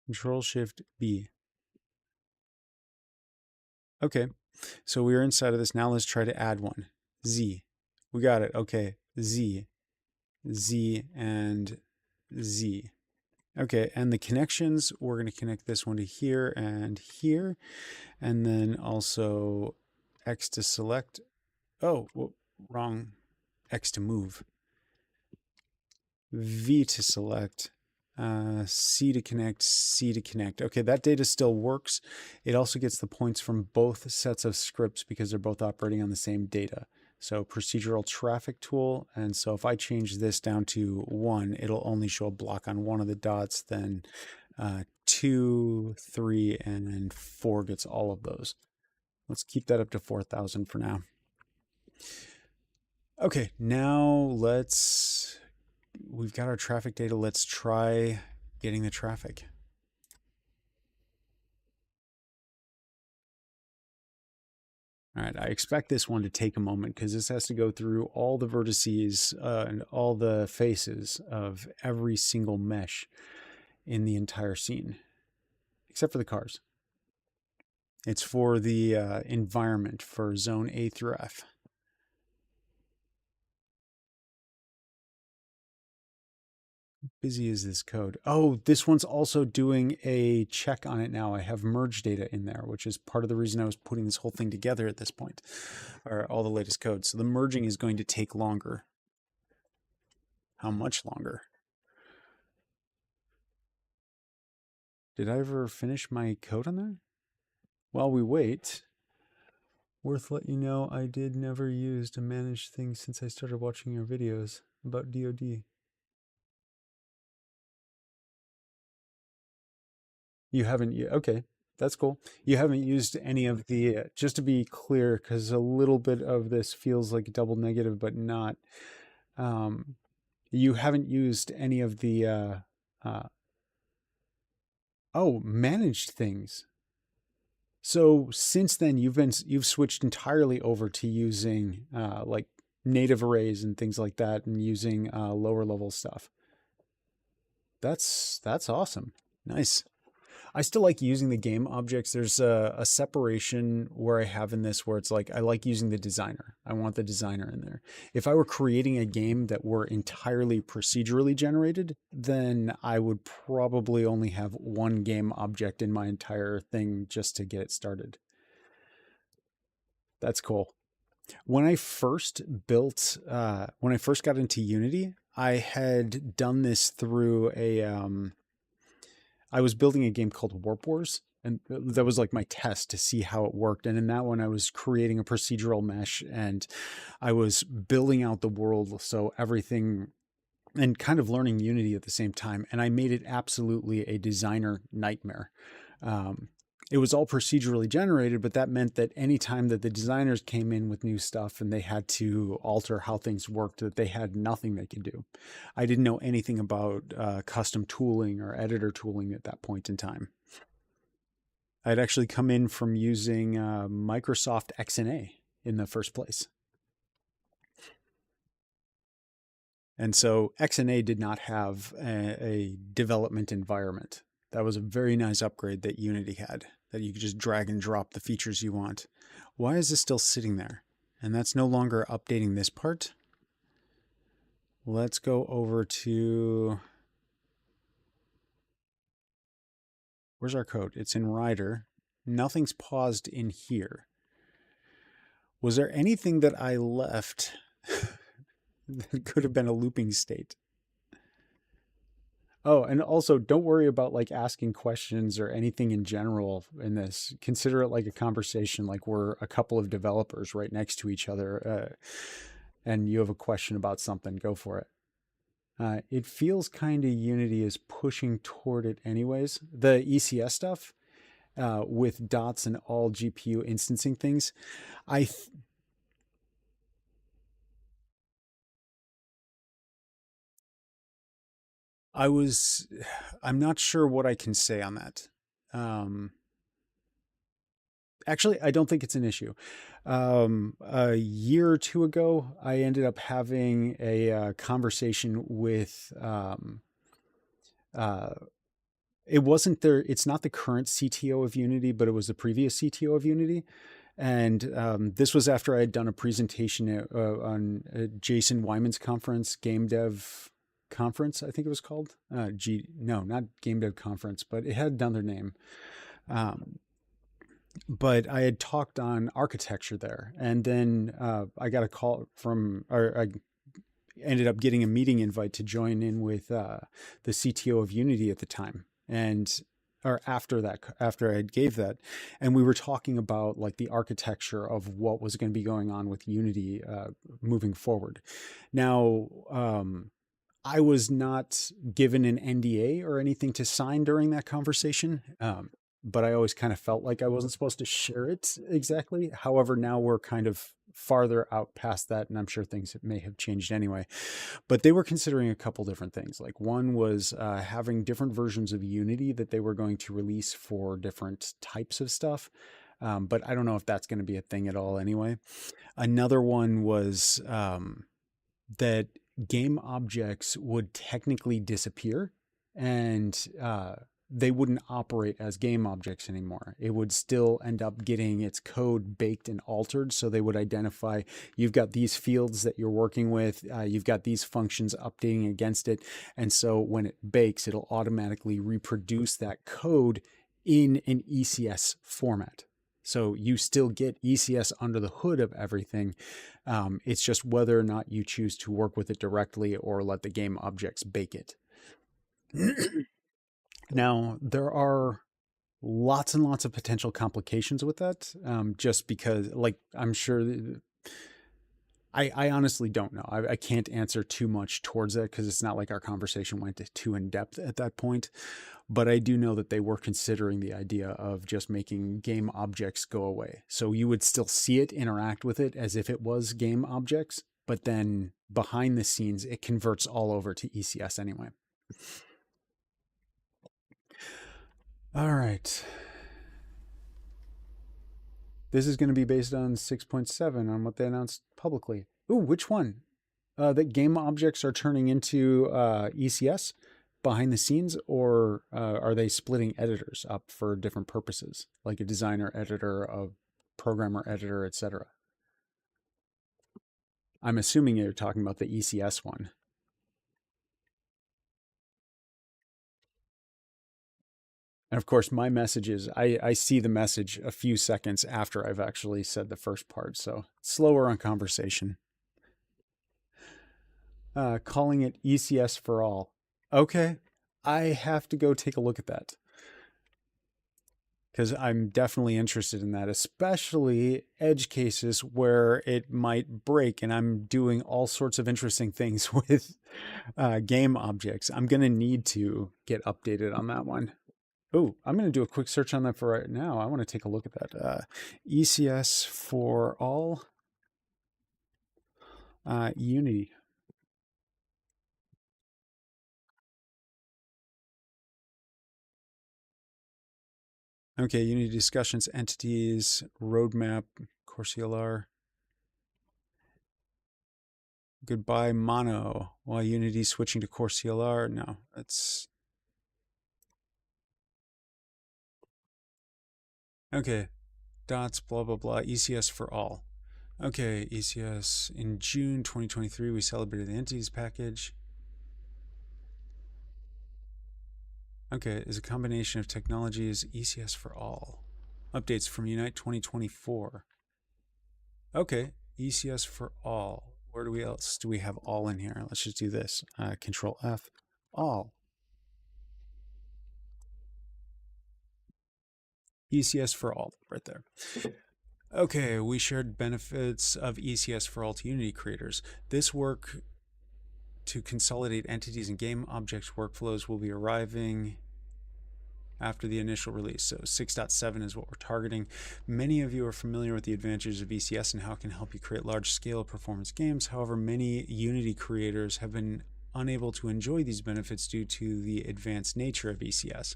Control Shift B. Okay, so we're inside of this. Now let's try to add one. Z. We got it. Okay, Z, Z, and Z. Okay, and the connections, we're going to connect this one to here and here, and then also X to select. Oh, well, wrong. X to move. V to select. C to connect, C to connect. Okay, that data still works. It also gets the points from both sets of scripts because they're both operating on the same data. So procedural traffic tool. And so if I change this down to 1, it'll only show a block on one of the dots. Then 2, 3, and then 4 gets all of those. Let's keep that up to 4,000 for now. Okay, now we've got our traffic data. Let's try getting the traffic. All right, I expect this one to take a moment because this has to go through all the vertices and all the faces of every single mesh in the entire scene, except for the cars. It's for the environment for zone A through F. Busy is this code? Oh, this one's also doing a check on it now. I have merge data in there, which is part of the reason I was putting this whole thing together at this point, or all the latest code. So the merging is going to take longer. How much longer? Did I ever finish my code on that? While we wait, worth letting you know I did never use to manage things since I started watching your videos about DoD. You haven't, okay, that's cool. You haven't used any of the, just to be clear, because a little bit of this feels like double negative, but not. You haven't used any of the, oh, managed things. So since then, you've switched entirely over to using like native arrays and things like that, and using lower level stuff. That's awesome. Nice. I still like using the game objects. There's a separation where I have in this where it's like I like using the designer. I want the designer in there. If I were creating a game that were entirely procedurally generated, then I would probably only have one game object in my entire thing just to get it started. That's cool. When I first when I first got into Unity, I had done this through I was building a game called Warp Wars, and that was like my test to see how it worked. And in that one, I was creating a procedural mesh, and I was building out the world, so everything, and kind of learning Unity at the same time. And I made it absolutely a designer nightmare. It was all procedurally generated, but that meant that anytime that the designers came in with new stuff and they had to alter how things worked, that they had nothing they could do. I didn't know anything about custom tooling or editor tooling at that point in time. I'd actually come in from using Microsoft XNA in the first place. And so XNA did not have a development environment. That was a very nice upgrade that Unity had, that you could just drag and drop the features you want. Why is this still sitting there? And that's no longer updating this part. Let's go over to, where's our code? It's in Rider. Nothing's paused in here. Was there anything that I left that could have been a looping state? Oh, and also don't worry about like asking questions or anything in general in this. Consider it like a conversation, like we're a couple of developers right next to each other, and you have a question about something, go for it. It feels kind of Unity is pushing toward it anyways. The ECS stuff with dots and all GPU instancing things, I th- I was I'm not sure what I can say on that. Um, Actually, I don't think it's an issue. A year or two ago, I ended up having a conversation with. Uh, it wasn't there. It's not the current CTO of Unity, but it was the previous CTO of Unity. And this was after I had done a presentation on Jason Wyman's conference, Game Dev Conference, I think it was called. No, not Game Dev Conference, but it had another name. Um, but I had talked on architecture there, and then I got a call from, or I ended up getting a meeting invite to join in with the CTO of Unity at the time, and or after that, after I gave that, and we were talking about like the architecture of what was going to be going on with Unity moving forward. Now, I was not given an NDA or anything to sign during that conversation. But I always kind of felt like I wasn't supposed to share it exactly. However, now we're kind of farther out past that, and I'm sure things may have changed anyway. But they were considering a couple different things. Like one was having different versions of Unity that they were going to release for different types of stuff. But I don't know if that's going to be a thing at all anyway. Another one was that game objects would technically disappear and they wouldn't operate as game objects anymore. It would still end up getting its code baked and altered. So they would identify you've got these fields that you're working with, you've got these functions updating against it. And so when it bakes, it'll automatically reproduce that code in an ECS format. So you still get ECS under the hood of everything. It's just whether or not you choose to work with it directly or let the game objects bake it. Now, there are lots and lots of potential complications with that, just because, like, I'm sure. I honestly don't know. I can't answer too much towards that because it's not like our conversation went too in depth at that point. But I do know that they were considering the idea of just making game objects go away. So you would still see it, interact with it as if it was game objects, but then behind the scenes, it converts all over to ECS anyway. All right. This is going to be based on 6.7 on what they announced publicly. Ooh, which one? That game objects are turning into ECS behind the scenes, or are they splitting editors up for different purposes, like a designer editor, a programmer editor, etc.? I'm assuming you're talking about the ECS one. And of course, my message is I see the message a few seconds after I've actually said the first part, so slower on conversation. Calling it ECS for all. Okay, I have to go take a look at that because I'm definitely interested in that, especially edge cases where it might break and I'm doing all sorts of interesting things with game objects. I'm going to need to get updated on that one. Oh, I'm going to do a quick search on that for right now. I want to take a look at that. ECS for all Unity. Okay, Unity discussions, entities, roadmap, core CLR. Goodbye, mono. While Unity switching to core CLR. No, that's okay. Dots, blah, blah, blah. ECS for all. Okay, ECS. In June 2023, we celebrated the entities package. Okay, is a combination of technologies, ECS for all. Updates from Unite 2024. Okay, ECS for all. Where do we have all in here? Let's just do this. Control F, all. ECS for all, right there. Okay, we shared benefits of ECS for all to Unity creators. This work to consolidate entities and game objects workflows will be arriving after the initial release. So 6.7 is what we're targeting. Many of you are familiar with the advantages of ECS and how it can help you create large-scale performance games. However, many Unity creators have been unable to enjoy these benefits due to the advanced nature of ECS.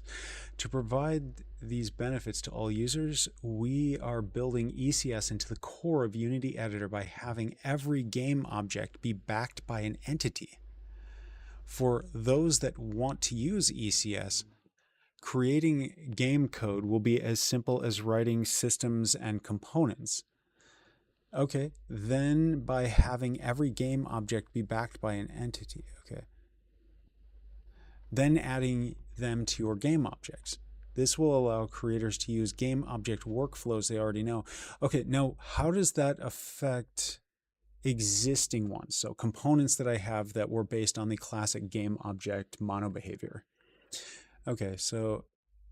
To provide these benefits to all users, we are building ECS into the core of Unity Editor by having every game object be backed by an entity. For those that want to use ECS, creating game code will be as simple as writing systems and components. Okay, then by having every game object be backed by an entity. Okay. Then adding them to your game objects. This will allow creators to use game object workflows they already know. Okay, now how does that affect existing ones? So components that I have that were based on the classic game object mono behavior. Okay, so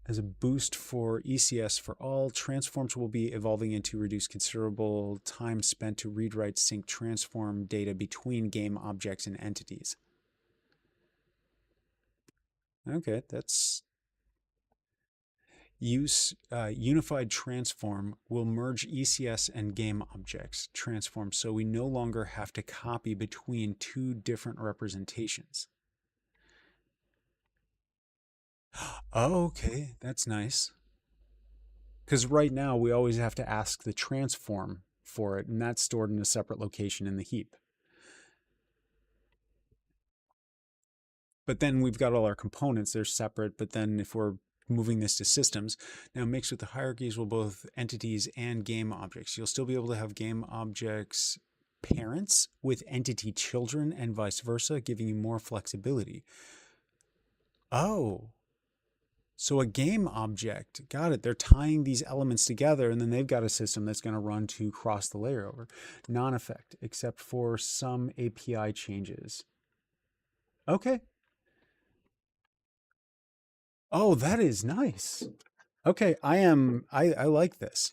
as a boost for ECS for all, transforms will be evolving into reduce considerable time spent to read, write, sync, transform data between game objects and entities. Okay, that's unified transform will merge ECS and game objects transform, so we no longer have to copy between two different representations. Oh, okay, that's nice. Because right now we always have to ask the transform for it, and that's stored in a separate location in the heap. But then we've got all our components, they're separate, but then if we're moving this to systems, now mixed with the hierarchies will both entities and game objects. You'll still be able to have game objects parents with entity children and vice versa, giving you more flexibility. Oh, so a game object, got it. They're tying these elements together and then they've got a system that's going to run to cross the layer over. Non-effect, except for some API changes. Okay. Oh, that is nice. Okay, I like this.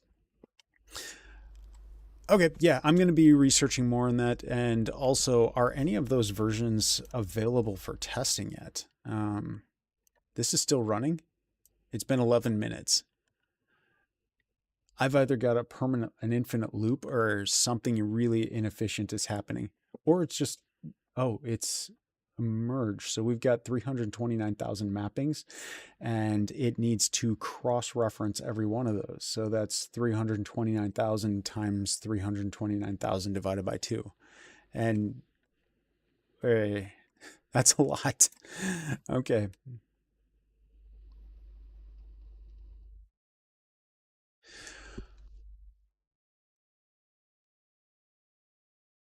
Okay, yeah, I'm going to be researching more on that. And also, are any of those versions available for testing yet? This is still running. It's been 11 minutes. I've either got an infinite loop or something really inefficient is happening. Or it's just, oh, it's a merge. So we've got 329,000 mappings and it needs to cross-reference every one of those. So that's 329,000 times 329,000 divided by 2. And that's a lot. Okay.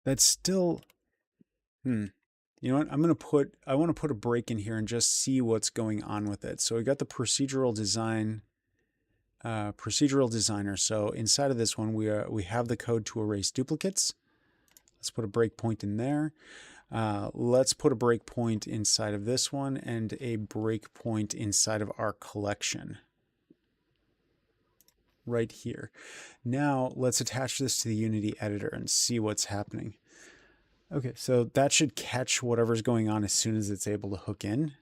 That's still, you know what? I want to put a break in here and just see what's going on with it. So we got the procedural designer. So inside of this one, we have the code to erase duplicates. Let's put a breakpoint in there. Let's put a breakpoint inside of this one and a breakpoint inside of our collection. Right here. Now let's attach this to the Unity editor and see what's happening. Okay, so that should catch whatever's going on as soon as it's able to hook in.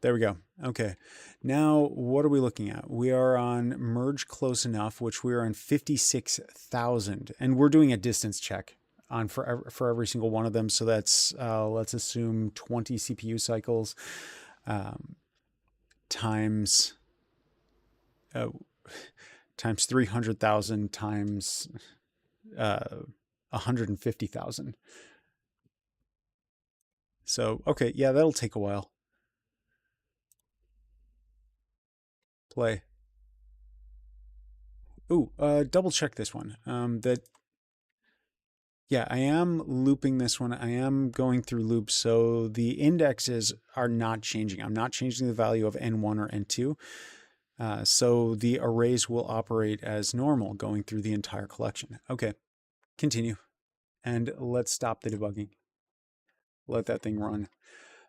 There we go. Okay, now what are we looking at? We are on merge close enough, which we are on 56,000, and we're doing a distance check on for every single one of them. So that's let's assume 20 CPU cycles times times 300,000 times 150,000. So, okay, yeah, that'll take a while. Play. Ooh, double check this one. Yeah, I am looping this one. I am going through loops. So the indexes are not changing. I'm not changing the value of N1 or N2. So the arrays will operate as normal going through the entire collection. Okay, continue. And let's stop the debugging. Let that thing run.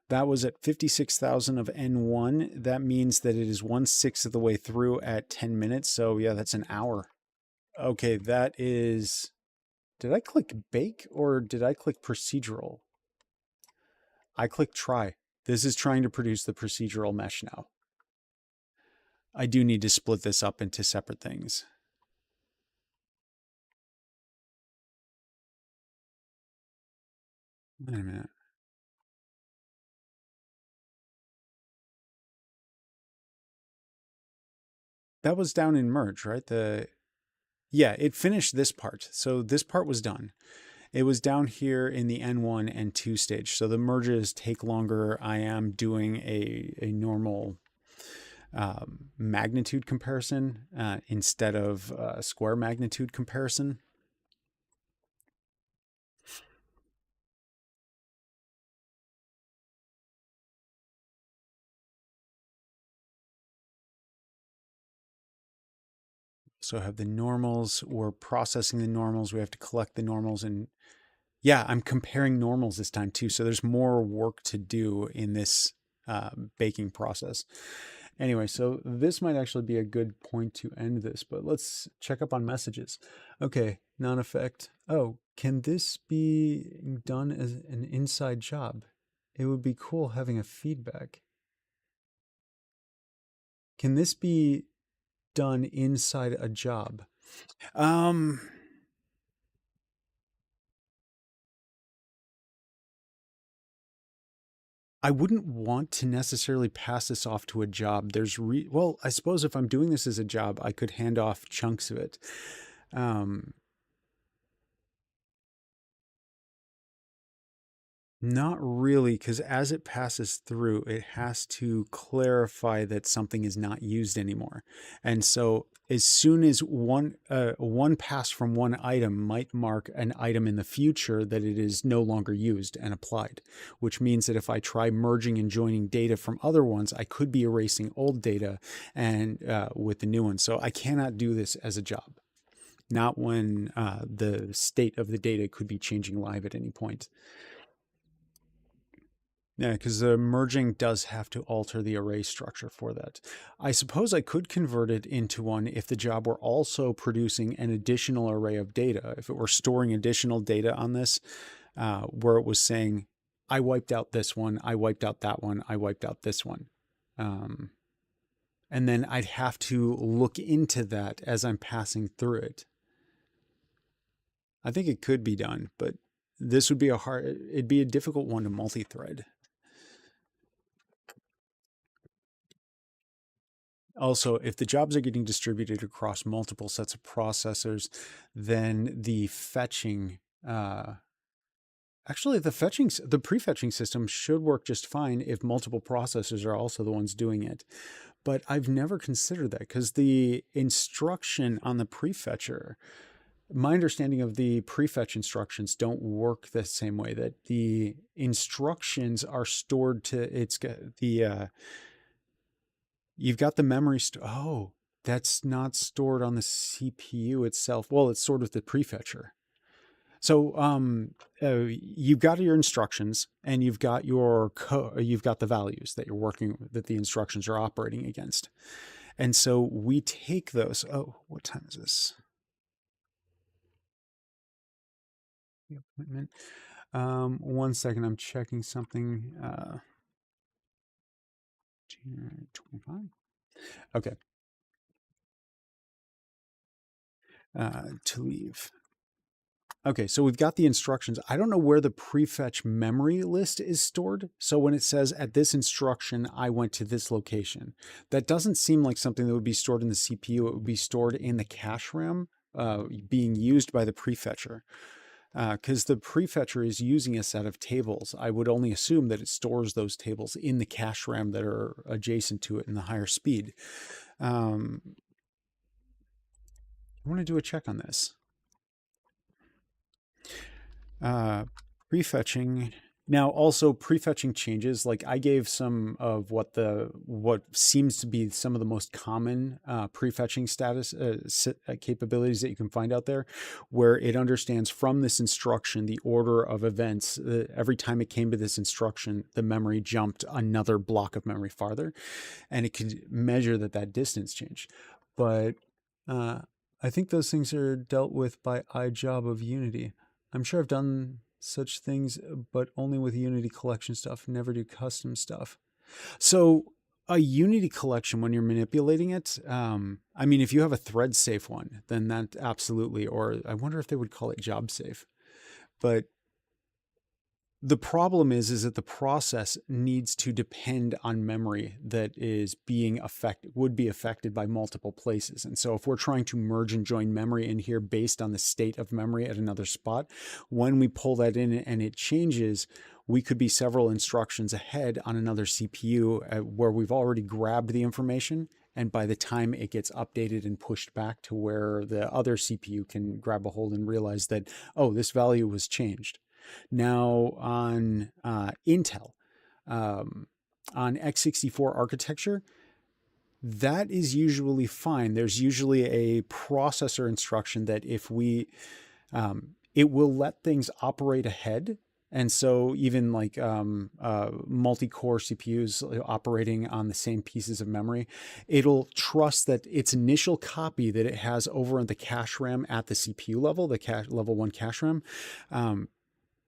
That was at 56,000 of N1. That means that it is 1/6 of the way through at 10 minutes. So yeah, that's an hour. Okay, that is... Did I click bake or did I click procedural? I clicked try. This is trying to produce the procedural mesh now. I do need to split this up into separate things. Wait a minute. That was down in merge, right? Yeah, it finished this part. So this part was done. It was down here in the N1 and 2 stage. So the merges take longer. I am doing a normal magnitude comparison instead of square magnitude comparison. So I have the normals. We're processing the normals. We have to collect the normals. And yeah, I'm comparing normals this time too. So there's more work to do in this baking process. Anyway, so this might actually be a good point to end this, but let's check up on messages. Okay, non-effect. Oh, can this be done as an inside job? It would be cool having a feedback. Can this be done inside a job? Um, I wouldn't want to necessarily pass this off to a job. Well, I suppose if I'm doing this as a job, I could hand off chunks of it. Not really, because as it passes through, it has to clarify that something is not used anymore. And so as soon as one pass from one item might mark an item in the future that it is no longer used and applied, which means that if I try merging and joining data from other ones, I could be erasing old data and with the new one. So I cannot do this as a job, not when the state of the data could be changing live at any point. Yeah, because the merging does have to alter the array structure for that. I suppose I could convert it into one if the job were also producing an additional array of data. If it were storing additional data on this, where it was saying, I wiped out this one, I wiped out that one, I wiped out this one. And then I'd have to look into that as I'm passing through it. I think it could be done, but this would be it'd be a difficult one to multi-thread. Also, if the jobs are getting distributed across multiple sets of processors, then the fetching, actually the prefetching system should work just fine if multiple processors are also the ones doing it. But I've never considered that because the instruction on the prefetcher, my understanding of the prefetch instructions don't work the same way. That the instructions are stored to you've got the memory. Oh, that's not stored on the CPU itself. Well, it's stored with the prefetcher. So you've got your instructions, and you've got you've got the values that you're that the instructions are operating against. And so we take those. Oh, what time is this? The appointment. 1 second, I'm checking something. 25. Okay. To leave. Okay, so we've got the instructions. I don't know where the prefetch memory list is stored. So when it says at this instruction, I went to this location, that doesn't seem like something that would be stored in the CPU. It would be stored in the cache RAM being used by the prefetcher. Because the prefetcher is using a set of tables. I would only assume that it stores those tables in the cache RAM that are adjacent to it in the higher speed. I want to do a check on this. Uh, Prefetching. Now, also prefetching changes. Like I gave some of what seems to be some of the most common prefetching capabilities that you can find out there, where it understands from this instruction the order of events. Every time it came to this instruction, the memory jumped another block of memory farther, and it could measure that distance change. But uh, I think those things are dealt with by iJob of Unity. I'm sure I've done such things, but only with Unity collection stuff, never do custom stuff. So a Unity collection, when you're manipulating it, I mean, if you have a thread safe one, then that absolutely, or I wonder if they would call it job safe. But the problem is that the process needs to depend on memory that is being affected, would be affected by multiple places. And so if we're trying to merge and join memory in here based on the state of memory at another spot, when we pull that in and it changes, we could be several instructions ahead on another CPU where we've already grabbed the information. And by the time it gets updated and pushed back to where the other CPU can grab a hold and realize that, oh, this value was changed. Now on Intel, on x64 architecture, that is usually fine. There's usually a processor instruction that if we, it will let things operate ahead. And so even like multi-core CPUs operating on the same pieces of memory, it'll trust that its initial copy that it has over in the cache RAM at the CPU level, the level 1 cache RAM,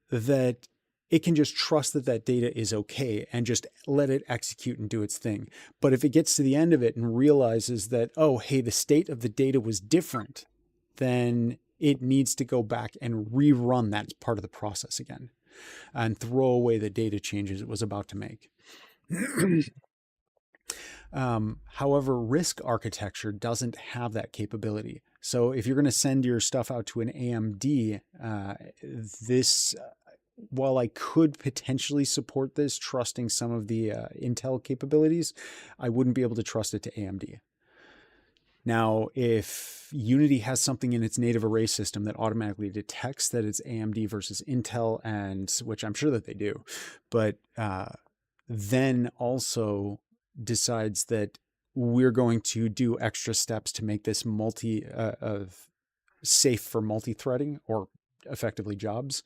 that it can just trust that data is okay and just let it execute and do its thing. But if it gets to the end of it and realizes that, oh, hey, the state of the data was different, then it needs to go back and rerun that part of the process again and throw away the data changes it was about to make. However, RISC architecture doesn't have that capability. So if you're going to send your stuff out to an AMD, while I could potentially support this, trusting some of the Intel capabilities, I wouldn't be able to trust it to AMD. Now, if Unity has something in its native array system that automatically detects that it's AMD versus Intel, and which I'm sure that they do, but then also decides that we're going to do extra steps to make this safe for multi-threading or effectively jobs,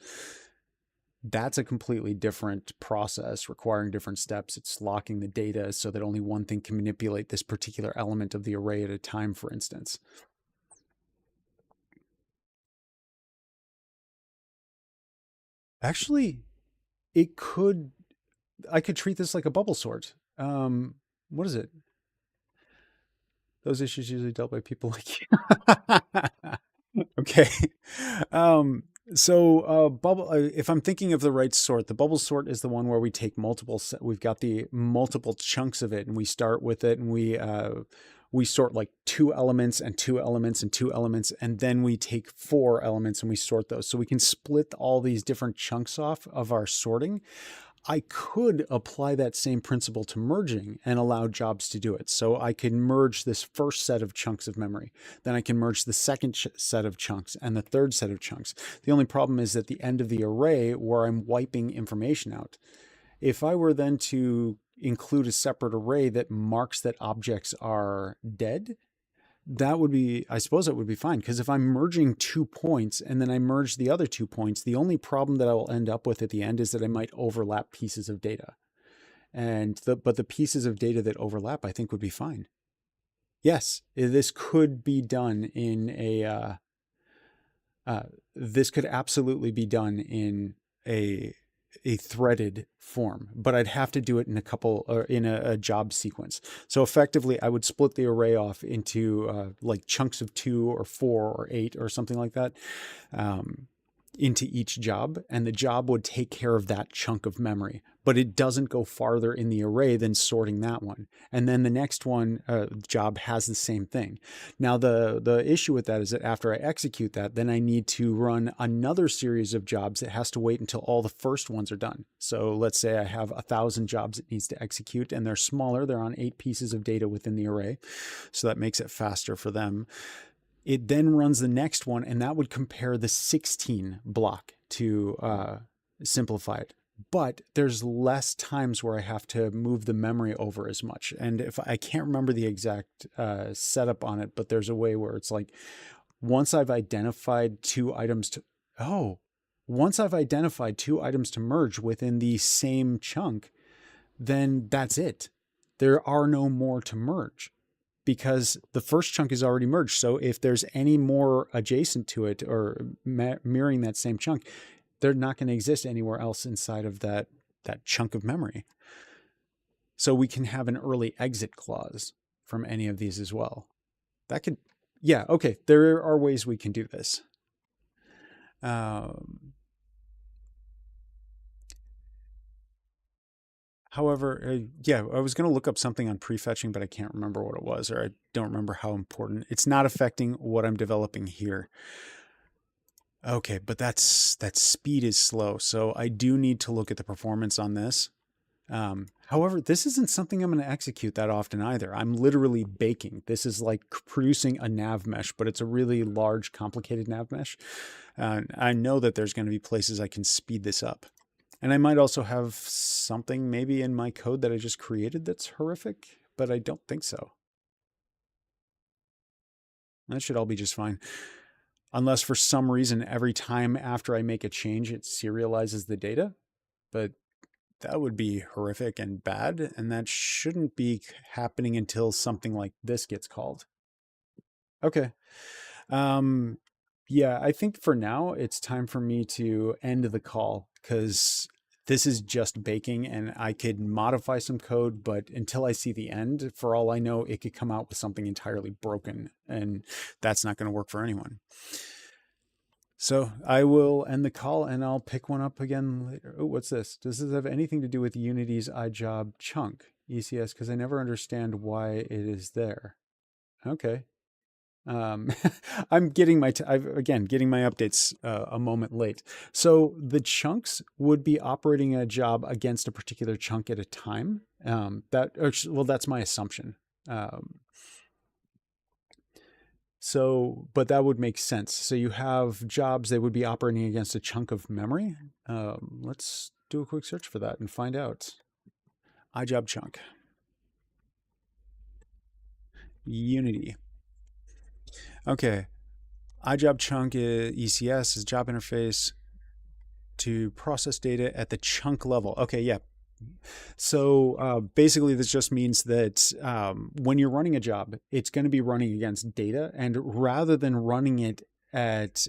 that's a completely different process requiring different steps. It's locking the data so that only one thing can manipulate this particular element of the array at a time, for instance. Actually, I could treat this like a bubble sort. What is it? Those issues usually dealt by people like you. Okay. Um, bubble. If I'm thinking of the right sort, the bubble sort is the one where we take we've got the multiple chunks of it, and we start with it, and we sort like 2 elements and 2 elements and 2 elements, and then we take 4 elements and we sort those. So we can split all these different chunks off of our sorting. I could apply that same principle to merging and allow jobs to do it. So I can merge this first set of chunks of memory. Then I can merge the second set of chunks and the third set of chunks. The only problem is at the end of the array where I'm wiping information out. If I were then to include a separate array that marks that objects are dead, that would be, I suppose it would be fine. Because if I'm merging 2 points and then I merge the other 2 points, the only problem that I will end up with at the end is that I might overlap pieces of data. But the pieces of data that overlap, I think would be fine. Yes, this could be done in this could absolutely be done in a threaded form, but I'd have to do it in a job sequence. So effectively, I would split the array off into like chunks of 2 or 4 or 8 or something like that. into each job, and the job would take care of that chunk of memory, but it doesn't go farther in the array than sorting that one. And then the next one job has the same thing. Now the issue with that is that after I execute that, then I need to run another series of jobs. It has to wait until all the first ones are done. So let's say I have 1,000 jobs it needs to execute, and they're smaller. They're on 8 pieces of data within the array, so that makes it faster for them. It then runs the next one, and that would compare the 16 block to simplify it. But there's less times where I have to move the memory over as much. And if I can't remember the exact setup on it, but there's a way where it's like, once I've identified two items to, once I've identified two items to merge within the same chunk, then that's it. There are no more to merge, because the first chunk is already merged. So if there's any more adjacent to it or mirroring that same chunk, they're not going to exist anywhere else inside of that chunk of memory. So we can have an early exit clause from any of these as well. That could, yeah, okay. There are ways we can do this. However, yeah, I was going to look up something on prefetching, but I can't remember what it was, or I don't remember how important. It's not affecting what I'm developing here. Okay, but that speed is slow, so I do need to look at the performance on this. However, this isn't something I'm going to execute that often either. I'm literally baking. This is like producing a nav mesh, but it's a really large, complicated nav mesh. I know that there's going to be places I can speed this up. And I might also have something maybe in my code that I just created that's horrific, but I don't think so. That should all be just fine. Unless for some reason, every time after I make a change, it serializes the data. But that would be horrific and bad. And that shouldn't be happening until something like this gets called. Okay. Yeah, I think for now it's time for me to end the call, because this is just baking and I could modify some code, but until I see the end, for all I know, it could come out with something entirely broken, and that's not going to work for anyone. So I will end the call and I'll pick one up again later. Oh, what's this? Does this have anything to do with Unity's iJob chunk ECS? Because I never understand why it is there. Okay. I'm getting my, again, getting my updates a moment late. So the chunks would be operating a job against a particular chunk at a time. Well, that's my assumption. But that would make sense. So you have jobs that would be operating against a chunk of memory. Let's do a quick search for that and find out. iJob chunk. Unity. Okay. iJob chunk ECS is job interface to process data at the chunk level. Okay, yeah. So basically, this just means that when you're running a job, it's going to be running against data, and rather than running it at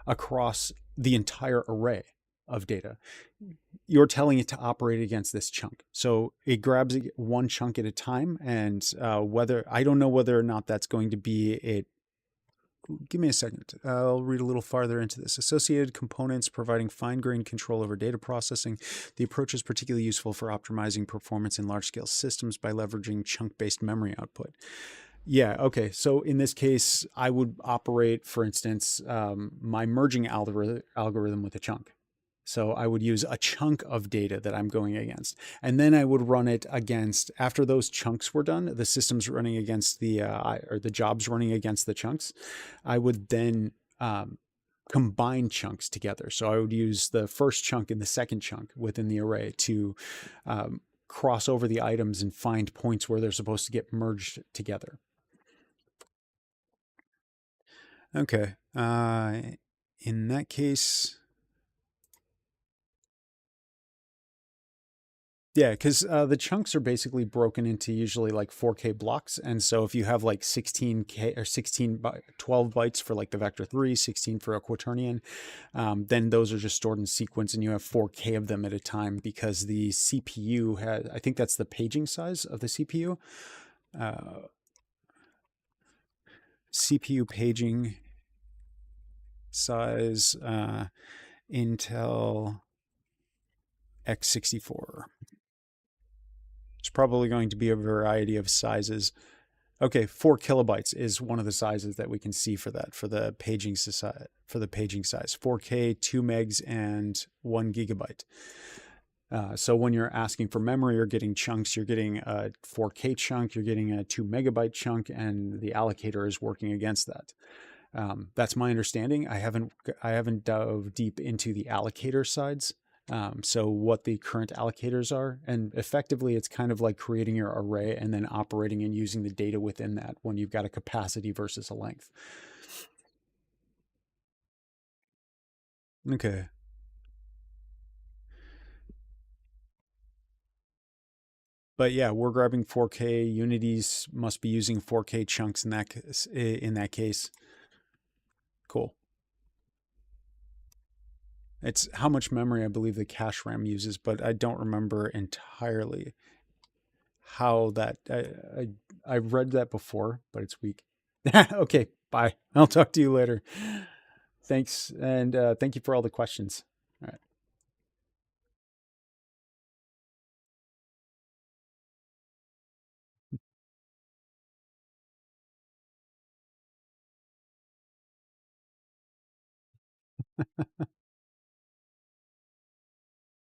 across the entire array of data, you're telling it to operate against this chunk. So it grabs one chunk at a time, and I don't know whether or not that's going to be it. Give me a second. I'll read a little farther into this. Associated components providing fine-grained control over data processing. The approach is particularly useful for optimizing performance in large-scale systems by leveraging chunk-based memory output. Yeah, okay. So in this case, I would operate, for instance, my merging algorithm with a chunk. So I would use a chunk of data that I'm going against. And then I would run it against, after those chunks were done, the system's running against or the jobs running against the chunks, I would then combine chunks together. So I would use the first chunk and the second chunk within the array to cross over the items and find points where they're supposed to get merged together. Okay. In that case, yeah, because the chunks are basically broken into usually like 4K blocks. And so if you have like 16K or 12 bytes for like the vector 3, 16 for a quaternion, then those are just stored in sequence, and you have 4K of them at a time, because the CPU has, I think that's the paging size of the CPU. CPU paging. size Intel x64. It's probably going to be a variety of sizes. Okay, 4 kilobytes is one of the sizes that we can see for that for the paging size. 4K, 2 megs, and 1 gigabyte. So when you're asking for memory or getting chunks, you're getting a 4K chunk, you're getting a 2 megabyte chunk, and the allocator is working against that. That's my understanding. I haven't dove deep into the allocator sides. So what the current allocators are, and effectively it's kind of like creating your array and then operating and using the data within that when you've got a capacity versus a length. Okay. But yeah, we're grabbing 4K unities, must be using 4K chunks in that case. Cool. It's how much memory I believe the cache RAM uses, but I don't remember entirely how that I've read that before, but it's weak. Okay, bye. I'll talk to you later. Thanks, and thank you for all the questions. All right.